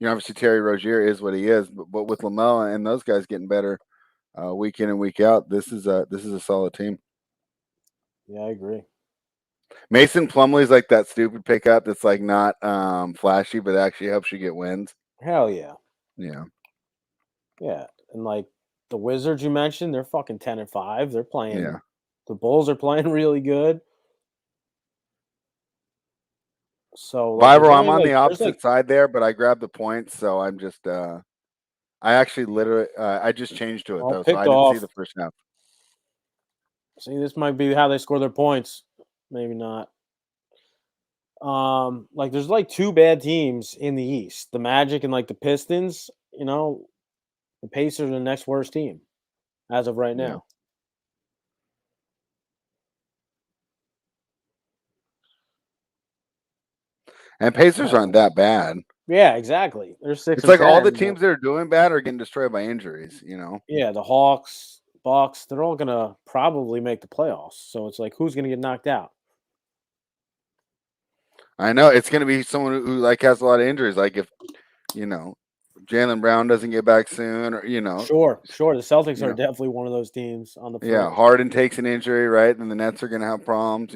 obviously Terry Rozier is what he is, but with LaMelo and those guys getting better week in and week out, this is a solid team. Yeah, I agree. Mason Plumlee's like that stupid pickup that's like not flashy, but actually helps you get wins. Hell yeah. Yeah. Yeah, and like the Wizards you mentioned, they're fucking 10-5. They're playing. Yeah. The Bulls are playing really good. So, Vibro, I'm on the opposite side there, but I grabbed the points, so I'm just I actually literally I just changed to it though, so I didn't see the first half. See, this might be how they score their points. Maybe not. Like there's like two bad teams in the East, the Magic and like the Pistons. The Pacers are the next worst team as of right now. And Pacers aren't that bad. Yeah, exactly. They're 6. It's like all the teams that are doing bad are getting destroyed by injuries, Yeah, the Hawks, Bucks, they're all gonna probably make the playoffs. So it's like, who's gonna get knocked out? I know it's gonna be someone who like has a lot of injuries. Like if Jaylen Brown doesn't get back soon, or Sure. The Celtics are definitely one of those teams on the floor. Yeah, Harden takes an injury, right? And the Nets are gonna have problems,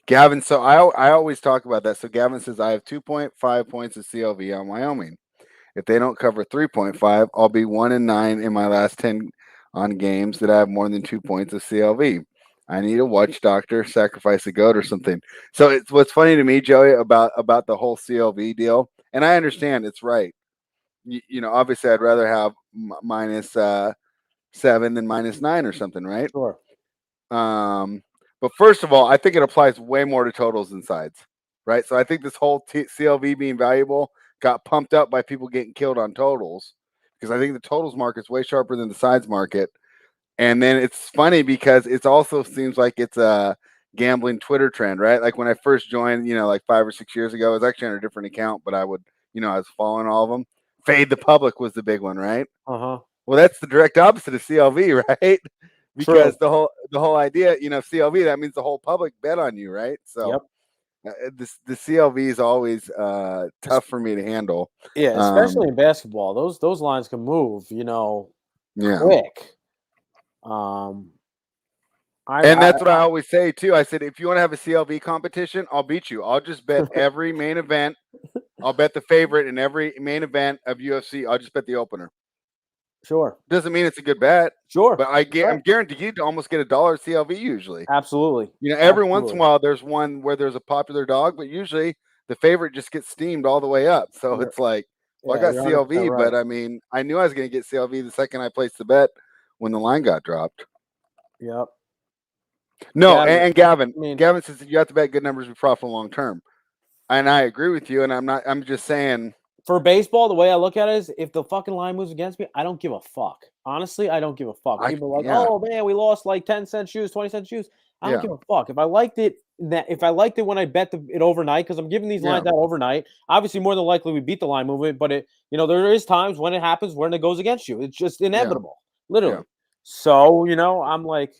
Gavin, so I always talk about that. So Gavin says I have 2.5 points of CLV on Wyoming. If they don't cover 3.5, I'll be 1-9 in my last 10 on games that I have more than 2 points of CLV. I need a watch doctor, sacrifice a goat or something. So it's what's funny to me, Joey, about the whole CLV deal, and I understand it's right. Obviously I'd rather have -7 than -9 or something, right? Sure. But first of all, I think it applies way more to totals than sides, right? So I think this whole CLV being valuable got pumped up by people getting killed on totals because I think the totals market's way sharper than the sides market. And then it's funny because it also seems like it's a gambling Twitter trend, right? Like when I first joined, like 5 or 6 years ago, I was actually on a different account, but I would, I was following all of them. Fade the public was the big one, right? Uh-huh. Well, that's the direct opposite of CLV, right? Because the whole idea, CLV, that means the whole public bet on you, right? So the CLV is always tough for me to handle. Yeah, especially in basketball. Those lines can move, quick. And that's what I always say too. I said, if you want to have a CLV competition, I'll beat you. I'll just bet every main event. I'll bet the favorite in every main event of UFC. I'll just bet the opener. Sure. Doesn't mean it's a good bet. Sure. But I'm guaranteed to almost get $1 CLV usually. Absolutely. Every once in a while there's one where there's a popular dog, but usually the favorite just gets steamed all the way up. So it's like, I got CLV, but I mean, I knew I was going to get CLV the second I placed the bet when the line got dropped. Yep. No, and Gavin says you have to bet good numbers to be profitable long term. And I agree with you. And I'm just saying, for baseball, the way I look at it is if the fucking line moves against me, I don't give a fuck. Honestly, I don't give a fuck. People are like, oh man, we lost like 10-cent shoes, 20-cent shoes. I don't give a fuck. If I liked it when I bet it overnight, because I'm giving these lines out overnight, obviously more than likely we beat the line movement, but there is times when it happens when it goes against you. It's just inevitable, literally. Yeah. So, I'm like,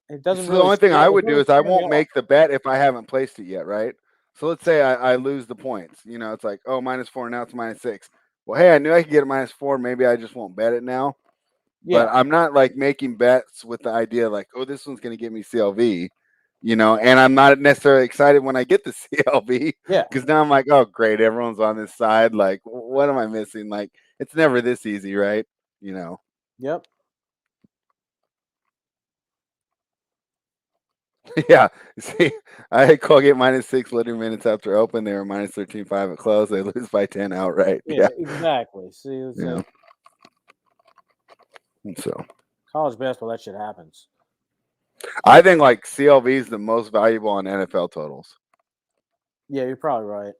it doesn't So really. the only thing I would do is I scare me won't off. make the bet if I haven't placed it yet, right? So let's say I lose the points. It's like, oh, -4, now it's -6. Well, hey, I knew I could get a -4. Maybe I just won't bet it now. Yeah, But I'm not like making bets with the idea like, oh, this one's going to give me CLV, and I'm not necessarily excited when I get the CLV yeah. because now I'm like, oh, great, everyone's on this side. Like, what am I missing? Like, it's never this easy, right? Yep. Yeah. See, I had Colgate -6 litter minutes after open. They were -13.5 at close. They lose by 10 outright. Yeah, Yeah. exactly. See, it's Yeah. like So college basketball, that shit happens. I think like CLV is the most valuable on NFL totals. Yeah, you're probably right.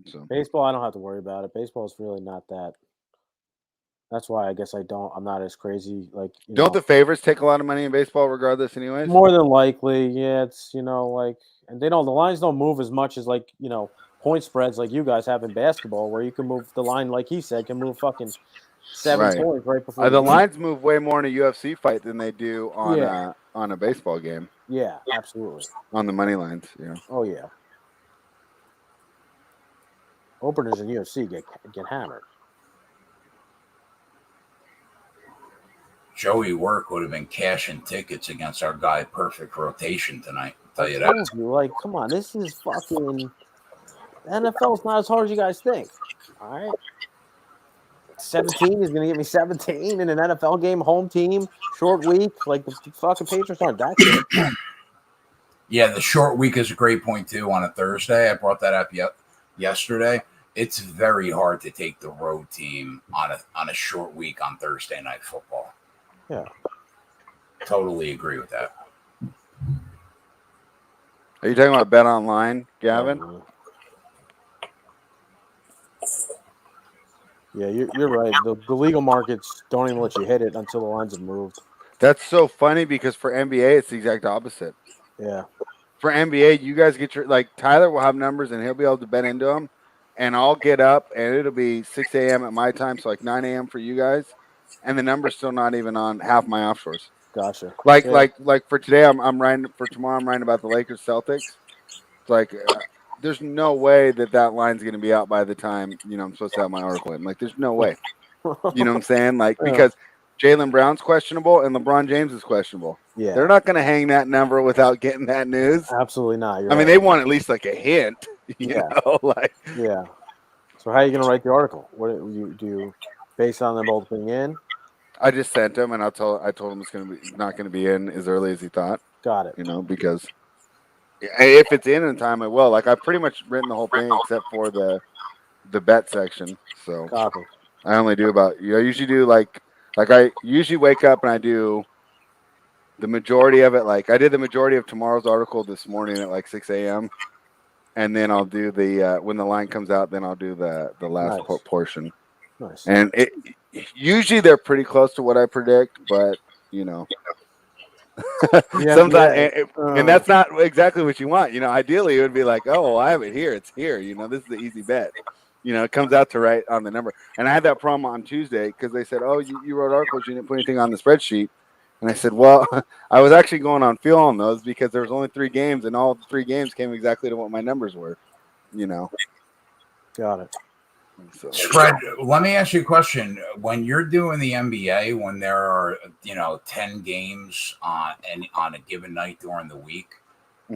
So Baseball, I don't have to worry about it. Baseball is really not that. That's why I guess I'm not as crazy. Like, don't the favorites take a lot of money in baseball regardless anyways? more than likely, yeah, it's, like, and the lines don't move as much as like, point spreads like you guys have in basketball where you can move the line, like he said, can move fucking 7 Right. points right before The game. lines move way more in a UFC fight than they do on Yeah. on a baseball game Yeah, absolutely. on the money lines. Yeah. Oh yeah. Openers in UFC get hammered. Joey Work would have been cashing tickets against our guy Perfect Rotation tonight. I'll tell you I that. told you, like, come on, this is fucking NFL's not as hard as you guys think. All right. 17 is going to give me 17 in an NFL game, home team, short week. Like, the fucking Patriots aren't that good. Yeah, the short week is a great point, too, on a Thursday. I brought that up yesterday. It's very hard to take the road team on a short week on Thursday Night Football. Yeah. Totally agree with that. Are you talking about Bet Online, Gavin? Yeah, you're right. The legal markets don't even let you hit it until the lines have moved. That's so funny because for NBA, it's the exact opposite. Yeah. For NBA, you guys get Tyler will have numbers and he'll be able to bet into them. And I'll get up and it'll be 6 a.m. at my time, so like 9 a.m. for you guys. And the number's still not even on half my offshores. Gotcha. Like for today, I'm writing for tomorrow. I'm writing about the Lakers Celtics. It's like there's no way that line's going to be out by the time I'm supposed to have my article in. Like there's no way. You know what I'm saying? Like because Jaylen Brown's questionable and LeBron James is questionable. Yeah. They're not going to hang that number without getting that news. Absolutely not. I mean, they want at least like a hint. You know, like yeah. So how are you going to write the article? What do you based on them both being in? I just sent him, and I told him it's not going to be in as early as he thought. Got it. Because if it's in time, it will. Like I've pretty much written the whole thing except for the bet section. So Copy. I only do I usually do like I usually wake up and I do the majority of it. Like I did the majority of tomorrow's article this morning at like 6 a.m. And then I'll do the when the line comes out, then I'll do the last portion. Nice. And usually they're pretty close to what I predict, but sometimes and that's not exactly what you want. Ideally it would be like, oh, well, I have it here. It's here. This is the easy bet. It comes out to right on the number. And I had that problem on Tuesday because they said, oh, you wrote articles, you didn't put anything on the spreadsheet. And I said, well, I was actually going on feel on those because there was only 3 games, and all 3 games came exactly to what my numbers were. Got it. So, Fred, let me ask you a question. When you're doing the NBA, when there are 10 games on a given night during the week,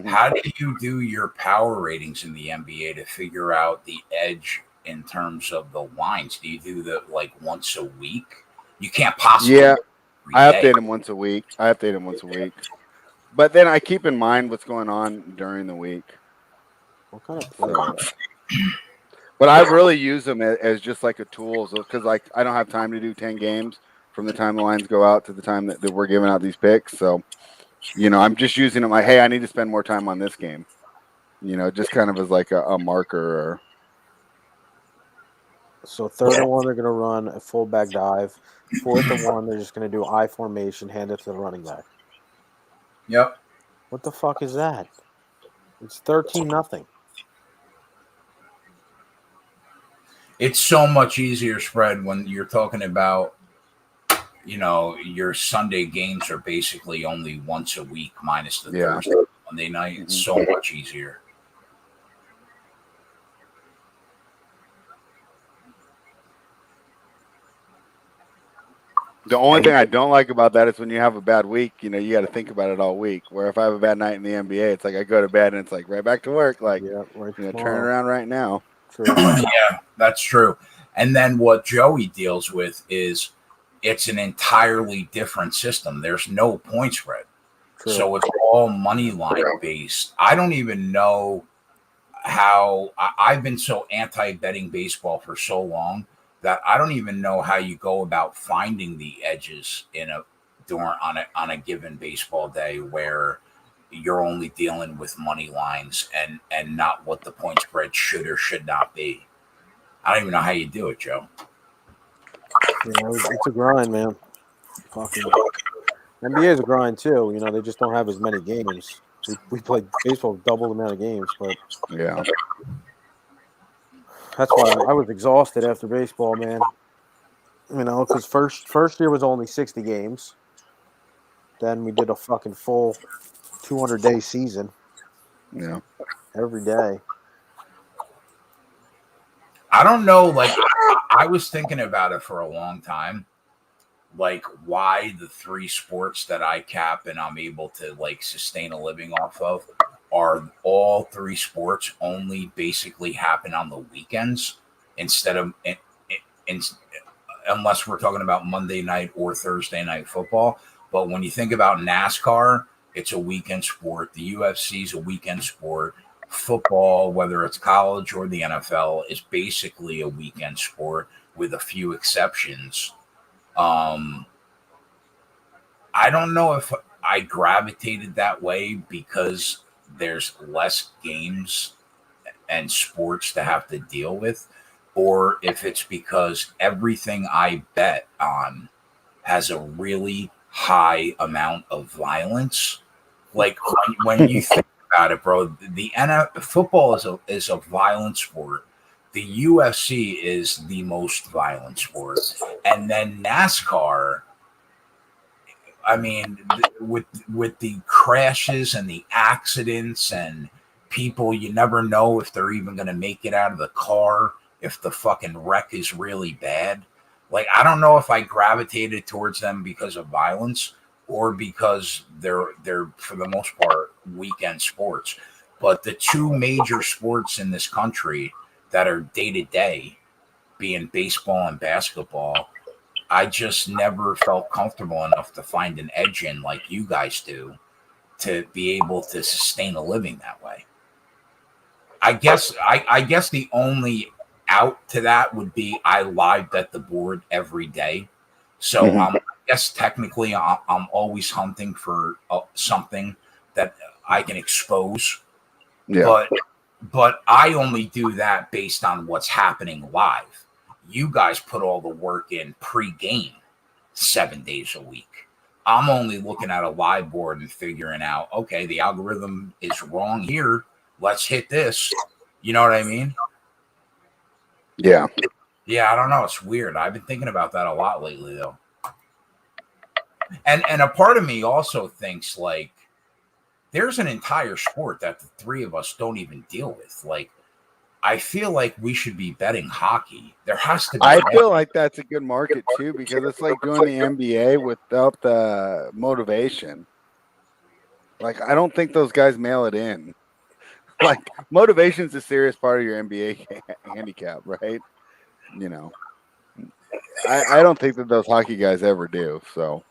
how do you do your power ratings in the NBA to figure out the edge in terms of the lines? Do you do that like once a week? You can't possibly. Yeah, I update them once a week. But then I keep in mind what's going on during the week. What kind of play? But I really use them as just like a tool because like I don't have time to do 10 games from the time the lines go out to the time that we're giving out these picks. So, I'm just using them like, hey, I need to spend more time on this game. Just kind of as like a marker. So 3rd and 1, they're going to run a fullback dive. 4th and 1, they're just going to do I formation, hand it to the running back. Yep. What the fuck is that? It's 13-0. It's so much easier spread when you're talking about your Sunday games are basically only once a week minus the Yeah. Thursday, Monday night. It's so much easier. The only thing I don't like about that is when you have a bad week, you got to think about it all week. Where if I have a bad night in the NBA, it's like I go to bed and it's like right back to work. Like, Yeah, right. turn it around right now. True. Yeah, that's true. And then what Joey deals with is it's an entirely different system. There's no point spread. True. So it's all money line based. I don't even know how I've been so anti-betting baseball for so long that I don't even know how you go about finding the edges on a given baseball day where you're only dealing with money lines and not what the point spread should or should not be. I don't even know how you do it, Joe. It's a grind, man. Fucking NBA is a grind too. They just don't have as many games. We played baseball double the amount of games, but yeah, that's why I was exhausted after baseball, man. Because first year was only 60 games. Then we did a fucking full 200-day season. Yeah, every day. I don't know. Like, I was thinking about it for a long time. Like, why the three sports that I cap and I'm able to like sustain a living off of are all three sports only basically happen on the weekends instead of unless we're talking about Monday night or Thursday night football. But when you think about NASCAR, it's a weekend sport. The UFC is a weekend sport. Football, whether it's college or the NFL, is basically a weekend sport with a few exceptions. I don't know if I gravitated that way because there's less games and sports to have to deal with, or if it's because everything I bet on has a really high amount of violence. Like when you think about it, bro, the NFL football is a violent sport. The UFC is the most violent sport, and then NASCAR. I mean, with the crashes and the accidents and people, you never know if they're even going to make it out of the car if the fucking wreck is really bad. Like, I don't know if I gravitated towards them because of violence or because they're for the most part weekend sports. But the two major sports in this country that are day to day, being baseball and basketball, I just never felt comfortable enough to find an edge in like you guys do to be able to sustain a living that way. I guess the only out to that would be I live bet the board every day. So I guess technically I'm always hunting for something that I can expose. yeah. But I only do that based on what's happening live. You guys put all the work in pre-game 7 days a week. I'm only looking at a live board and figuring out, okay, the algorithm is wrong here. Let's hit this. You know what I mean? Yeah. Yeah, I don't know. It's weird. I've been thinking about that a lot lately, though. And a part of me also thinks like there's an entire sport that the three of us don't even deal with. Like, I feel like we should be betting hockey. There has to be. I feel like that's a good market too because it's like doing the NBA without the motivation. Like, I don't think those guys mail it in. Like, motivation is a serious part of your NBA handicap, right? I don't think that those hockey guys ever do. So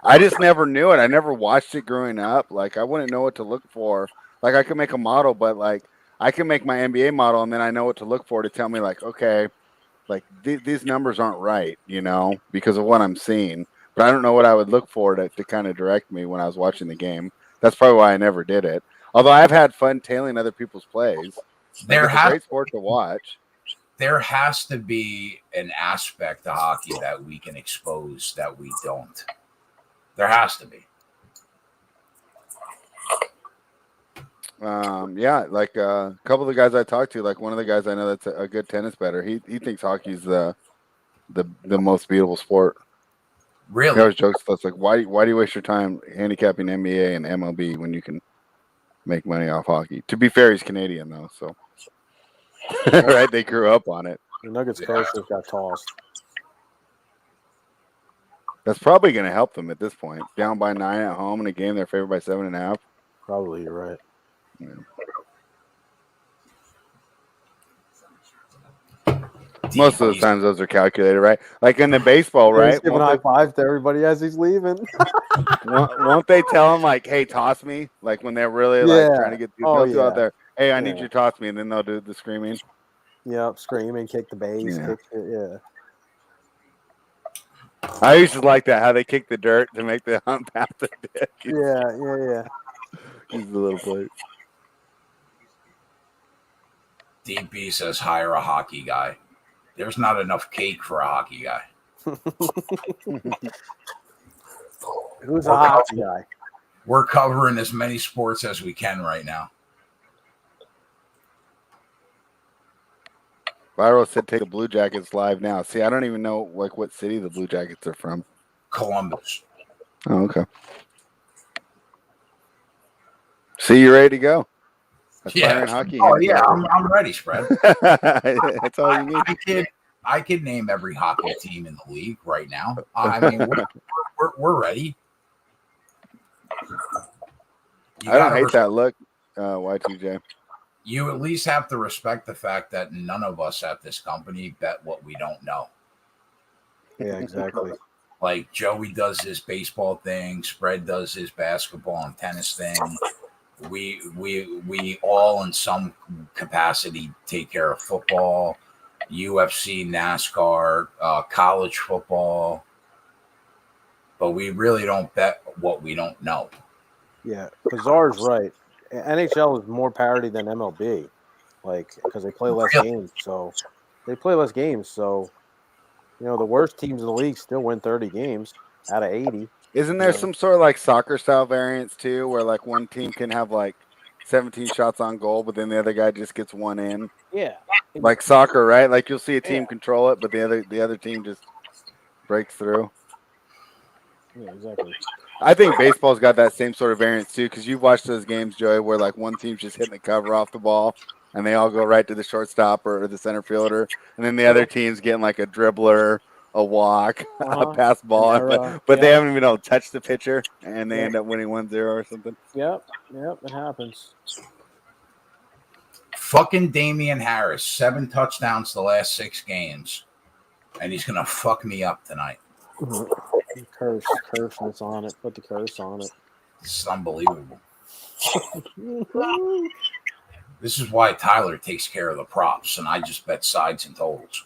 I just never knew it. I never watched it growing up. Like, I wouldn't know what to look for. Like, I could make a model, but like I can make my NBA model and then I know what to look for to tell me like, okay, like these numbers aren't right, because of what I'm seeing. But I don't know what I would look for to kind of direct me when I was watching the game. That's probably why I never did it. Although I've had fun tailing other people's plays. It's a great sport to watch. There has to be an aspect of hockey that we can expose that we don't. There has to be. Yeah, like a couple of the guys I talked to, like one of the guys I know that's a good tennis bettor. He thinks hockey's the the most beatable sport. He Really? always jokes with us like, why do you waste your time handicapping NBA and MLB when you can make money off hockey? To be fair, he's Canadian though, so right? They grew up on it. The Nuggets coach just got tossed. That's probably going to help them at this point. Down by 9 at home in a game they're favored by 7.5. Probably, you're right. Yeah. Most of the times those are calculated, right? Like in the baseball, right? He's giving high fives to everybody as he's leaving. Won't they tell him like, "Hey, toss me"? Like when they're really like trying to get they'll do out there. Hey, I need you to toss me, and then they'll do the screaming. Yep, screaming, kick the base, kick it, I used to like that how they kick the dirt to make the hump out the dick. Yeah. He's the little plate. DB says hire a hockey guy. There's not enough cake for a hockey guy. Who's a hockey guy? We're covering as many sports as we can right now. Viral said take the Blue Jackets live now. See, I don't even know like what city the Blue Jackets are from. Columbus. Oh, okay. See, you ready to go? Yeah. Hockey. Oh, yeah. I'm ready, Spread. That's all you need. I could name every hockey team in the league right now. I mean, we're ready. I don't hate that look, Y2J. You at least have to respect the fact that none of us at this company bet what we don't know. Yeah, exactly. Like Joey does his baseball thing, Spread does his basketball and tennis thing. We all in some capacity take care of football, UFC, NASCAR, college football, but we really don't bet what we don't know. Yeah, Bizarre's right. NHL is more parity than MLB, like because they play less games. So you know the worst teams in the league still win 30 games out of 80. Isn't there some sort of like soccer style variance too, where like one team can have like 17 shots on goal, but then the other guy just gets one in? Yeah, like soccer, right? Like you'll see a team control it, but the other team just breaks through. Yeah, exactly. I think baseball's got that same sort of variance too, because you've watched those games, Joey, where like one team's just hitting the cover off the ball, and they all go right to the shortstop or the center fielder, and then the other team's getting like a dribbler, a walk, a pass ball, but they haven't even been able to touch the pitcher, and they end up winning 1-0 or something. Yep, it happens. Fucking Damian Harris, 7 touchdowns the last 6 games, and he's gonna fuck me up tonight. Curse that's on it. Put the curse on it. This is unbelievable. This is why Tyler takes care of the props, and I just bet sides and totals.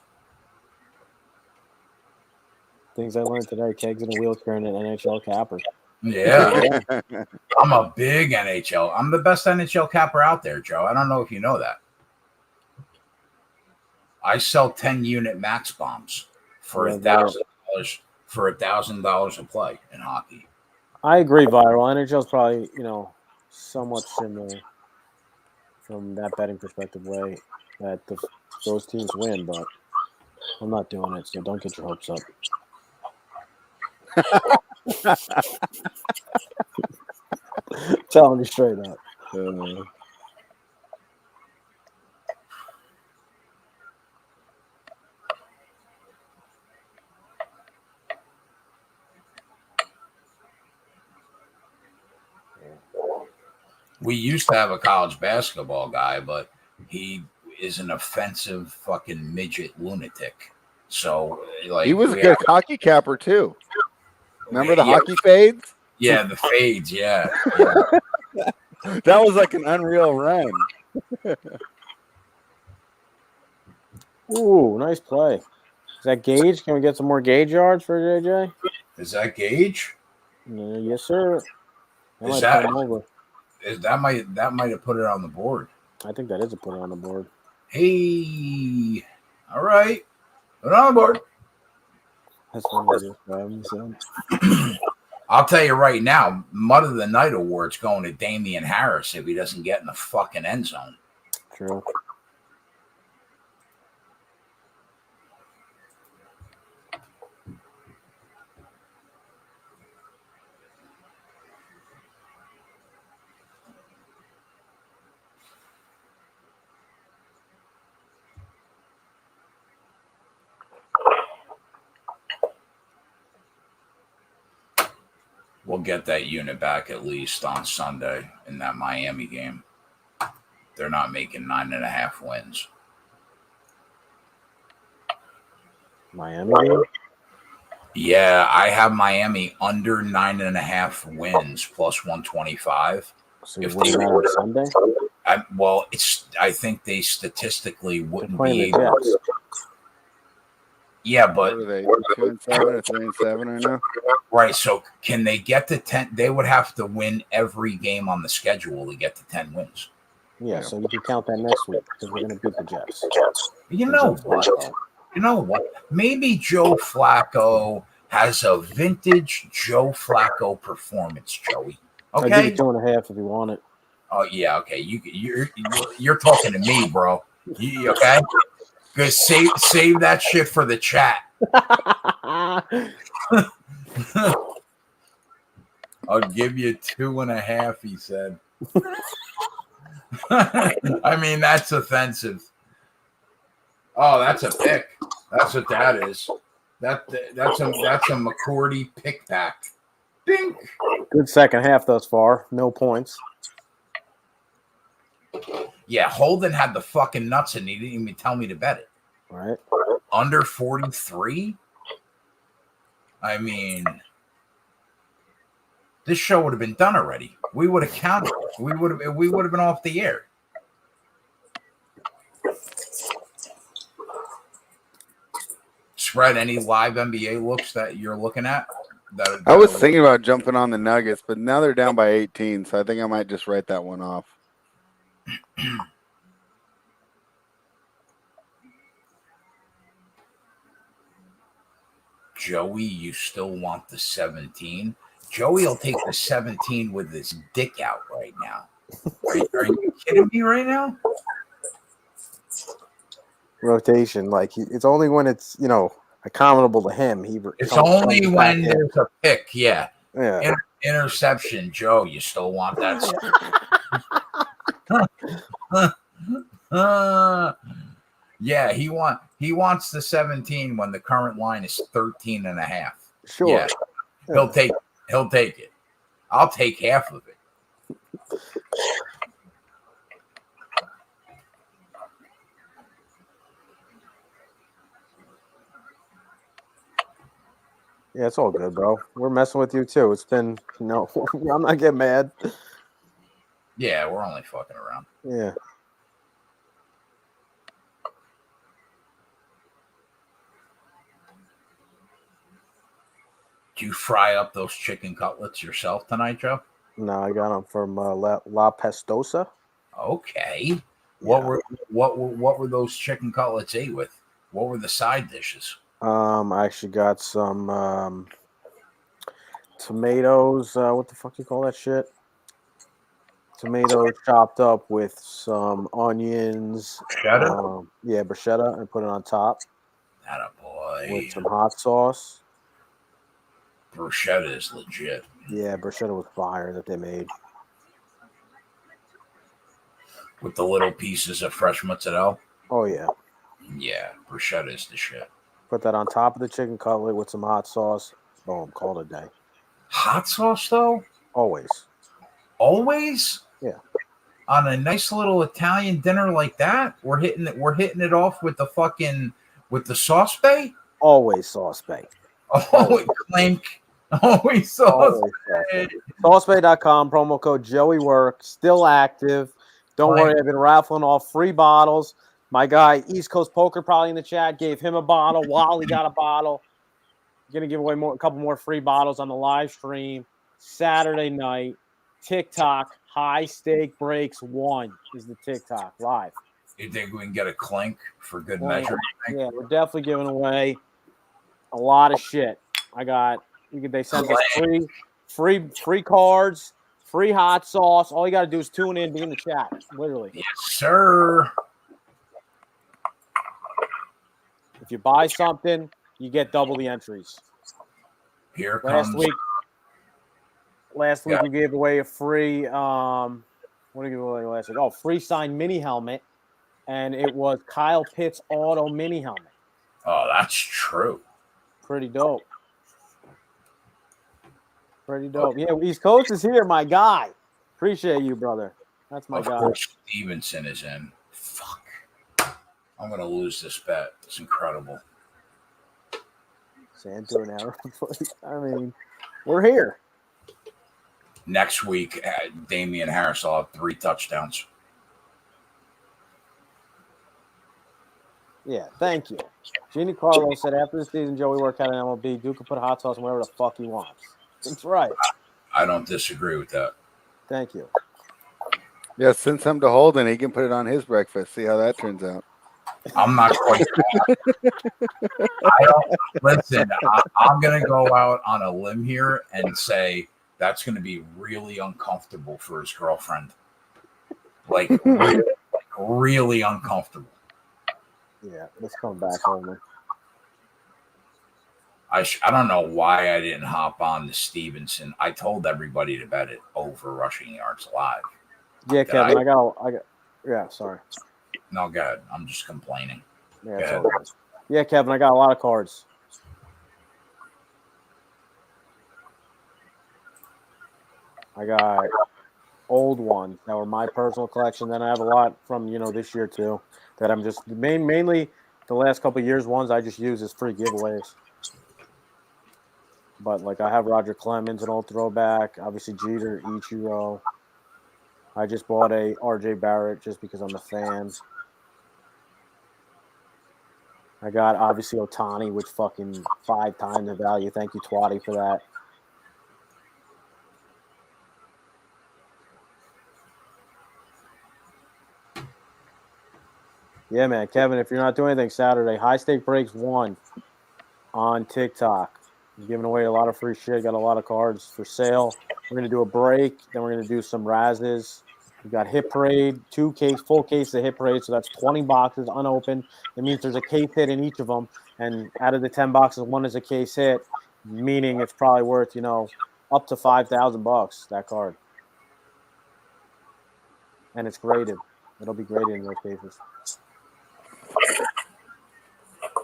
Things I learned today: kegs in a wheelchair and an NHL capper. Yeah, I'm a big NHL. I'm the best NHL capper out there, Joe. I don't know if you know that. I sell 10-unit max bombs for $1,000 for $1,000 a play in hockey. I agree, Viral. NHL is probably somewhat similar from that betting perspective way that those teams win, but I'm not doing it, so don't get your hopes up. Telling you straight up. We used to have a college basketball guy, but he is an offensive fucking midget lunatic. So, like, he was a good hockey capper too. Remember the hockey fades? Yeah, the fades. Yeah. That was like an unreal run. Ooh, nice play. Is that Gage? Can we get some more Gage yards for JJ? Is that Gage? Yes, sir. That might have put it on the board. I think that is a put it on the board. Hey, all right, put it on the board. That's funny. I'll tell you right now, Mud of the Night award's going to Damian Harris if he doesn't get in the fucking end zone. True. We'll get that unit back at least on Sunday in that Miami game. They're not making 9.5 wins. Miami game? Yeah, I have Miami under 9.5 wins plus 125. So you winning that on Sunday? I think they statistically They're wouldn't playing be the able. Jets. Yeah, What but are they? 2-7 or 3-7 right now? right. So can they get to 10? They would have to win every game on the schedule to get to 10 wins. Yeah, so you can count that next week because we're going to beat the Jets. You know what? Maybe Joe Flacco has a vintage Joe Flacco performance, Joey. I'll give Okay. you 2.5 if you want it. Oh yeah. Okay. You're talking to me, bro. Okay. Good. Save that shit for the chat. I'll give you 2.5. He said. I mean, that's offensive. Oh, that's a pick. That's what that is. That's a McCourty pick back. Ding. Good second half thus far. No points. Yeah, Holden had the fucking nuts and he didn't even tell me to bet it. Right. Under 43? I mean, this show would have been done already. We would have counted. We would have been off the air. Spread, any live NBA looks that you're looking at? I was thinking about jumping on the Nuggets, but now they're down by 18, so I think I might just write that one off. Joey, you still want the 17? Joey will take the 17 with his dick out right now. Are you kidding me right now? Rotation, like it's only when it's accommodable to him. It's only when there's a pick, yeah. Yeah. Interception, Joe. You still want that? Yeah, he wants the 17 when the current line is 13.5. Sure. Yeah. He'll take it. I'll take half of it. Yeah, it's all good, bro. We're messing with you too. It's been I'm not getting mad. Yeah, we're only fucking around. Yeah. Do you fry up those chicken cutlets yourself tonight, Joe? No, I got them from La Pestosa. Okay. What were those chicken cutlets ate with? What were the side dishes? I actually got some tomatoes. What the fuck do you call that shit? Tomatoes chopped up with some onions. Bruschetta? Yeah, bruschetta, and put it on top. Atta boy. With some hot sauce. Bruschetta is legit. Yeah, bruschetta was fire that they made. With the little pieces of fresh mozzarella? Oh, yeah. Yeah, bruschetta is the shit. Put that on top of the chicken cutlet with some hot sauce. Boom, call it a day. Hot sauce, though? Always. Always? Yeah. On a nice little Italian dinner like that, we're hitting it off with the sauce bay? Always sauce bay. Oh, clink. Always sauce bay. Saucebay.com, promo code JoeyWork, still active. Don't worry, I've been raffling off free bottles. My guy, East Coast Poker, probably in the chat, gave him a bottle. Wally got a bottle. Going to give away a couple more free bottles on the live stream Saturday night. TikTok, High Stake Breaks 1 is the TikTok live. You think we can get a clink for good measure? Yeah, we're definitely giving away a lot of shit. They sent us free cards, free hot sauce. All you got to do is tune in, be in the chat, literally. Yes, sir. If you buy something, you get double the entries. Here comes. Last week we gave away a free what did we give away last week? Oh, free signed mini helmet, and it was Kyle Pitts auto mini helmet. Oh, that's true. Pretty dope. Pretty dope. Yeah, East Coast is here, my guy. Appreciate you, brother. That's my Of guy. course, Stevenson is in. Fuck. I'm going to lose this bet. It's incredible. Santa and Arrow. I mean, we're here. Next week, Damian Harris will have 3 touchdowns. Yeah, thank you. Jeannie Carlos said after the season, Joey worked out in MLB. Duke can put hot sauce on whatever the fuck he wants. That's right. I don't disagree with that. Thank you. Yeah, send some to Holden. He can put it on his breakfast. See how that turns out. I'm not quite. Listen, I'm going to go out on a limb here and say that's going to be really uncomfortable for his girlfriend. Like, really uncomfortable. Yeah, let's come back home. I don't know why I didn't hop on to Stevenson. I told everybody to bet it over rushing yards live. Yeah, Kevin, I got. Yeah, sorry. No, go ahead. I'm just complaining. Yeah, it's all good. Yeah, Kevin, I got a lot of cards. I got old ones that were my personal collection. Then I have a lot from this year too that I'm just mainly the last couple of years ones I just use as free giveaways. But like I have Roger Clemens, an old throwback. Obviously Jeter, Ichiro. I just bought a RJ Barrett just because I'm a fan. I got obviously Ohtani, which fucking 5 times the value. Thank you, Twatty, for that. Yeah, man. Kevin, if you're not doing anything Saturday, High Stake Breaks 1 on TikTok. I'm giving away a lot of free shit. Got a lot of cards for sale. We're going to do a break. Then we're going to do some Razzes. We got Hit Parade, full case of Hit Parade. So that's 20 boxes unopened. It means there's a case hit in each of them. And out of the 10 boxes, one is a case hit, meaning it's probably worth, up to $5,000, that card. And it's graded. It'll be graded in those cases.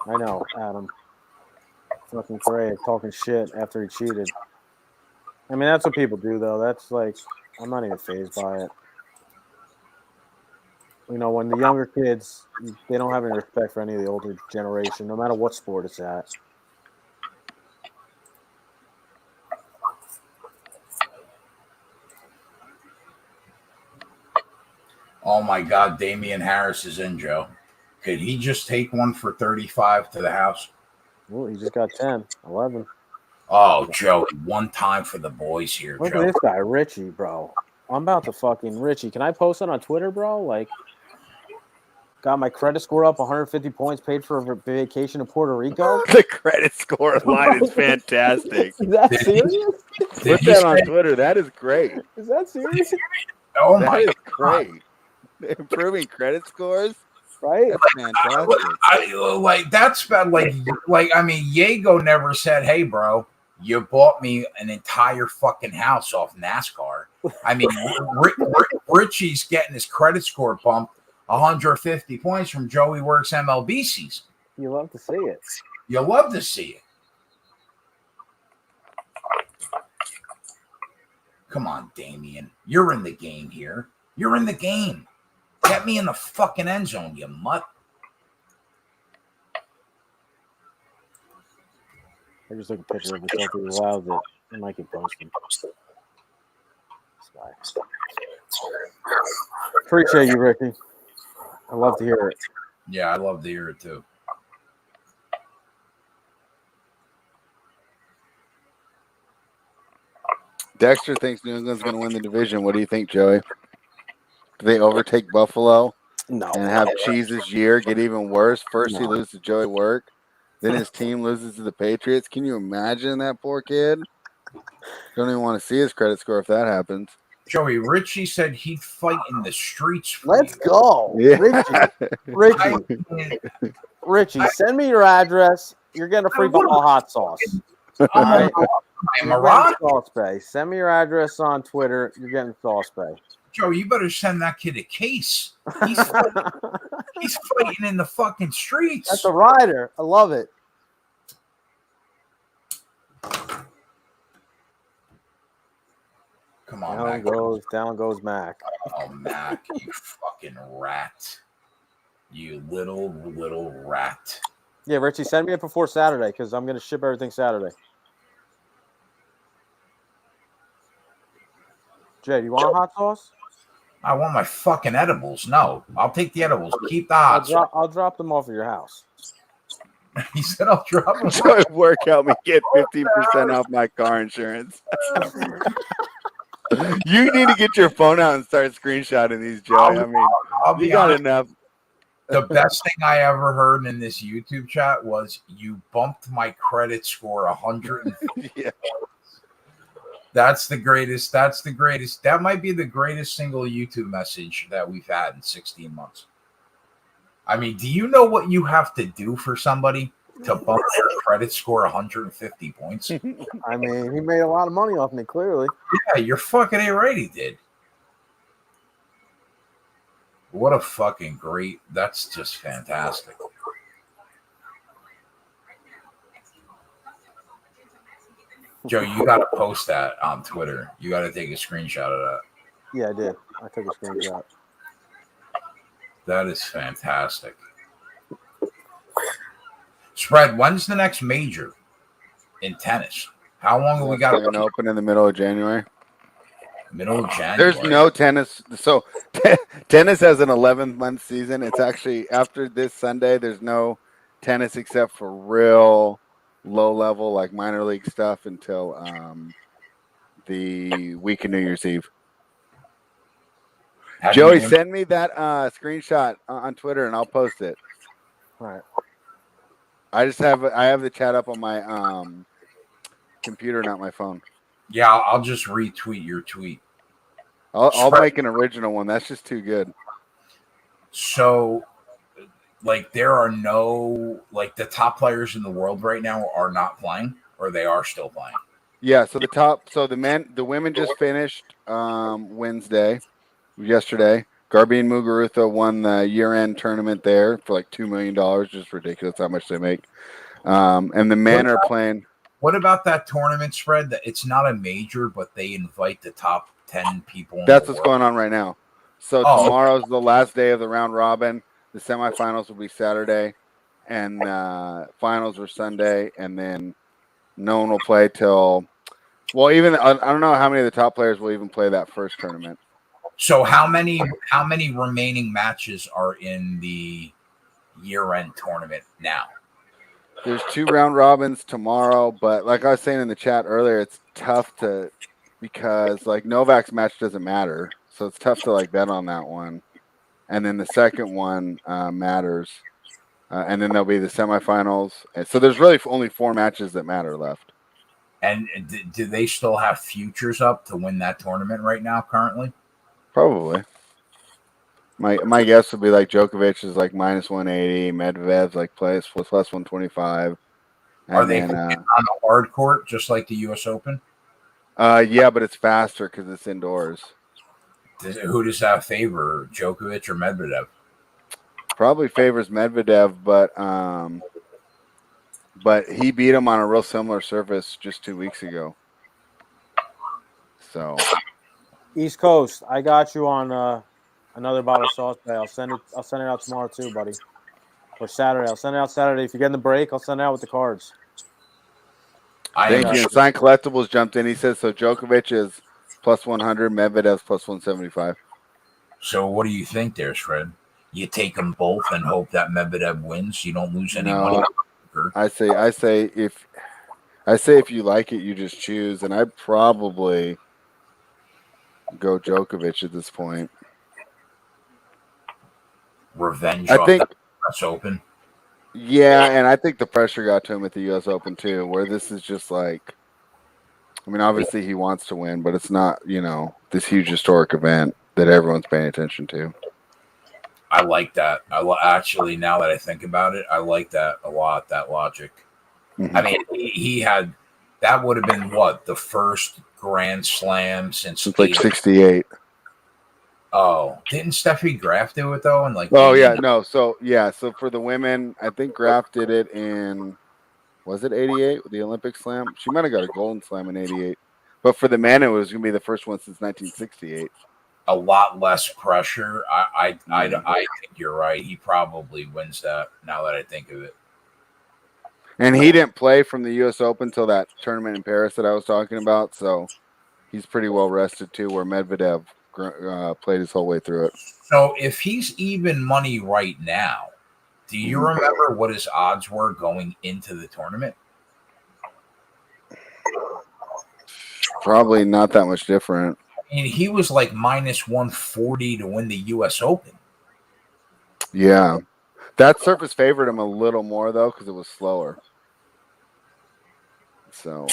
I know, Adam. Fucking Craig talking shit after he cheated. I mean, that's what people do, though. That's like, I'm not even fazed by it. When the younger kids, they don't have any respect for any of the older generation, no matter what sport it's at. Oh my God, Damian Harris is in, Joe. Could he just take one for 35 to the house? Well, he just got 10, 11. Oh, Joe, one time for the boys here, Look Joe. at this guy, Richie, bro. I'm about to fucking Richie. Can I post it on Twitter, bro? Like, got my credit score up 150 points, paid for a vacation to Puerto Rico. The credit score line is fantastic. Is that serious? Put that on Twitter. That is great. Is that serious? Oh That my is God. great. Improving credit scores. Right? That's fantastic. That's bad. I mean, Diego never said, "Hey, bro, you bought me an entire fucking house off NASCAR." I mean, Richie's getting his credit score bumped 150 points from Joey Works MLB season. You love to see it. You love to see it. Come on, Damian. You're in the game here. You're in the game. Get me in the fucking end zone, you mutt. I just took a picture of it. So if he allows it, I might get posted. Appreciate you, Ricky. I love to hear it. Yeah, I love to hear it too. Dexter thinks New England's going to win the division. What do you think, Joey? Do they overtake Buffalo? No. And have Cheese's year get even worse? First, he No. loses to Joey Work. Then his team loses to the Patriots. Can you imagine that poor kid? Don't even want to see his credit score if that happens. Joey, Richie said he'd fight in the streets for Let's you. go. Yeah. Richie, send me your address. You're getting a free bottle of hot sauce. All right? I'm Iran. Sauce Bay. Send me your address on Twitter. You're getting Sauce Bay. Joe, you better send that kid a case. He's fighting in the fucking streets. That's a rider. I love it. Come on, Mac. Down goes Mac. Oh, Mac, you fucking rat. You little rat. Yeah, Richie, send me it before Saturday because I'm going to ship everything Saturday. Jay, do you want hot sauce? I want my fucking edibles. No, I'll take the edibles. Keep the hot sauce. I'll drop them off at your house. He said I'll drop them. So it work out me get 15% off my car insurance. You need to get your phone out and start screenshotting these, Joey. I mean, I'll be you got honest. enough. The best thing I ever heard in this YouTube chat was you bumped my credit score 150. Yeah. That's the greatest. That's the greatest. That might be the greatest single YouTube message that we've had in 16 months. I mean, do you know what you have to do for somebody to bump their credit score 150 points? I mean, he made a lot of money off me, clearly. Yeah, you're fucking A-right, he did. What a fucking great. That's just fantastic. Joe, you got to post that on Twitter. You got to take a screenshot of that. Yeah, I did. I took a screenshot. That is fantastic. Spread, when's the next major in tennis? How long have we got to open in the middle of January? Middle of January. There's no tennis. So tennis has an 11-month season. It's actually after this Sunday. There's no tennis except for real low level, like minor league stuff until the week of New Year's Eve. Joey, send me that screenshot on Twitter and I'll post it. All right. I have the chat up on my computer, not my phone. Yeah, I'll just retweet your tweet. I'll make an original one. That's just too good. So, like, there are no, like, the top players in the world right now are not playing, or they are still playing. Yeah. So the women just finished yesterday. Garbine Muguruza won the year-end tournament there for like $2 million. Just ridiculous how much they make. And the men are playing. What about that tournament spread? That it's not a major, but they invite the top 10 people. That's what's going on right now. So tomorrow's the last day of the round robin. The semifinals will be Saturday, and finals are Sunday. And then no one will play till. Well, even I don't know how many of the top players will even play that first tournament. So how many remaining matches are in the year-end tournament now? There's 2 round robins tomorrow, but like I was saying in the chat earlier, it's tough because like Novak's match doesn't matter, so it's tough to like bet on that one. And then the second one matters, and then there'll be the semifinals. And so there's really only 4 matches that matter left. And do they still have futures up to win that tournament right now currently? Probably. My guess would be like Djokovic is like minus 180, Medvedev's like plus 125. Are they on the hard court just like the U.S. Open? Yeah, but it's faster because it's indoors. Who does that favor, Djokovic or Medvedev? Probably favors Medvedev, but he beat him on a real similar surface just 2 weeks ago. So, East Coast, I got you on another bottle of sauce bag. I'll send it out tomorrow too, buddy. Or Saturday. I'll send it out Saturday. If you're getting the break, I'll send it out with the cards. Thank you. And Sign Collectibles jumped in. He says so. Djokovic is plus 100. Medvedev's plus 175. So what do you think there, Fred? You take them both and hope that Medvedev wins. You don't lose any money. I say if you like it, you just choose. And I'd probably go Djokovic at this point. Revenge. I think the U.S. Open. Yeah, and I think the pressure got to him at the U.S. Open too, where this is just like, I mean, obviously he wants to win, but it's not, this huge historic event that everyone's paying attention to. I like that. Actually, now that I think about it, I like that a lot. That logic. Mm-hmm. I mean, he had that would have been what, the first Grand Slam since like 68. Oh, didn't Steffi Graf do it though? And like, oh yeah, no. So for the women, I think Graf did it in, was it 88 with the Olympic Slam? She might have got a Golden Slam in 88. But for the men, it was going to be the first one since 1968. A lot less pressure. I think you're right. He probably wins that. Now that I think of it. And he didn't play from the U.S. Open until that tournament in Paris that I was talking about. So he's pretty well rested too, where Medvedev played his whole way through it. So if he's even money right now, do you remember what his odds were going into the tournament? Probably not that much different. I mean, he was like minus 140 to win the U.S. Open. Yeah. That surface favored him a little more, though, because it was slower. So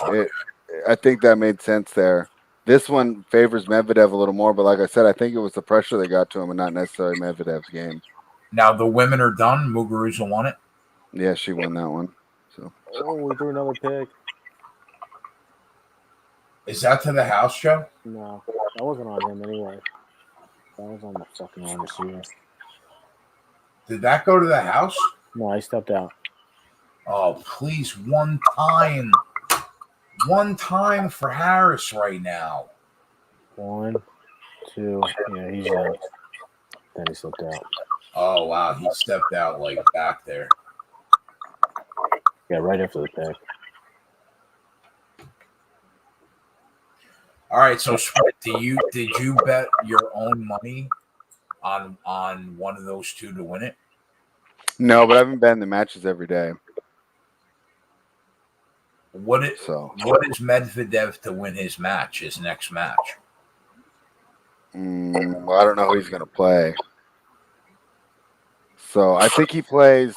I think that made sense there. This one favors Medvedev a little more, but like I said, I think it was the pressure that got to him and not necessarily Medvedev's game. Now the women are done. Muguruza won it. Yeah, she won that one. So. Oh, we threw another pick. Is that to the house, Joe? No, that wasn't on him anyway. That was on the fucking wrong receiver. Did that go to the house? No, he stepped out. Oh, please, one time. One time for Harris right now. 1, 2. Yeah, he's out. Then he slipped out. Oh, wow. He stepped out like back there. Yeah, right after the pick. All right, so did you bet your own money on one of those two to win it? No, but I've been betting the matches every day. What is Medvedev to win his next match? Well, I don't know who he's going to play. So I think he plays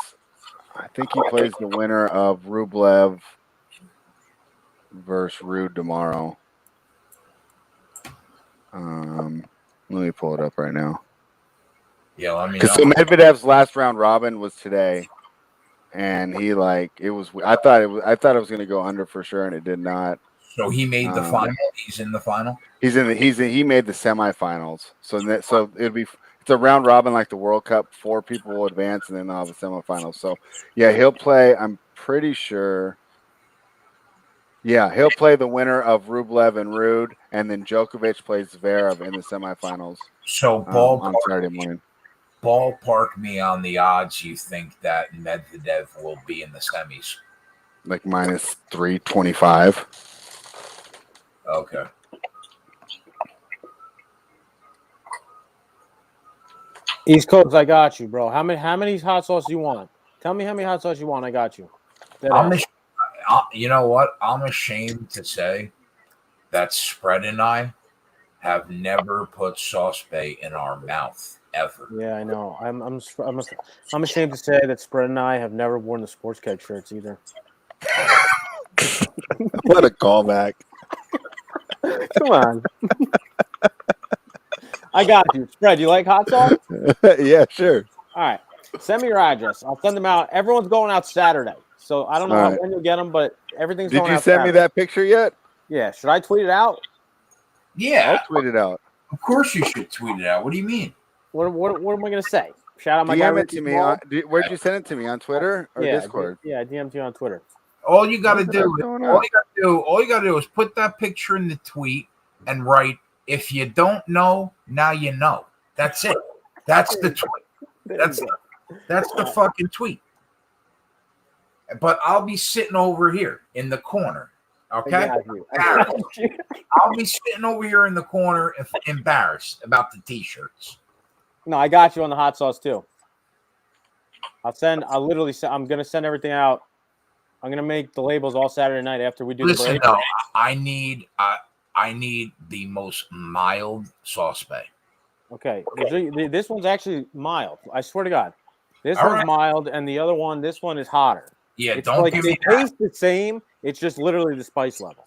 the winner of Rublev versus Rude tomorrow. Let me pull it up right now. Yeah, let me know. Because so Medvedev's last round robin was today, and he it was. I thought it was going to go under for sure, and it did not. So he made the final. He's in the final. He made the semifinals. So it's a round robin like the World Cup. 4 people will advance, and then they'll have a semifinal. So yeah, he'll play. I'm pretty sure. Yeah, he'll play the winner of Rublev and Rude, and then Djokovic plays Zverev in the semifinals. So on Saturday morning. Ballpark me on the odds you think that Medvedev will be in the semis. Like minus 325. Okay. East Coast, I got you, bro. How many hot sauce do you want? Tell me how many hot sauce you want. I got you. You know what? I'm ashamed to say that Spread and I have never put Sauce Bay in our mouth ever. Yeah, I know. I'm ashamed to say that Spread and I have never worn the Sports Keg shirts either. What a callback. Come on. I got you. Spread, you like hot sauce? Yeah, sure. All right. Send me your address. I'll send them out. Everyone's going out Saturday. So I don't know when you'll get them, but everything's going out. Did you send me that picture yet? Yeah. Should I tweet it out? Yeah. I'll tweet it out. Of course you should tweet it out. What do you mean? What am I going to say? Shout out my DM guy. it to me. Where'd you send it to me? On Twitter or Discord? I DM'd you on Twitter. All you got to do is put that picture in the tweet and write, "If you don't know, now you know." That's it. That's the tweet. That's the fucking tweet. But I'll be sitting over here in the corner. Okay? I'll be sitting over here in the corner embarrassed about the t-shirts. No, I got you on the hot sauce too. I'm gonna send everything out. I'm gonna make the labels all Saturday night after we do the break. No, I need the most mild Sauce Bay. Okay. This one's actually mild. I swear to God. This All one's right. mild, and the other one, this one is hotter. Yeah, It's don't give me they that. taste the same. It's just literally the spice level.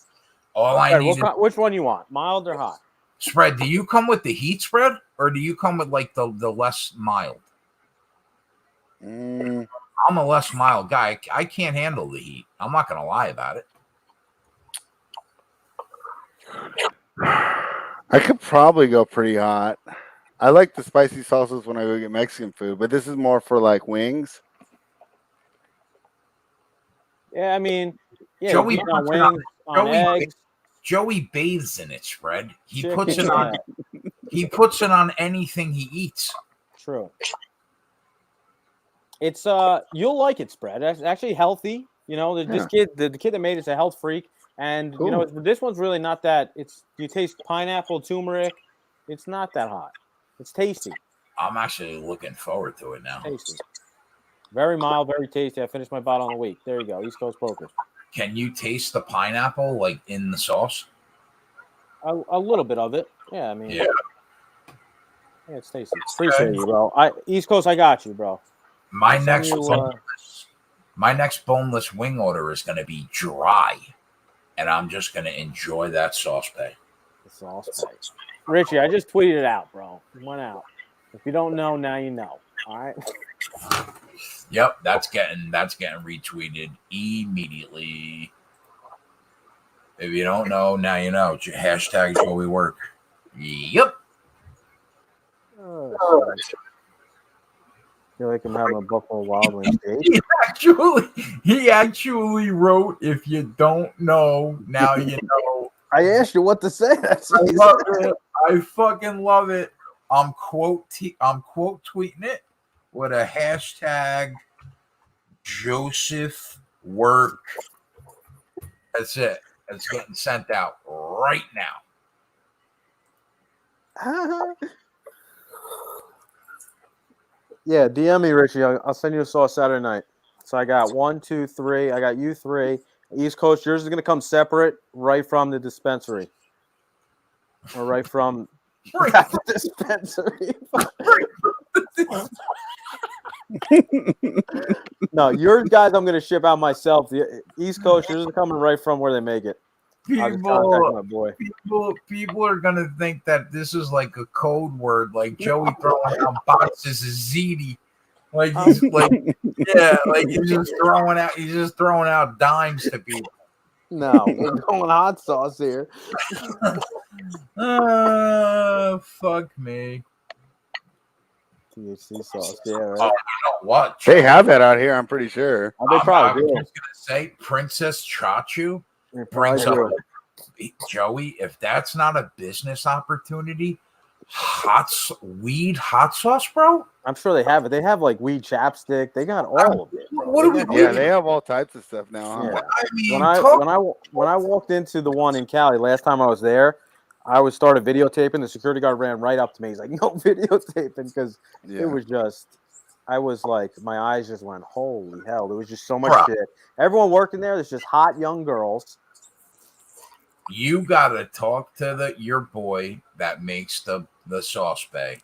All I need Which one you want? Mild or hot? Spread. Do you come with the heat spread, or do you come with like the less mild? I'm a less mild guy. I can't handle the heat. I'm not gonna lie about it. I could probably go pretty hot. I like the spicy sauces when I go get Mexican food, but this is more for like wings. Yeah, I mean, yeah, Joey on puts it on- wings, on eggs. Joey bathes in it, spread. He Chicken, puts it on. He puts it on anything he eats. True. It's you'll like it, spread. It's actually healthy. You know, this kid, the kid that made it's a health freak, and you know this one's really not that. It's you taste pineapple, turmeric. It's not that hot. It's tasty. I'm actually looking forward to it now. Tasty. Very mild, very tasty. I finished my bottle in a week. There you go. East Coast Poker. Can you taste the pineapple like in the sauce? A little bit of it. Yeah, I mean. Yeah. Yeah, it's tasty. Appreciate you, bro. East Coast, I got you, bro. My next boneless wing order is going to be dry, and I'm just going to enjoy that sauce pay. The sauce pay. Richie, I just tweeted it out, bro. It went out. If you don't know, now you know. All right. Yep, that's getting retweeted immediately. If you don't know, now you know. Hashtag Joey Work. Yep. Oh, I feel like I'm having a Buffalo Wild Wings date. He actually wrote, "If you don't know, now you know." I asked you what to say. That's I love it. I fucking love it. I'm quote tweeting it with a hashtag Joseph Work. That's it. It's getting sent out right now. Yeah, DM me, Richie. I'll send you a sauce Saturday night. So I got 1, 2, 3. I got you 3. East Coast, yours is going to come separate right from the dispensary. Or right from the dispensary. No, your guys I'm going to ship out myself. The East Coast, yours is coming right from where they make it. People are gonna think that this is like a code word, like Joey throwing out boxes of ziti, like he's like, yeah, like he's just throwing out dimes to people. No, we're going hot sauce here. Fuck me. THC sauce, yeah. Right? Oh, you know what? They have that out here. I'm pretty sure. They probably do. I was gonna say Princess Chachu. Brings up Joey, if that's not a business opportunity, weed hot sauce, bro. I'm sure they have it. They have like weed chapstick. They got all of it. Yeah, they have all types of stuff now. Huh? Yeah. I mean, when I walked into the one in Cali last time I was there, I was started videotaping. The security guard ran right up to me. He's like, "No videotaping," because it was just. I was like, my eyes just went, "Holy hell!" There was just so much shit. Everyone working there. There's just hot young girls. You gotta talk to your boy that makes the sauce bay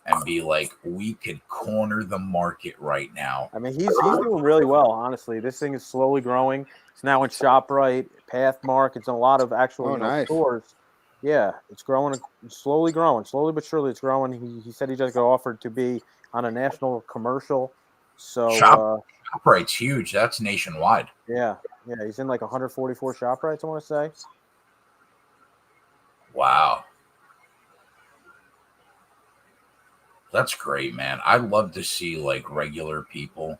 and be like, we could corner the market right now. I mean, he's doing really well, honestly. This thing is slowly growing. It's now in ShopRite, Pathmark. It's in a lot of actual stores. Yeah, it's growing, slowly but surely it's growing. He said he just got offered to be on a national commercial. So ShopRite's huge. That's nationwide. Yeah, he's in like 144 ShopRites, I want to say. Wow. That's great, man. I love to see like regular people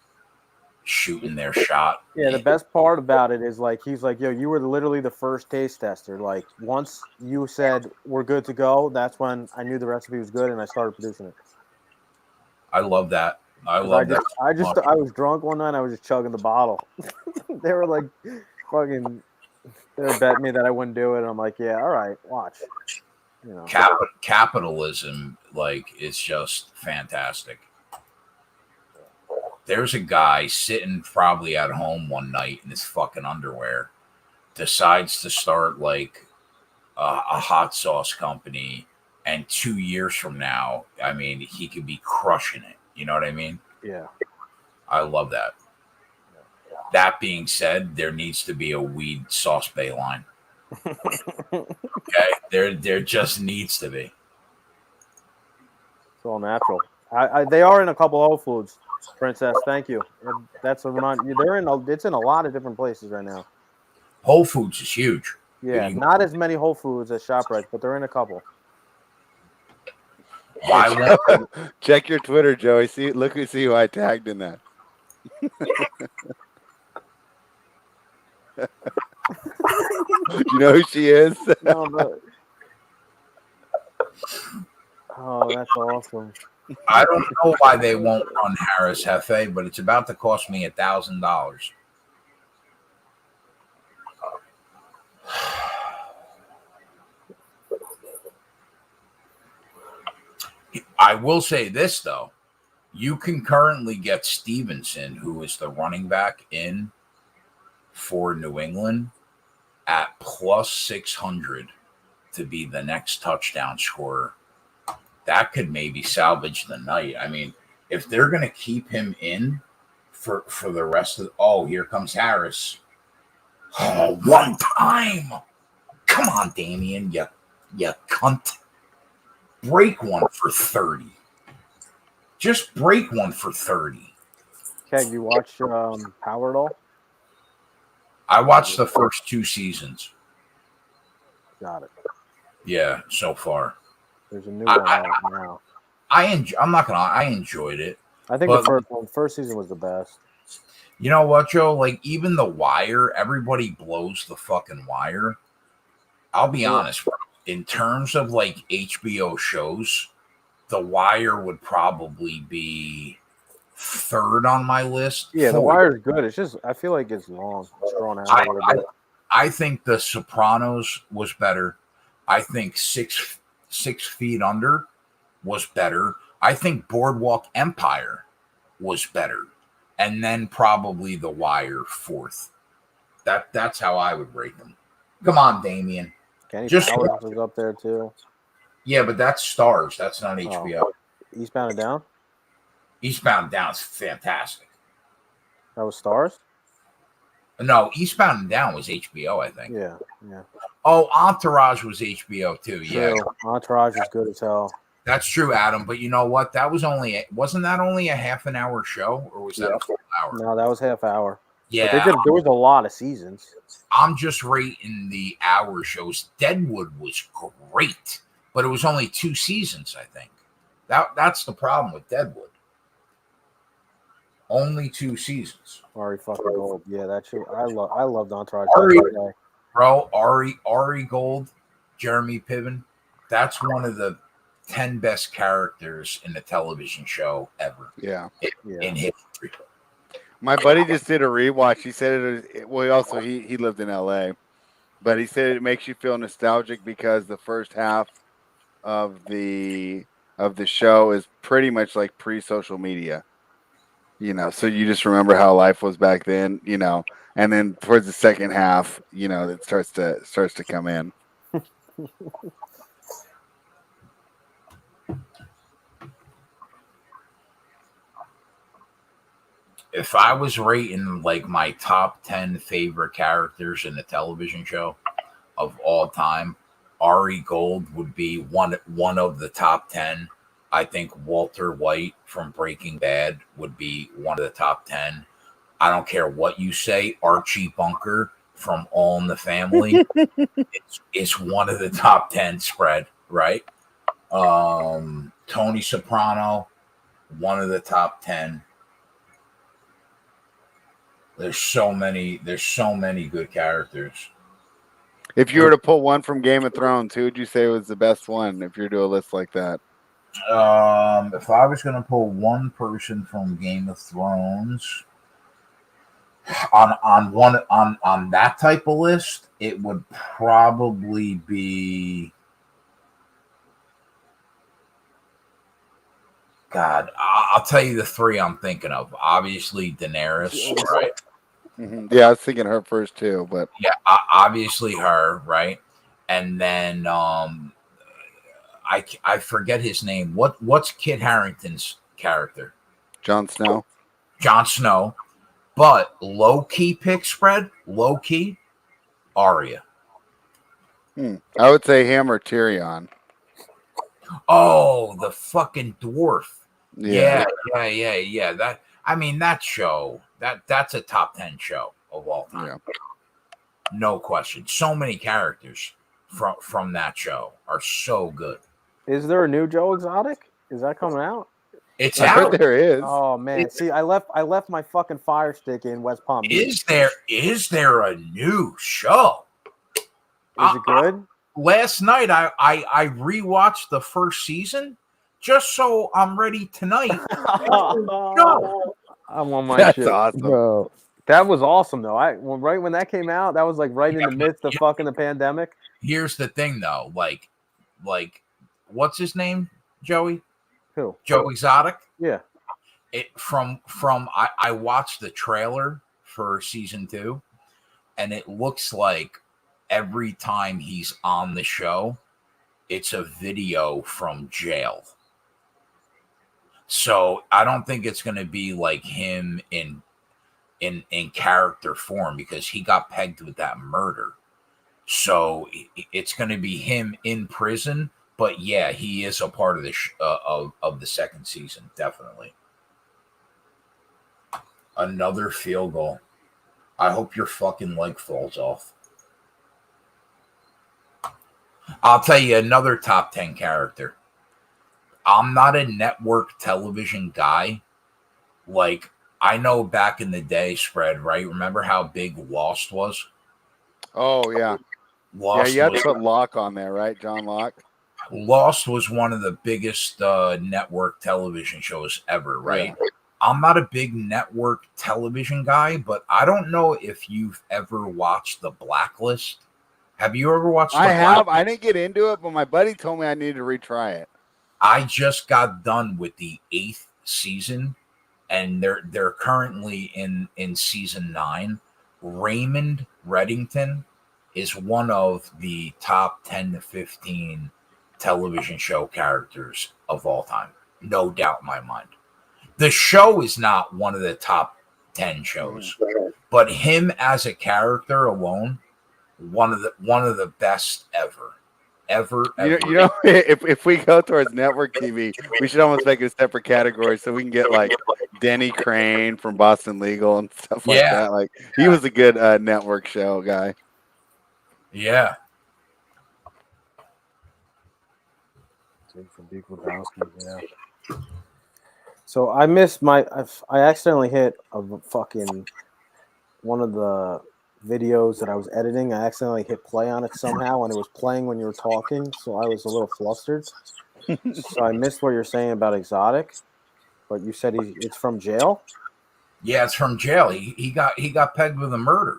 shooting their shot. Yeah, the best part about it is like he's like, "Yo, you were literally the first taste tester. Like once you said we're good to go, that's when I knew the recipe was good and I started producing it." I love that. I was drunk one night. I was just chugging the bottle. They were like, fucking. They were betting me that I wouldn't do it. And I'm like, yeah, all right, watch. You know, capitalism, like, is just fantastic. There's a guy sitting probably at home one night in his fucking underwear, decides to start like a hot sauce company, and 2 years from now, I mean, he could be crushing it. You know what I mean? Yeah. I love that. That being said, there needs to be a weed sauce bay line. Okay, there just needs to be. It's all natural. They are in a couple Whole Foods, Princess. Thank you. That's a reminder. It's in a lot of different places right now. Whole Foods is huge. Yeah, not as many Whole Foods as ShopRite, but they're in a couple. Check your Twitter, Joey. See who I tagged in that. You know who she is? No, but... Oh, that's awesome. I don't know why they won't run Harris Hefe, but it's about to cost me $1,000. I will say this, though. You can currently get Stevenson, who is the running back in for New England, at plus 600 to be the next touchdown scorer. That could maybe salvage the night. I mean, if they're going to keep him in for the rest of here comes Harris. Oh, one time. Come on, Damian, you cunt. Break one for 30. Just break one for 30. Okay, you watch Power at all? I watched the first 2 seasons. Got it. Yeah, so far. There's a new one out now. I'm not gonna lie, I enjoyed it. I think the first season was the best. You know what, Joe? Like, even The Wire, everybody blows the fucking Wire. I'll be honest, bro. In terms of, like, HBO shows, The Wire would probably be 3rd on my list. Yeah, The Wire is good. It's just, I feel like it's long. It's drawn out a little bit. I think The Sopranos was better. I think Six Feet Under was better. I think Boardwalk Empire was better. And then probably The Wire 4th. That's how I would rate them. Come on, Damien. Kenny Powers was up there too. Yeah, but that's Stars. That's not HBO. Eastbound and Down? Eastbound and Down is fantastic. That was Stars? No, Eastbound and Down was HBO, I think. Yeah. Oh, Entourage was HBO too. Yeah, Entourage is good as hell. That's true, Adam. But you know what? Wasn't that only a half an hour show, or was that a full hour? No, that was half hour. Yeah, there was a lot of seasons. I'm just rating the hour shows. Deadwood was great, but it was only 2 seasons, I think. That's the problem with Deadwood. Only 2 seasons. Ari fucking Gold. Yeah, that shit. I loved Entourage. Ari Gold, Jeremy Piven. That's one of the 10 best characters in a television show ever. Yeah. In history. My buddy just did a rewatch. He said he lived in LA, but he said it makes you feel nostalgic because the first half of the show is pretty much like pre-social media. You know, so you just remember how life was back then, you know, and then towards the second half, you know, it starts to come in. If I was rating like my top 10 favorite characters in a television show of all time, Ari Gold would be one of the top 10. I think Walter White from Breaking Bad would be one of the top 10. I don't care what you say. Archie Bunker from All in the Family it's one of the top 10 spread, right? Tony Soprano, one of the top 10. There's so many good characters. If you were to pull one from Game of Thrones, who would you say was the best one if you were to do a list like that? If I was going to pull one person from Game of Thrones on that type of list, it would probably be God. I'll tell you the 3 I'm thinking of. Obviously, Daenerys, right? Mm-hmm. Yeah, I was thinking her first too, but yeah, obviously her, right? And then I forget his name. What's Kit Harington's character? Jon Snow. Jon Snow. But low-key pick spread, low-key, Arya. I would say him or Tyrion. Oh, the fucking dwarf. Yeah. That show, that's a top 10 show of all time. Yeah. No question. So many characters from that show are so good. Is there a new Joe Exotic? Is that coming out? It's I out. heard there is. Oh man, see, I left my fucking Fire Stick in West Palm Beach. Is there a new show? Is it good? Last night I rewatched the first season just so I'm ready tonight. Go. I'm on my That's shit. awesome. Bro, that was awesome though. Right when that came out, that was like right in the midst of fucking the pandemic. Here's the thing though, like what's his name? Joey? Who? Joe Exotic? Yeah. I watched the trailer for season 2, and it looks like every time he's on the show, it's a video from jail. So I don't think it's going to be like him in character form, because he got pegged with that murder. So it's going to be him in prison. But yeah, he is a part of the of the second season, definitely. Another field goal. I hope your fucking leg falls off. I'll tell you another top 10 character. I'm not a network television guy. Like, I know back in the day, Spread, right? Remember how big Lost was? Oh, yeah. Lost You had to put Locke on there, right? John Locke. Lost was one of the biggest network television shows ever, right? Yeah. I'm not a big network television guy, but I don't know if you've ever watched The Blacklist. Have you ever watched The Blacklist? I didn't get into it, but my buddy told me I needed to retry it. I just got done with the 8th season, and they're currently in season 9. Raymond Reddington is one of the top 10 to 15 television show characters of all time. No doubt in my mind. The show is not one of the top 10 shows, but him as a character alone, one of the best ever. You know, if we go towards network TV, we should almost make it a separate category so we can get like Denny Crane from Boston Legal and stuff like that. Like he was a good network show guy. Yeah. From Big Lebowski, yeah. So I missed I accidentally hit a fucking one of the videos that I was editing. I accidentally hit play on it somehow, and it was playing when you were talking, so I was a little flustered. So I missed what you're saying about Exotic, but you said it's from jail? Yeah, it's from jail. He got pegged with a murder.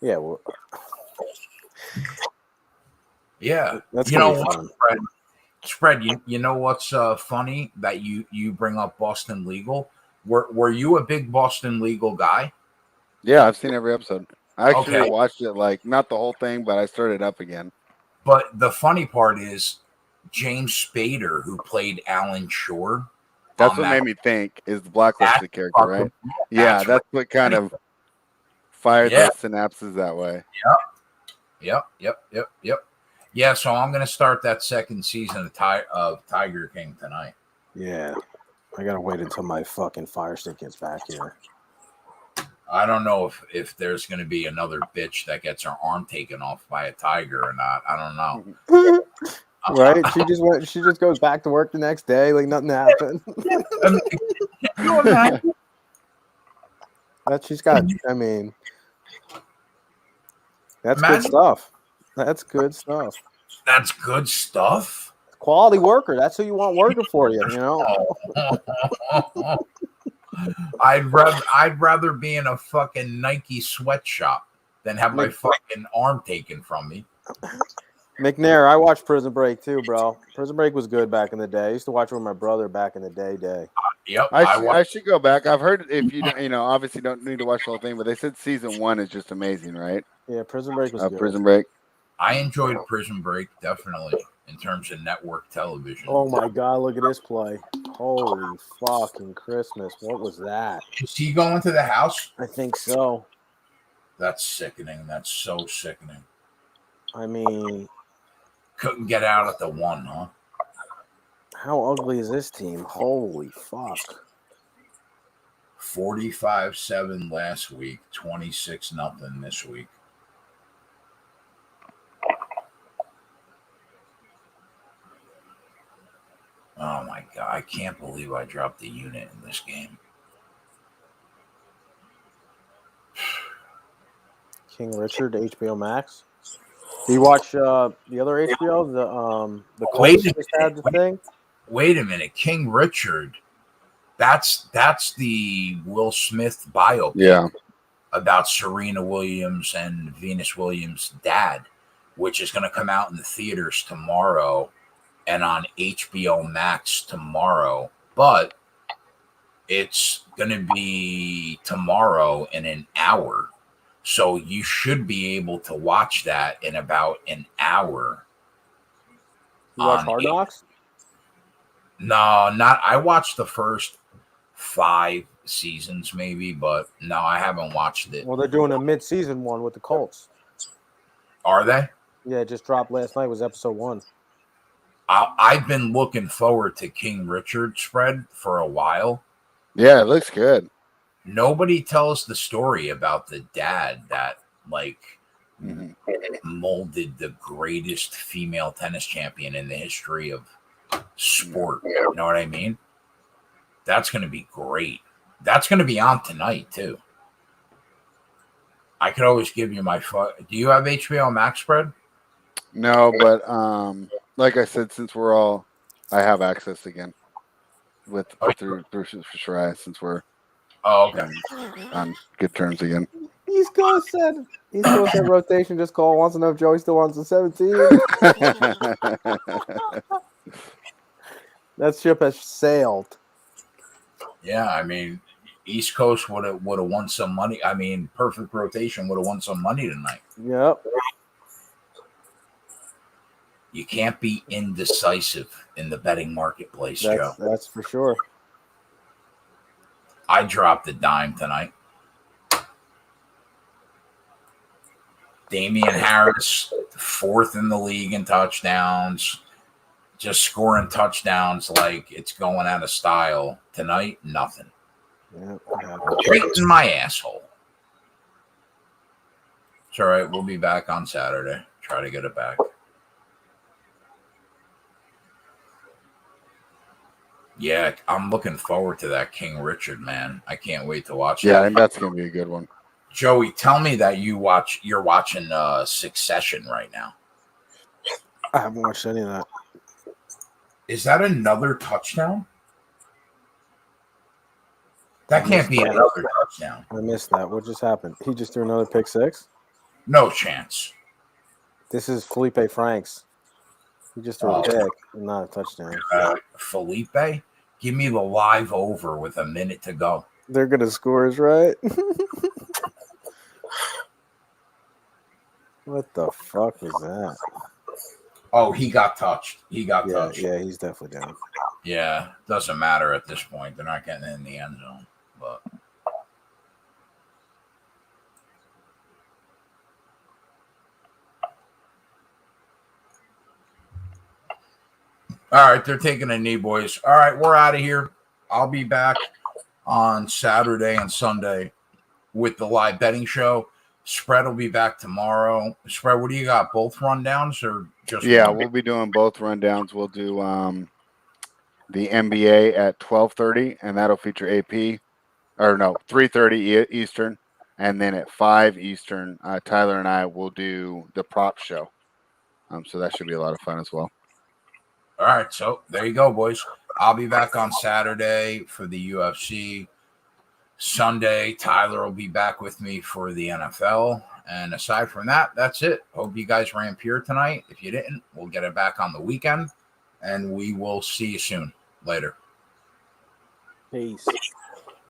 Yeah, well, yeah. That's you know what, Spread, you know what's funny that you bring up Boston Legal? Were you a big Boston Legal guy? Yeah, I've seen every episode. I actually Okay. watched it, like not the whole thing, but I started up again. But the funny part is James Spader, who played Alan Shore. That's what made me think is the blacklisted character, right? Yeah, that's what kind of fired those synapses that way. Yep. Yeah, so I'm going to start that second season of Tiger King tonight. Yeah. I got to wait until my fucking Fire Stick gets back here. I don't know if there's going to be another bitch that gets her arm taken off by a tiger or not. I don't know. Right? She just goes back to work the next day like nothing happened. She's got, I mean, that's good stuff. That's good stuff. That's good stuff. Quality worker. That's who you want working for you, you know? I'd rather be in a fucking Nike sweatshop than have my fucking arm taken from me. McNair, I watched Prison Break too, bro. Prison Break was good back in the day. I used to watch it with my brother back in the day. Yep. I should go back. I've heard if you don't, obviously don't need to watch the whole thing, but they said season 1 is just amazing, right? Yeah, Prison Break was good. Prison Break. I enjoyed Prison Break, definitely, in terms of network television. Oh my God, look at this play. Holy fucking Christmas. What was that? Is he going to the house? I think so. That's sickening. That's so sickening. I mean, couldn't get out at the 1, huh? How ugly is this team? Holy fuck. 45-7 last week, 26-0 this week. Oh my God, I can't believe I dropped the unit in this game. King Richard, HBO Max. Do you watch the other HBO? The Wait Colts a just had the thing. Wait a minute, King Richard. That's the Will Smith biopic Yeah. about Serena Williams and Venus Williams' dad, which is going to come out in the theaters tomorrow and on HBO Max tomorrow. But it's going to be tomorrow in an hour. So you should be able to watch that in about an hour. You watch Hard Knocks? No, not. I watched the first 5 seasons, maybe, but no, I haven't watched it. Well, they're doing a mid-season one with the Colts. Are they? Yeah, it just dropped last night. Was episode 1. I've been looking forward to King Richard spread for a while. Yeah, it looks good. Nobody tells the story about the dad that molded the greatest female tennis champion in the history of sport. You know what I mean? That's going to be great. That's going to be on tonight too. I could always give you my. Do you have HBO Max spread? No, but like I said, since I have access again through Shirai, since we're okay on good terms again. East Coast said rotation just call. Wants to know if Joey still wants the 17. That ship has sailed. Yeah, I mean, East Coast would have won some money. I mean, perfect rotation would have won some money tonight. Yep. You can't be indecisive in the betting marketplace, Joe. That's for sure. I dropped a dime tonight. Damian Harris, 4th in the league in touchdowns, just scoring touchdowns like it's going out of style. Tonight, nothing. Yeah, right in my asshole. It's all right. We'll be back on Saturday. Try to get it back. Yeah, I'm looking forward to that King Richard, man. I can't wait to watch that. Yeah, I think that's going to be a good one. Joey, tell me that you're watching Succession right now. I haven't watched any of that. Is that another touchdown? That can't be another touchdown. I missed that. What just happened? He just threw another pick six? No chance. This is Felipe Franks. He just threw a pick and not a touchdown. Felipe, give me the live over with a minute to go. They're going to score us, right? What the fuck was that? Oh, he got touched. Touched. Yeah, he's definitely down. Yeah, doesn't matter at this point. They're not getting in the end zone. But all right, they're taking a knee, boys. All right, we're out of here. I'll be back on Saturday and Sunday with the live betting show. Spread will be back tomorrow. Spread, what do you got? Both rundowns or just one? We'll be doing both rundowns. We'll do the NBA at 12:30, and that'll feature AP. Or no, 3:30 Eastern, and then at 5 Eastern, Tyler and I will do the prop show. So that should be a lot of fun as well. All right, so there you go, boys. I'll be back on Saturday for the UFC. Sunday, Tyler will be back with me for the NFL. And aside from that, that's it. Hope you guys ran pure tonight. If you didn't, we'll get it back on the weekend. And we will see you soon. Later. Peace.